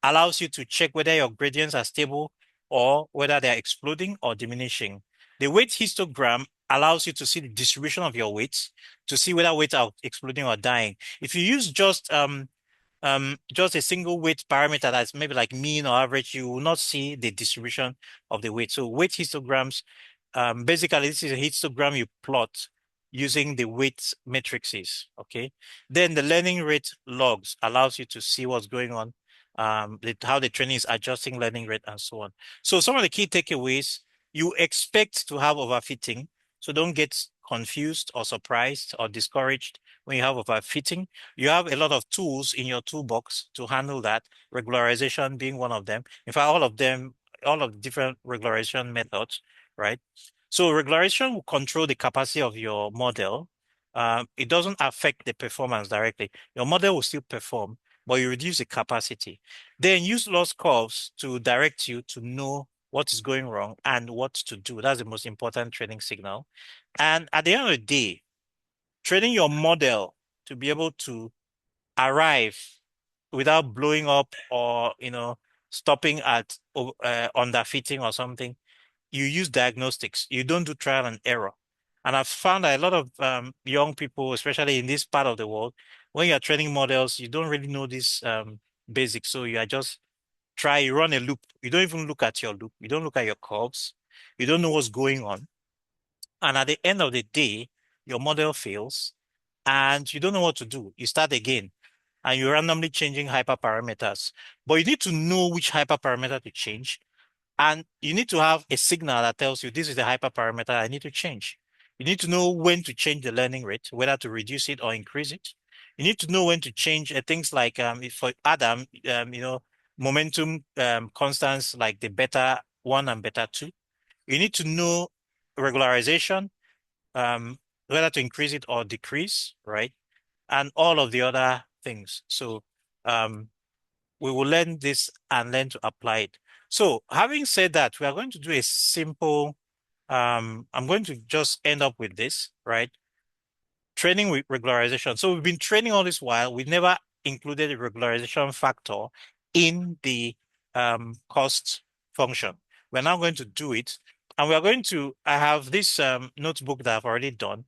allows you to check whether your gradients are stable or whether they're exploding or diminishing. The weight histogram allows you to see the distribution of your weights to see whether weights are exploding or dying. If you use just a single weight parameter that's maybe like mean or average, you will not see the distribution of the weight. So weight histograms, basically this is a histogram you plot using the weight matrices. Okay. Then the learning rate logs allows you to see what's going on, how the training is adjusting learning rate and so on. So some of the key takeaways, you expect to have overfitting. So don't get confused or surprised or discouraged when you have overfitting. You have a lot of tools in your toolbox to handle that, regularization being one of them. In fact, all of them, all of the different regularization methods, right? So regularization will control the capacity of your model. It doesn't affect the performance directly. Your model will still perform, but you reduce the capacity. Then use loss curves to direct you to know what is going wrong and what to do. That's the most important training signal. And at the end of the day, training your model to be able to arrive without blowing up or stopping at underfitting or something. You use diagnostics. You don't do trial and error. And I've found that a lot of young people, especially in this part of the world, when you're training models, you don't really know this basics. So you are just you run a loop. You don't even look at your loop. You don't look at your curves. You don't know what's going on. And at the end of the day, your model fails and you don't know what to do. You start again and you're randomly changing hyperparameters. But you need to know which hyperparameter to change. And you need to have a signal that tells you this is the hyperparameter I need to change. You need to know when to change the learning rate, whether to reduce it or increase it. You need to know when to change things like if for Adam, momentum constants like the beta 1 and beta 2. You need to know regularization, um, whether to increase it or decrease, right? And all of the other things. So um, we will learn this and learn to apply it. So having said that, we are going to do a simple, I'm going to just end up with this, right? Training with regularization. So we've been training all this while. We never included a regularization factor in the cost function. We're now going to do it. And we are going to, I have this notebook that I've already done.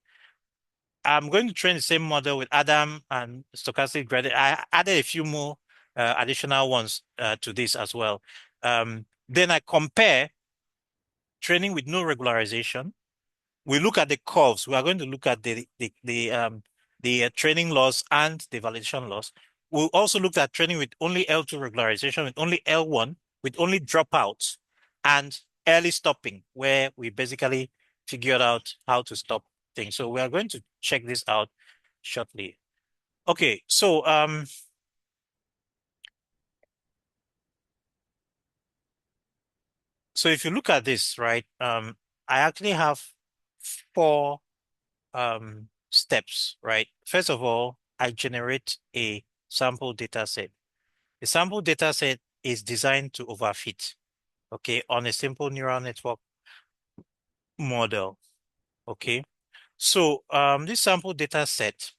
I'm going to train the same model with Adam and stochastic gradient. I added a few more additional ones to this as well. Then I compare training with no regularization. We look at the curves. We are going to look at the training loss and the validation loss. We'll also look at training with only L2 regularization, with only L1, with only dropouts, and early stopping, where we basically figured out how to stop things. So we are going to check this out shortly. Okay, so if you look at this, right, I actually have four steps, right? First of all, I generate a sample data set. The sample data set is designed to overfit, okay, on a simple neural network model, okay? So this sample data set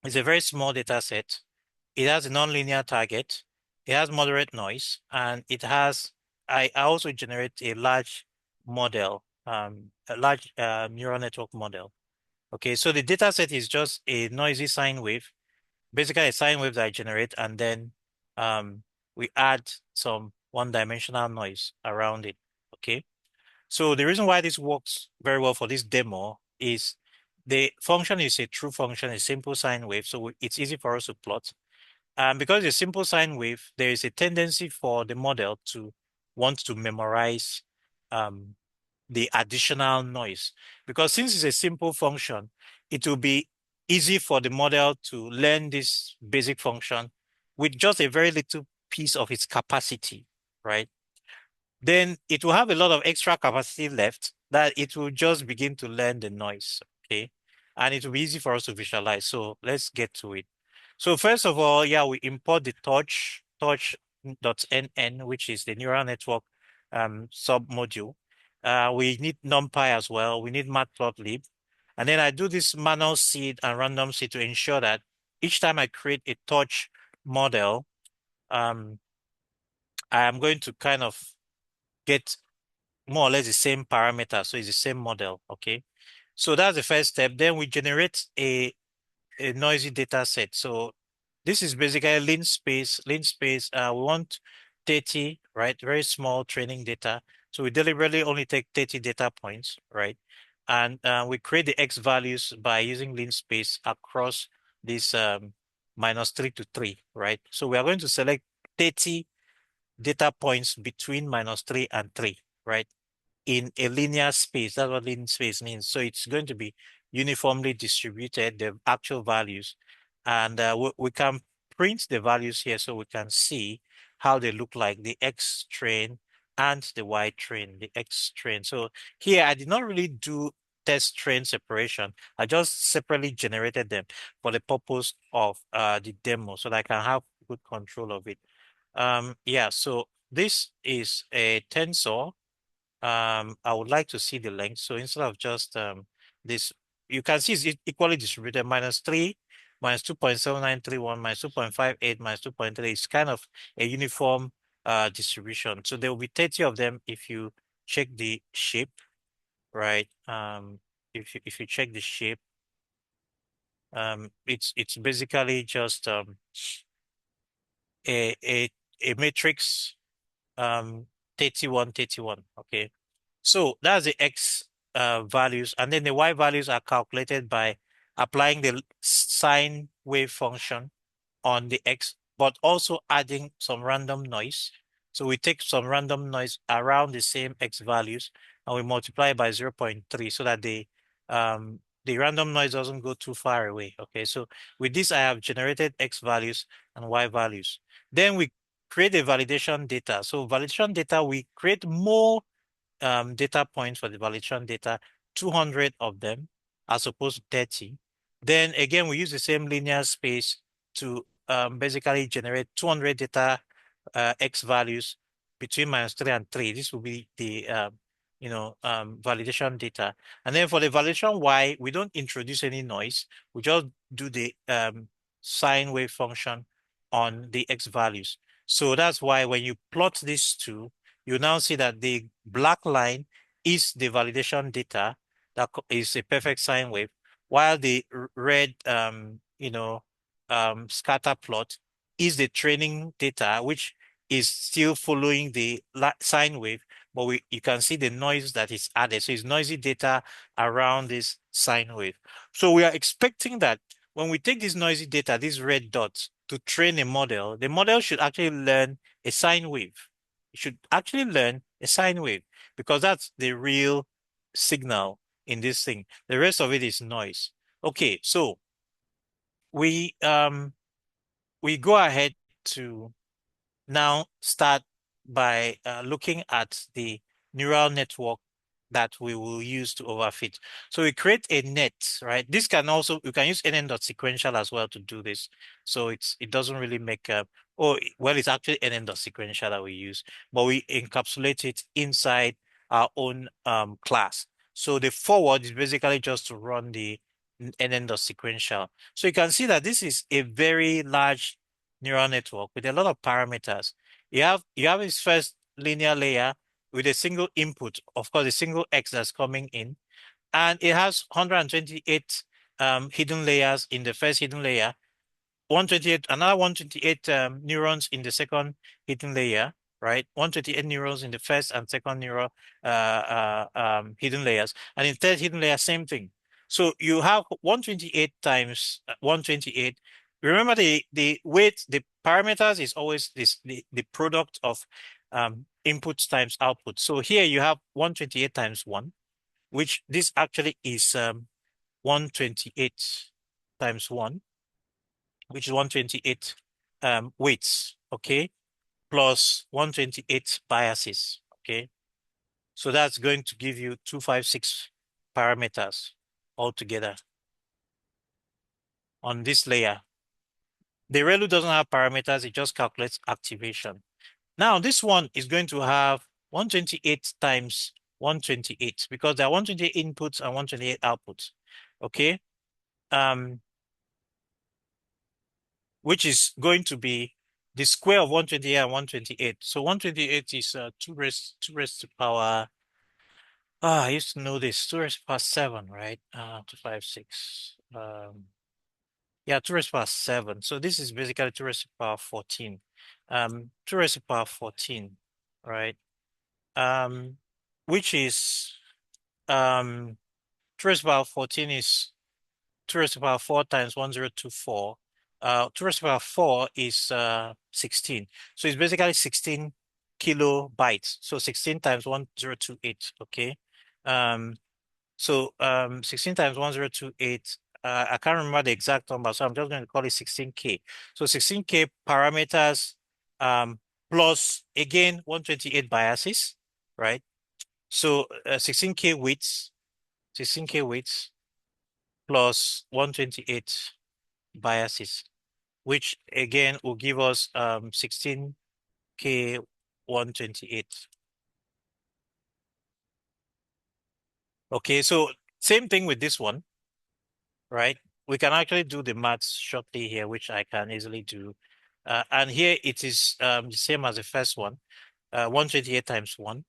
is a very small data set. It has a nonlinear target. It has moderate noise, and I also generate a large model, a large neural network model. Okay, so the data set is just a noisy sine wave, basically a sine wave that I generate, and then um, we add some one-dimensional noise around it. Okay, so the reason why this works very well for this demo is the function is a true function, a simple sine wave, so it's easy for us to plot. Because it's a simple sine wave, there is a tendency for the model to want to memorize um, the additional noise. Because since it's a simple function, it will be easy for the model to learn this basic function with just a very little piece of its capacity, right? Then it will have a lot of extra capacity left that it will just begin to learn the noise, okay? And it will be easy for us to visualize. So let's get to it. So first of all, yeah, we import the torch.nn, which is the neural network submodule. We need NumPy as well. We need matplotlib. And then I do this manual seed and random seed to ensure that each time I create a torch model, I am going to kind of get more or less the same parameter. So it's the same model. Okay. So that's the first step. Then we generate a noisy data set. So this is basically lean space. Lean space, we want 30, right? Very small training data. So we deliberately only take 30 data points, right? And we create the X values by using lean space across this -3 to 3, right? So we are going to select 30 data points between -3 and 3, right? In a linear space. That's what linear space means. So it's going to be uniformly distributed, the actual values. And we can print the values here so we can see how they look like, the X train and the Y train, the X train. So here I did not really do test train separation. I just separately generated them for the purpose of the demo so that I can have good control of it. Yeah, so this is a tensor. I would like to see the length. So instead of just this, you can see it's equally distributed, -3, -2.7931, -2.58, -2.3. It's kind of a uniform distribution. So there will be 30 of them if you check the shape, right? If you check the shape, it's basically just a a a matrix 31, 31. Okay. So that's the X values, and then the Y values are calculated by applying the sine wave function on the X, but also adding some random noise. So we take some random noise around the same X values and we multiply by 0.3 so that the random noise doesn't go too far away. Okay, so with this, I have generated X values and Y values. Then we create a validation data. So validation data, we create more data points for the validation data, 200 of them as opposed to 30. Then again, we use the same linear space to basically generate 200 data X values between -3 and 3. This will be the validation data. And then for the validation Y, we don't introduce any noise. We just do the sine wave function on the X values. So that's why when you plot these two, you now see that the black line is the validation data that is a perfect sine wave, while the red, scatter plot is the training data, which is still following the sine wave, but you can see the noise that is added. So it's noisy data around this sine wave. So we are expecting that when we take this noisy data, these red dots, to train a model, the model should actually learn a sine wave. It should actually learn a sine wave because that's the real signal in this thing. The rest of it is noise. Okay, so we go ahead to now start by looking at the neural network that we will use to overfit. So we create a net, right? This can also, you can use nn.sequential as well to do this. So it doesn't really make well, it's actually nn.sequential that we use, but we encapsulate it inside our own class. So the forward is basically just to run the nn.sequential. So you can see that this is a very large neural network with a lot of parameters. You have its first linear layer with a single input, of course, a single X that's coming in, and it has 128 hidden layers in the first hidden layer, 128, another 128 neurons in the second hidden layer, right? 128 neurons in the first and second neural hidden layers, and in third hidden layer, same thing. So you have 128 times 128. Remember the weight, the parameters is always the product of inputs times output. So here you have 128 times 1, which this actually is 128 times 1, which is 128 weights, okay, plus 128 biases, okay. So that's going to give you 256 parameters altogether on this layer. The ReLU doesn't have parameters, it just calculates activation. Now this one is going to have 128 times 128 because there are 128 inputs and 128 outputs, okay? Which is going to be the square of 128 and 128. So 128 is 2 raised to power. I used to know this. 2 raised to power 7, right? 256. Yeah, 2 raised to power 7. So this is basically 2 raised to power 14. 2 raised to power 14, right? Um, which is 2 raised to power 14 is 2 raised to power 4 times 1024. 2 raised to power 4 is 16. So it's basically 16 kilobytes. So 16 times 1028. Okay. Um, 16 times 1028. I can't remember the exact number, so I'm just going to call it 16K. So 16K parameters um, plus again 128 biases, right? So 16K weights plus 128 biases, which again will give us 16K 128. Okay, so same thing with this one, right? We can actually do the maths shortly here, which I can easily do. And here it is the same as the first one, 128 times 1,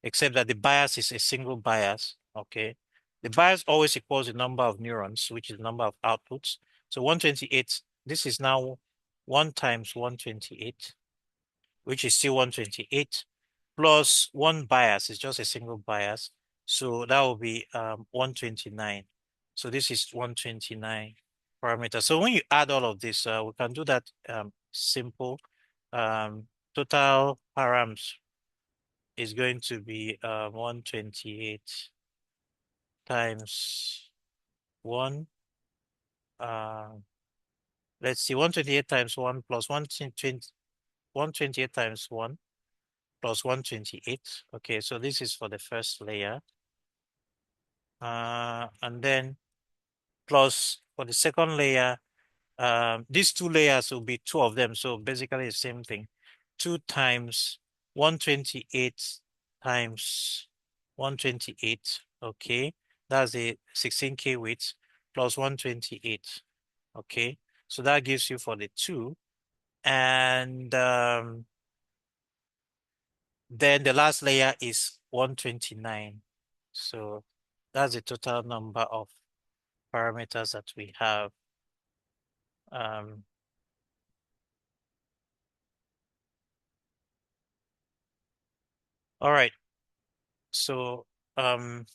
except that the bias is a single bias, okay? The bias always equals the number of neurons, which is the number of outputs. So 128, this is now 1 times 128, which is still 128, plus one bias is just a single bias. So that will be 129. So this is 129 parameters. So when you add all of this, we can do that simple. Total params is going to be 128 times 1. Uh, let's see, 128 times 1 plus 128 times 1 plus 128. Okay, so this is for the first layer. And then plus for the second layer, these two layers will be two of them. So basically the same thing. 2 times 128 times 128. Okay, that's the 16K width plus 128. Okay, so that gives you for the two. And then the last layer is 129. So that's the total number of parameters that we have. Um, all right. So um,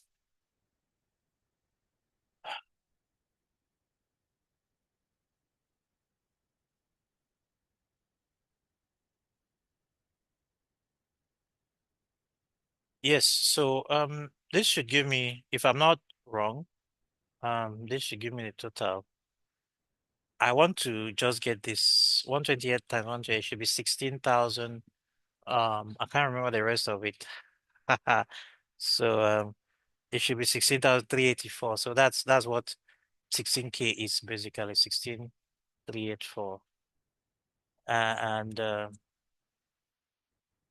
yes. So this should give me, if I'm not wrong, this should give me the total. I want to just get this 128 times 128 should be 16,000. I can't remember the rest of it. So it should be 16,384. So that's what 16K is basically 16,384. And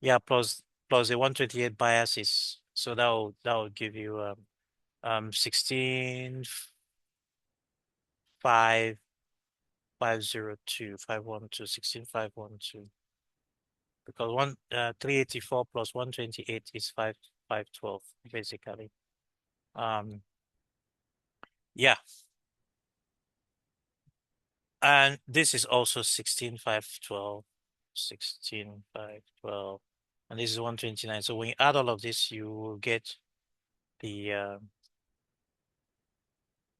yeah, plus the 128 biases. So that will give you 16,502, 512, 16,512. Because 384 plus 128 is 512 basically. Um yeah. And this is also 16,512, 16,512, and this is 129. So when you add all of this, you will get the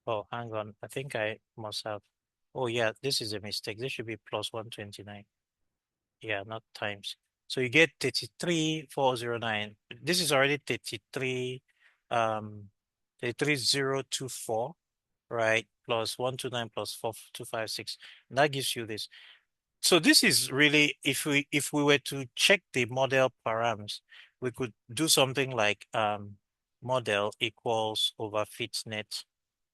oh, hang on. I think I must have. Oh, yeah, this is a mistake. This should be plus 129. Yeah, not times. So you get 33,409. This is already 33,024, right? Plus 129 plus 4256. And that gives you this. So this is really, if we were to check the model params, we could do something like model equals over fitnet,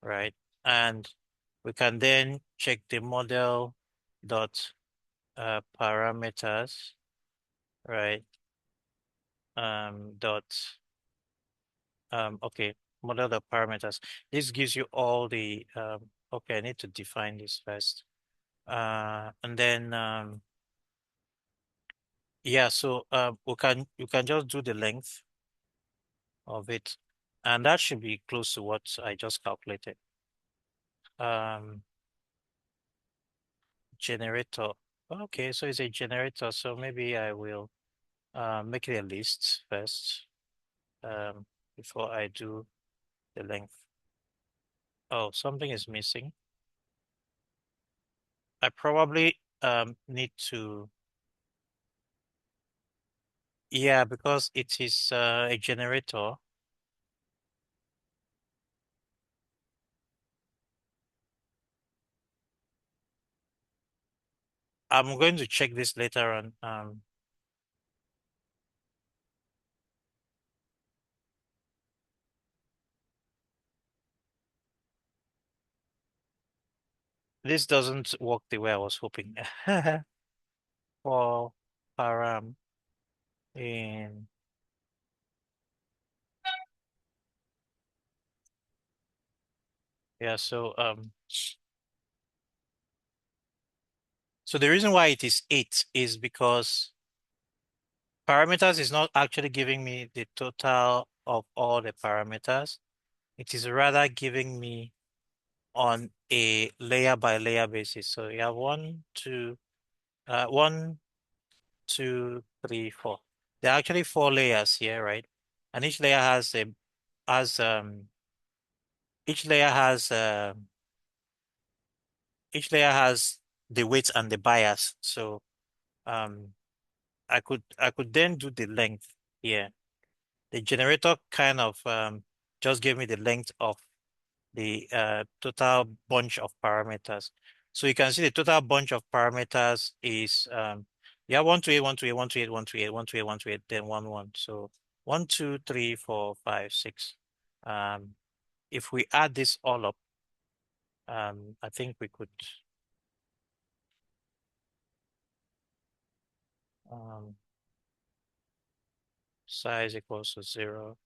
right? And we can then check the model dot parameters, right? Dot okay, model dot parameters. This gives you all the okay, I need to define this first. And then Yeah, so you can just do the length of it, and that should be close to what I just calculated. Um, Generator. Okay, so it's a generator, so maybe I will make it a list first, before I do the length. Oh, something is missing. I probably need to, yeah, because it is a generator. I'm going to check this later on. This doesn't work the way I was hoping. For param in, yeah, so the reason why it is 8 is because parameters is not actually giving me the total of all the parameters. It is rather giving me on a layer by layer basis. So you have one, two, three, four. There are actually four layers here, right? And has each layer has each layer has the weight and the bias. So um I could then do the length here. The generator kind of just gave me the length of the total bunch of parameters. So you can see the total bunch of parameters is yeah, 128, 128, 128, 128, 128, 128, then 1, 1. So 1, 2, 3, 4, 5, 6. If we add this all up, I think we could um size equals to 0.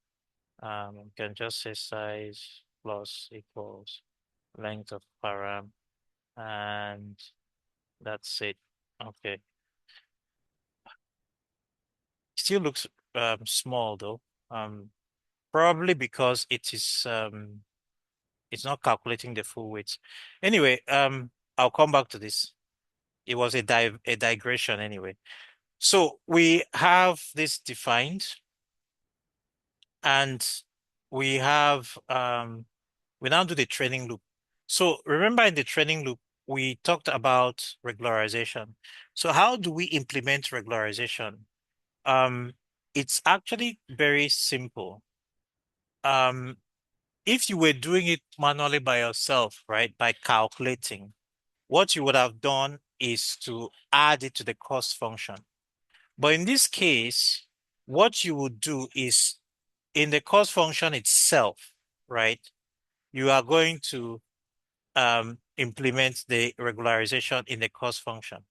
We can just say size plus equals length of param, and that's it. Okay. Still looks small though. Um, Probably because it's not calculating the full weight. Anyway, I'll come back to this. It was a digression anyway. So we have this defined, and we have we now do the training loop. So remember in the training loop, we talked about regularization. So how do we implement regularization? Um, it's actually very simple. Um, if you were doing it manually by yourself, right, by calculating, what you would have done is to add it to the cost function. But in this case, what you would do is in the cost function itself, right, you are going to implement the regularization in the cost function.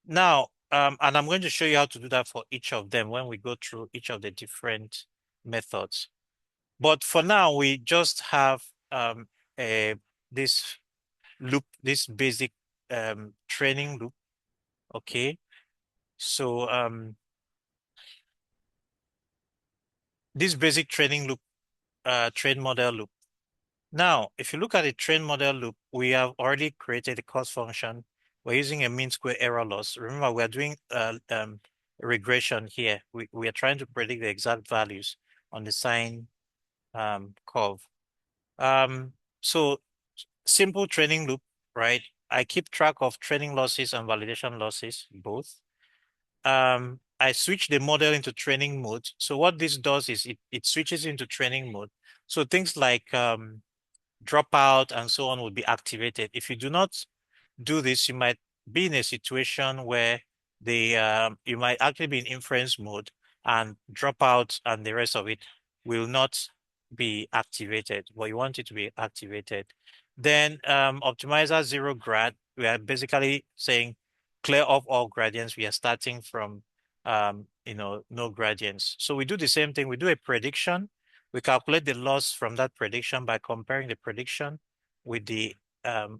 Now, and I'm going to show you how to do that for each of them when we go through each of the different methods. But for now, we just have a this loop, this basic training loop. Okay. So this basic training loop, train model loop. Now, if you look at the train model loop, we have already created a cost function. We're using a mean square error loss. Remember, we're doing regression here. We are trying to predict the exact values on the sine curve. So simple training loop, right? I keep track of training losses and validation losses, both. I switch the model into training mode. So what this does is it switches into training mode. So things like dropout and so on will be activated. If you do not do this, you might be in a situation where you might actually be in inference mode and dropout and the rest of it will not be activated, but you want it to be activated. Then optimizer zero grad, we are basically saying clear off all gradients. We are starting from no gradients. So we do the same thing. We do a prediction. We calculate the loss from that prediction by comparing the prediction with the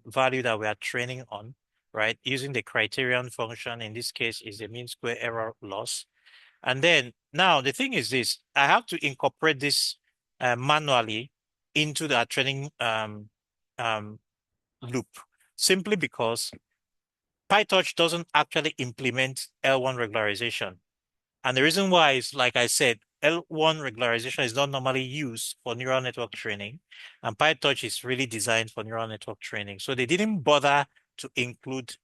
value that we are training on. right? Using the criterion function, in this case is the mean square error loss. And then now the thing is this, I have to incorporate this manually into the training um, loop, simply because PyTorch doesn't actually implement L1 regularization. And the reason why is, like I said, L1 regularization is not normally used for neural network training, and PyTorch is really designed for neural network training. So they didn't bother to include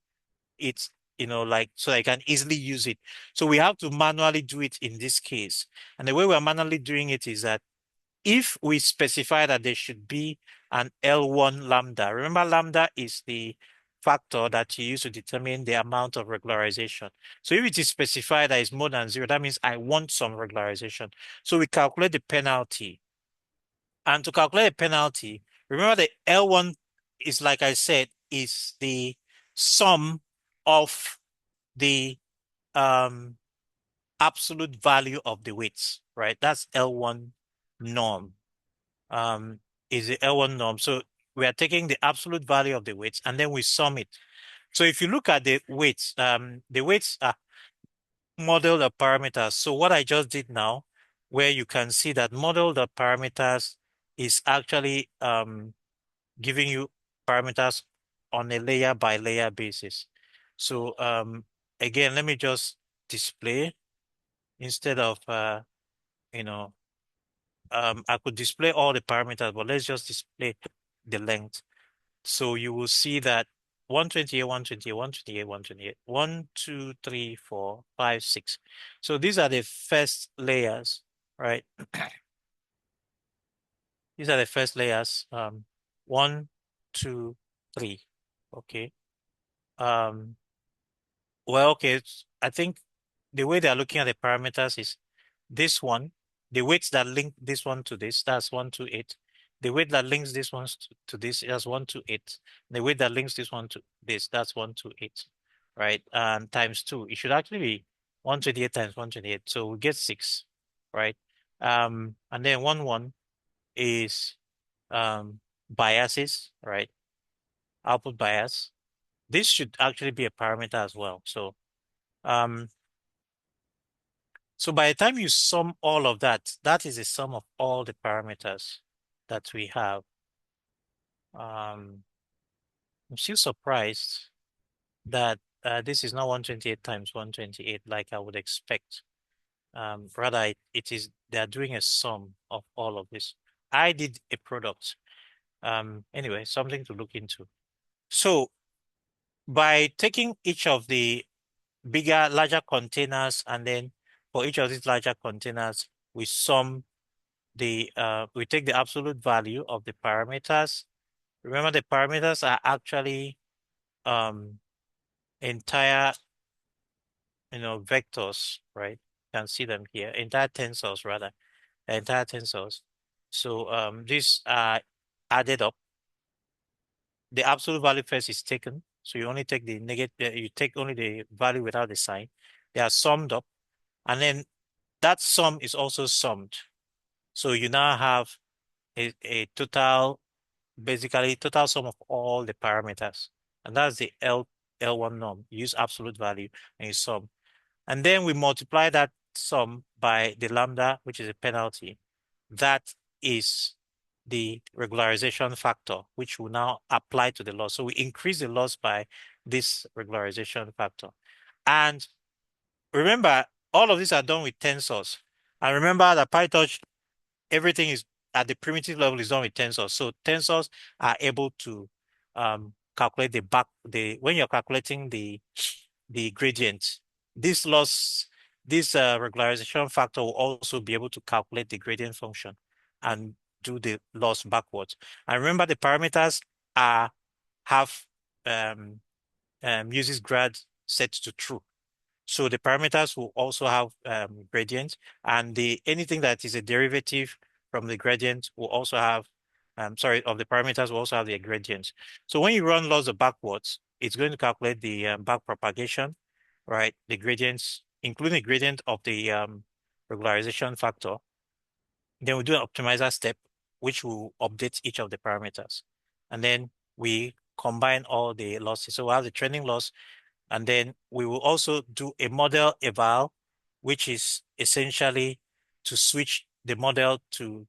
it, like so I can easily use it. So we have to manually do it in this case. And the way we're manually doing it is that if we specify that there should be an L1 lambda, remember lambda is the factor that you use to determine the amount of regularization. So if it is specified that it's more than 0, that means I want some regularization. So we calculate the penalty. And to calculate a penalty, remember the L1 is, like I said, is the sum of the um, absolute value of the weights, right? That's L1 norm. Um, is the L1 norm. So we are taking the absolute value of the weights and then we sum it. So if you look at the weights are model the parameters. So what I just did now, where you can see that model the parameters is actually giving you parameters on a layer by layer basis. So again, let me just display instead of you know I could display all the parameters, but let's just display the length. So you will see that 128, 128, 128, 128, 1, 2, 3, 4, 5, 6. So these are the first layers, right? These are the first layers. 1, 2, 3. Okay. Um, well, okay. I think the way they are looking at the parameters is this one, the weights that link this one to this, that's 128. The weight that links this one to this, that's 128. The weight that links this one to this, that's 128, right? And times 2, it should actually be 128 times 128. So we get 6, right? And then 1 is biases, right? Output bias. This should actually be a parameter as well. Um, so by the time you sum all of that, that is the sum of all the parameters that we have. I'm still surprised that this is not 128 times 128 like I would expect. Rather, it is they're doing a sum of all of this. I did a product. Anyway, something to look into. So by taking each of the larger containers, and then for each of these larger containers, we take the absolute value of the parameters. Remember, the parameters are actually um entire, vectors, right? You can see them here, entire tensors rather, entire tensors. So these are added up. The absolute value first is taken. So you only take the negative, you take only the value without the sign. They are summed up, and then that sum is also summed. So you now have a total, basically total sum of all the parameters. And that's the L1 norm. You use absolute value and you sum. And then we multiply that sum by the lambda, which is a penalty. That is the regularization factor, which will now apply to the loss. So we increase the loss by this regularization factor. And remember, all of these are done with tensors. And remember that PyTorch, everything is at the primitive level is done with tensors. So tensors are able to calculate when you're calculating the gradient. This loss, this regularization factor will also be able to calculate the gradient function and do the loss backwards. And remember, the parameters are have uses grad set to true. So the parameters will also have gradients, and anything that is a derivative from the gradient will also have, of the parameters will also have the gradients. So when you run loss backwards, it's going to calculate the back propagation, right? The gradients, including the gradient of the regularization factor. Then we do an optimizer step, which will update each of the parameters. And then we combine all the losses. So we have the training loss, and then we will also do a model eval, which is essentially to switch the model to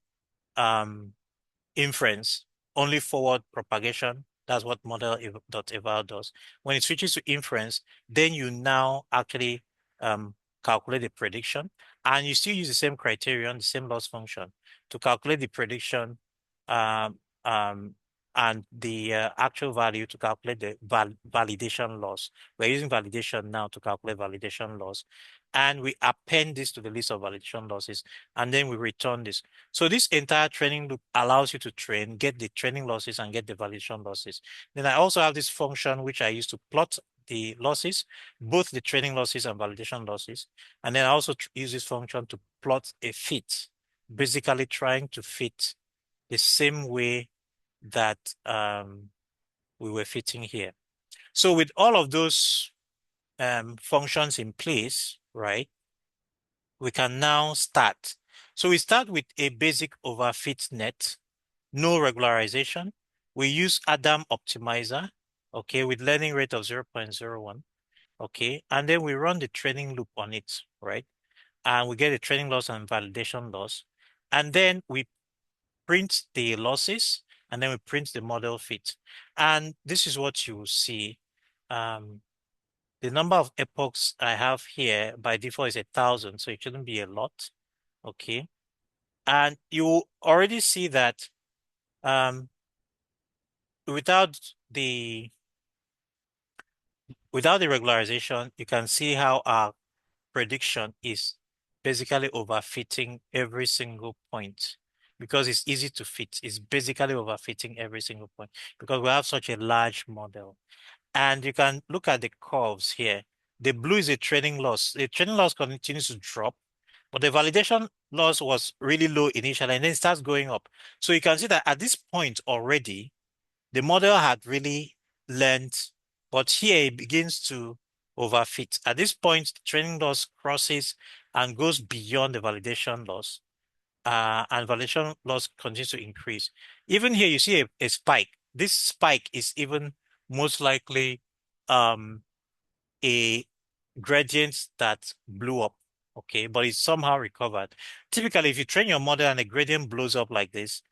inference, only forward propagation. That's what model.eval does. When it switches to inference, then you now actually calculate the prediction, and you still use the same criterion, the same loss function to calculate the prediction um, um, and the actual value to calculate the validation loss. We're using validation now to calculate validation loss, and we append this to the list of validation losses, and then we return this. So this entire training loop allows you to train, get the training losses and get the validation losses. Then I also have this function which I use to plot the losses, both the training losses and validation losses. And then I also use this function to plot a fit, basically trying to fit the same way that we were fitting here. So with all of those functions in place, right, we can now start. So we start with a basic overfit net, no regularization. We use Adam optimizer, okay, with learning rate of 0.01, okay, and then we run the training loop on it, right? And we get a training loss and validation loss. And then we print the losses, and then we print the model fit. And this is what you will see. Um, the number of epochs I have here by default is 1,000, so it shouldn't be a lot, okay? And you already see that um, without the regularization, you can see how our prediction is basically overfitting every single point because it's easy to fit. It's basically overfitting every single point because we have such a large model. And you can look at the curves here. The blue is a training loss. The training loss continues to drop, but the validation loss was really low initially and then it starts going up. So you can see that at this point already, the model had really learned, but here it begins to overfit. At this point, the training loss crosses and goes beyond the validation loss, and validation loss continues to increase. Even here, you see a spike. This spike is even most likely a gradient that blew up, okay, but it's somehow recovered. Typically, if you train your model and a gradient blows up like this,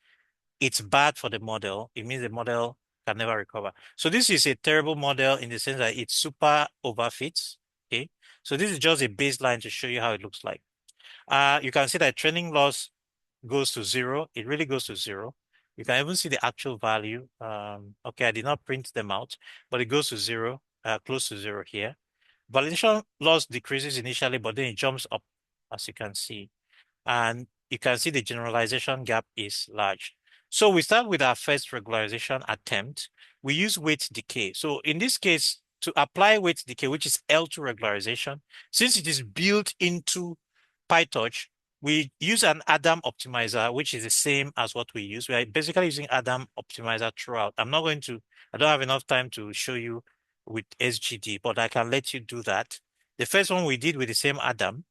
it's bad for the model. It means the model can never recover. So this is a terrible model in the sense that it's super overfits. Okay. So this is just a baseline to show you how it looks like. You can see that training loss goes to 0. It really goes to 0. You can even see the actual value. Okay, I did not print them out, but it goes to 0, close to 0 here. Validation loss decreases initially, but then it jumps up, as you can see. And you can see the generalization gap is large. So we start with our first regularization attempt. We use weight decay. So in this case, to apply weight decay, which is L2 regularization, since it is built into PyTorch, we use an Adam optimizer, which is the same as what we use. We are basically using Adam optimizer throughout. I don't have enough time to show you with SGD, but I can let you do that. The first one we did with the same Adam,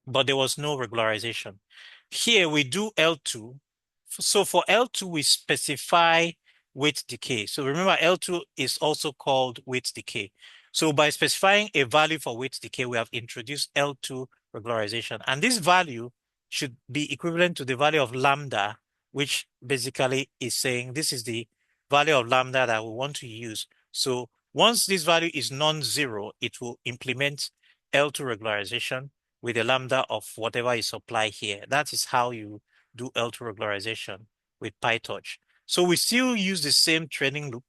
but there was no regularization. Here we do L2. So for L2, we specify weight decay. So remember, L2 is also called weight decay. So by specifying a value for weight decay, we have introduced L2 regularization. And this value should be equivalent to the value of lambda, which basically is saying this is the value of lambda that we want to use. So once this value is non-zero, it will implement L2 regularization with a lambda of whatever is supplied here. That is how you do L2 regularization with PyTorch. So we still use the same training loop,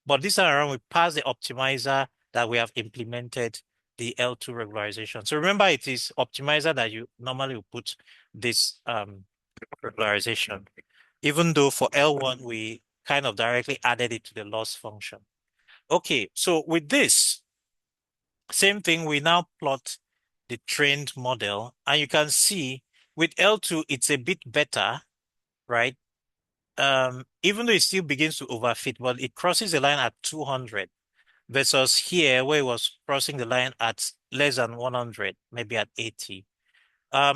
but this time around we pass the optimizer that we have implemented the L2 regularization. So remember, it is optimizer that you normally would put this regularization, even though for L1 we kind of directly added it to the loss function. Okay, so with this, same thing, we now plot the trained model, and you can see with L2, it's a bit better, right? Even though it still begins to overfit, but it crosses the line at 200 versus here where it was crossing the line at less than 100, maybe at 80.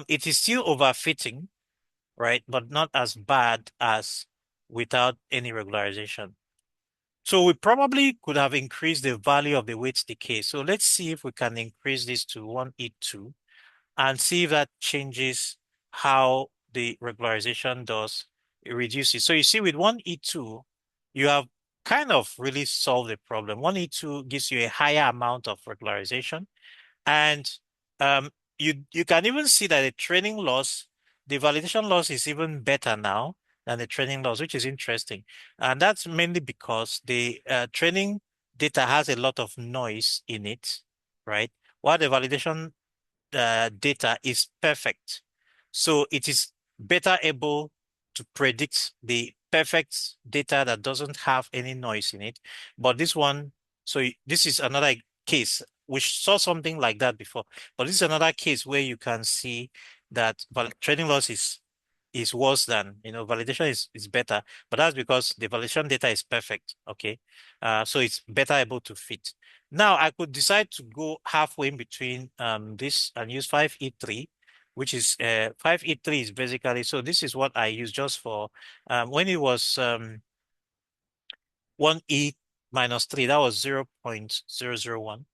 It is still overfitting, right? But not as bad as without any regularization. So we probably could have increased the value of the weight decay. So let's see if we can increase this to 1E2 and see if that changes how the regularization does. It reduces. So you see with 1E2, you have kind of really solved the problem. 1E2 gives you a higher amount of regularization. And you can even see that the training loss, the validation loss is even better now than the training loss, which is interesting. And that's mainly because the training data has a lot of noise in it, right? While the validation data is perfect. So it is better able to predict the perfect data that doesn't have any noise in it. But this one, this is another case. We saw something like that before, but this is another case where you can see that training loss is worse than, validation is better, but that's because the validation data is perfect. Okay. So it's better able to fit. Now I could decide to go halfway in between this and use 5E3, which is 5E3 is basically, so this is what I use just for when it was 1E minus 3, that was 0.001.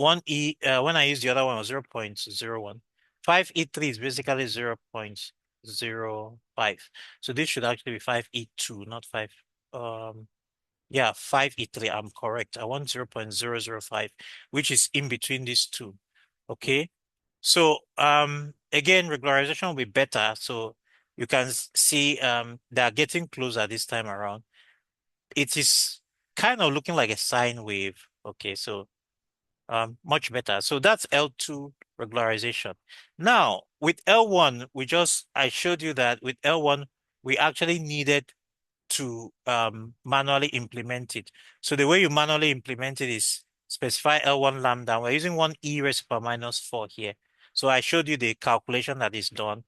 1E, when I used the other one was 0.01. 5E3 is basically 0.05. So this should actually be 5E2, not 5. Yeah, 5E3. I'm correct. I want 0.005, which is in between these two. Okay. So again, regularization will be better. So you can see they are getting closer this time around. It is kind of looking like a sine wave. Okay, so much better. So that's L2 regularization. Now, with L1, I showed you that with L1, we actually needed to manually implement it. So the way you manually implement it is specify L1 lambda. We're using 1e raised to the power minus 4 here. So I showed you the calculation that is done.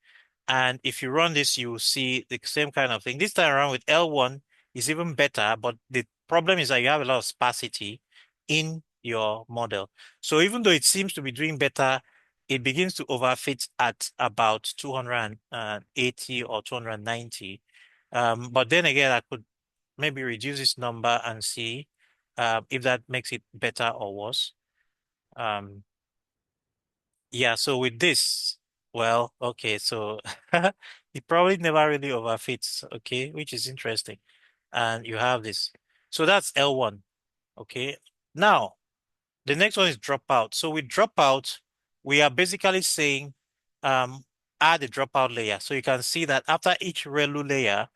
And if you run this, you will see the same kind of thing. This time around with L1 is even better, but the problem is that you have a lot of sparsity in your model. So even though it seems to be doing better, it begins to overfit at about 280 or 290. But then again, I could maybe reduce this number and see if that makes it better or worse. Um, yeah, so with this, well, okay, so it probably never really overfits, okay, which is interesting. And you have this. So that's L1, okay. Now, the next one is dropout. So with dropout, we are basically saying add a dropout layer. So you can see that after each ReLU layer,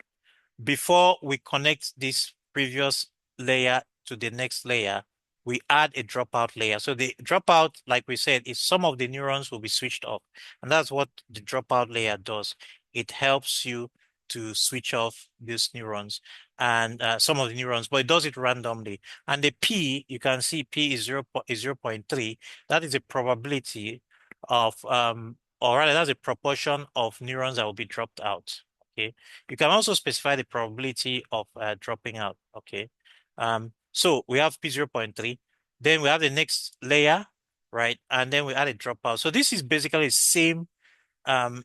before we connect this previous layer to the next layer, we add a dropout layer. So the dropout, like we said, is some of the neurons will be switched off. And that's what the dropout layer does. It helps you to switch off these neurons and some of the neurons, but it does it randomly. And the P, you can see P is 0 0.3. That is a probability of, or rather, that's a proportion of neurons that will be dropped out. Okay. You can also specify the probability of dropping out. Okay. So we have P 0.3. Then we have the next layer, right? And then we add a dropout. So this is basically the same um,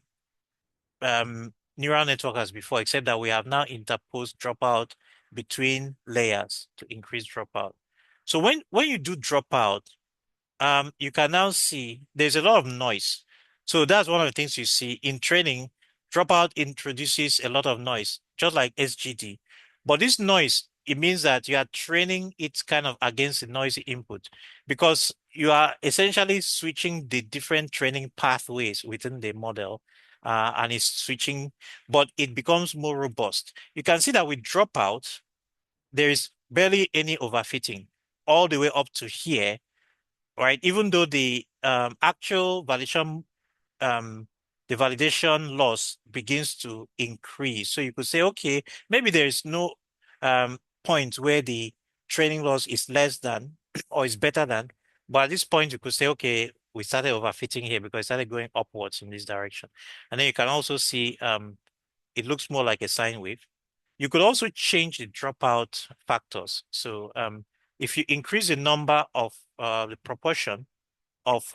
neural network as before, except that we have now interposed dropout between layers to increase dropout. So when you do dropout, you can now see there's a lot of noise. So that's one of the things you see in training. Dropout introduces a lot of noise, just like SGD. But this noise, it means that you are training it kind of against the noisy input because you are essentially switching the different training pathways within the model. And it's switching, but it becomes more robust. You can see that with dropout, there is barely any overfitting all the way up to here, right? Even though the actual validation, um, the validation loss begins to increase. So you could say, okay, maybe there is no point where the training loss is less than or is better than. But at this point, you could say, okay, we started overfitting here because it started going upwards in this direction. And then you can also see it looks more like a sine wave. You could also change the dropout factors. So if you increase the number of the proportion of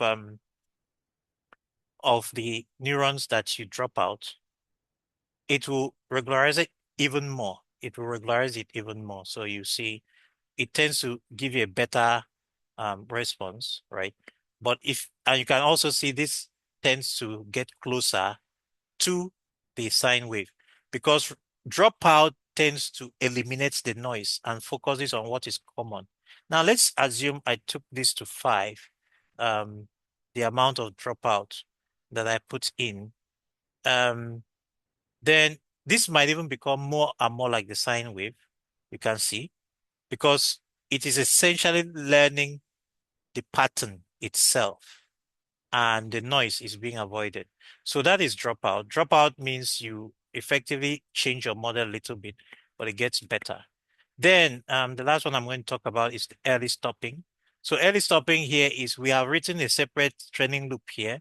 the neurons that you drop out, it will regularize it even more. it will regularize it even more. So you see, it tends to give you a better response, right? But and you can also see this tends to get closer to the sine wave because dropout tends to eliminate the noise and focuses on what is common. Now let's assume I took this to 5, the amount of dropout that I put in. Um, then this might even become more and more like the sine wave, you can see, because it is essentially learning the pattern itself and the noise is being avoided. So that is dropout. Dropout means you effectively change your model a little bit, but it gets better. Then the last one I'm going to talk about is the early stopping. So early stopping here is we have written a separate training loop here.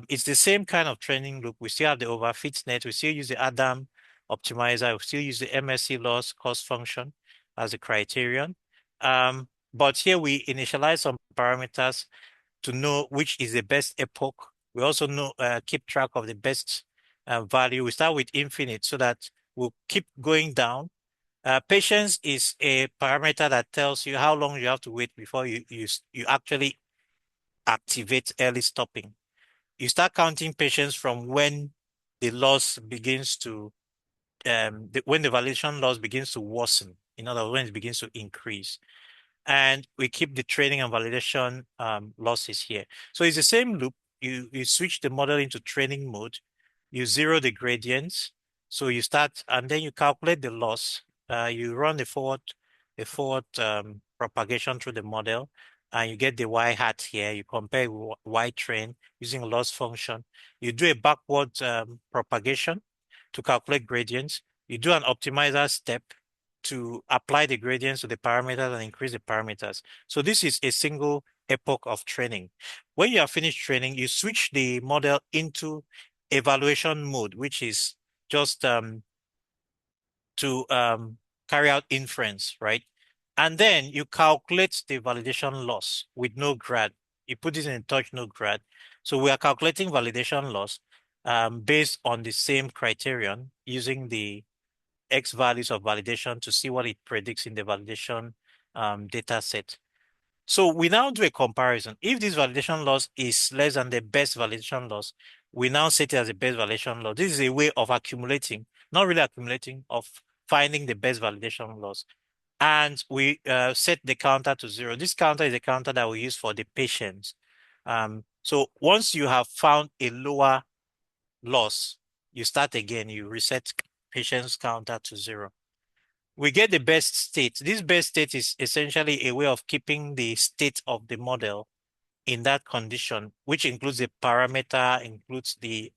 It's the same kind of training loop. We still have the overfit net. We still use the Adam optimizer. We still use the MSC loss cost function as a criterion. But here we initialize some parameters to know which is the best epoch. We also know keep track of the best value. We start with infinite so that we'll keep going down. Patience is a parameter that tells you how long you have to wait before you actually activate early stopping. You start counting patience from when the loss begins to when the validation loss begins to worsen. In other words, when it begins to increase. And we keep the training and validation losses here. So it's the same loop. You switch the model into training mode, you zero the gradients. So you start and then you calculate the loss. You run the forward propagation through the model, and you get the y hat here. You compare with y train using a loss function. You do a backward propagation to calculate gradients. You do an optimizer step to apply the gradients to the parameters and increase the parameters. So this is a single epoch of training. When you are finished training, you switch the model into evaluation mode, which is just to carry out inference, right? And then you calculate the validation loss with no grad. You put this in touch no grad. So we are calculating validation loss based on the same criterion using the X values of validation to see what it predicts in the validation data set. So we now do a comparison. If this validation loss is less than the best validation loss, we now set it as the best validation loss. This is a way of accumulating, not really accumulating, of finding the best validation loss. And we set the counter to 0. This counter is a counter that we use for the patients. So once you have found a lower loss, you start again, you reset patient's counter to 0. We get the best state. This best state is essentially a way of keeping the state of the model in that condition, which includes the parameter, includes the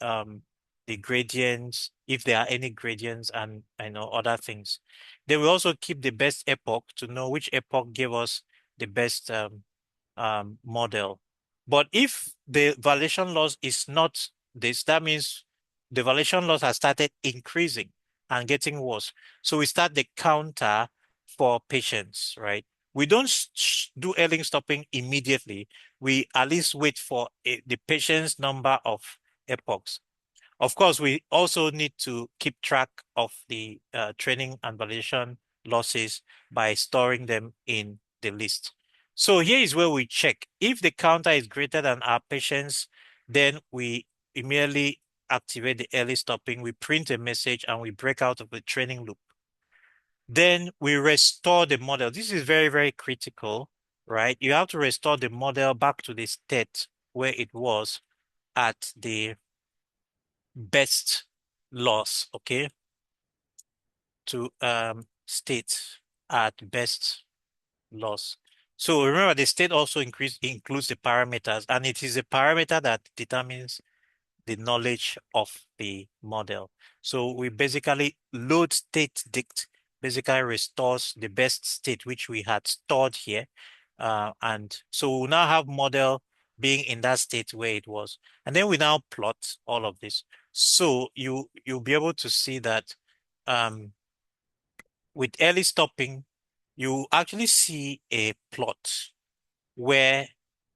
gradients, if there are any gradients, and I know other things. Then we also keep the best epoch to know which epoch gave us the best model. But if the validation loss is not this, that means the validation loss has started increasing and getting worse. So we start the counter for patients, right? We don't do early stopping immediately. We at least wait for the patient's number of epochs. Of course, we also need to keep track of the training and validation losses by storing them in the list. So here is where we check. If the counter is greater than our patients, then we immediately activate the early stopping. We print a message and we break out of the training loop. Then we restore the model. This is very, very critical, right? You have to restore the model back to the state where it was at the best loss, okay? To state at best loss. So remember, the state also includes the parameters, and it is a parameter that determines the knowledge of the model. So we basically load state dict basically restores the best state which we had stored here. And so we now have model being in that state where it was. And then we now plot all of this. So you'll be able to see that with early stopping, you actually see a plot where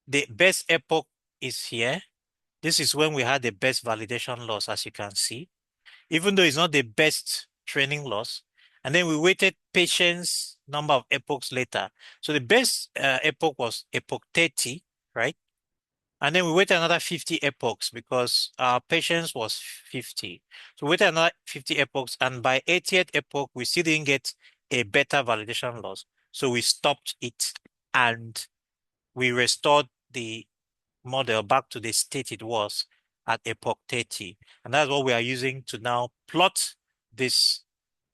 the best epoch is here. This is when we had the best validation loss, as you can see, even though it's not the best training loss. And then we waited patience number of epochs later. So the best epoch was epoch 30, right? And then we waited another 50 epochs because our patience was 50. So we waited another 50 epochs, and by 80th epoch, we still didn't get a better validation loss. So we stopped it and we restored the model back to the state it was at epoch 30. And that's what we are using to now plot this,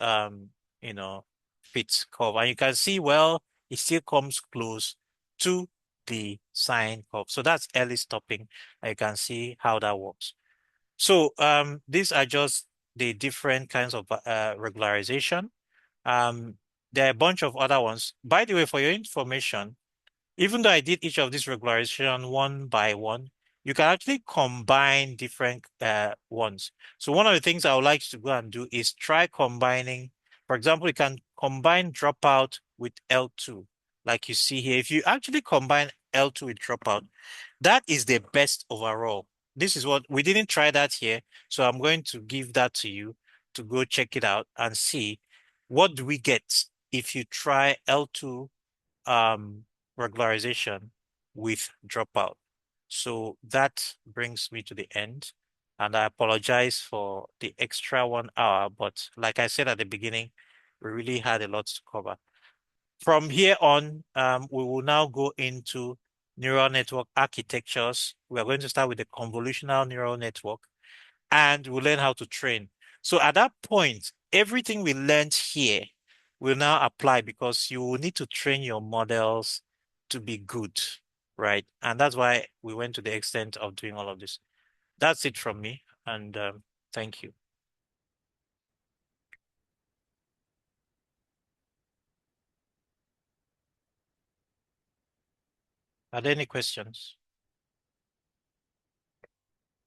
um, you know, fit curve. And you can see, well, it still comes close to the sine curve. So that's early stopping. And you can see how that works. So these are just the different kinds of regularization. Um, there are a bunch of other ones. By the way, for your information, even though I did each of these regularization one by one, you can actually combine different ones. So one of the things I would like you to go and do is try combining. For example, you can combine dropout with L2, like you see here. If you actually combine L2 with dropout, that is the best overall. This is what we didn't try that here, so I'm going to give that to you to go check it out and see what do we get if you try L2 um, regularization with dropout. So that brings me to the end. And I apologize for the extra 1 hour, but like I said at the beginning, we really had a lot to cover. From here on, we will now go into neural network architectures. We are going to start with the convolutional neural network and we'll learn how to train. So at that point, everything we learned here will now apply because you will need to train your models to be good, right? And that's why we went to the extent of doing all of this. That's it from me, and thank you. Are there any questions?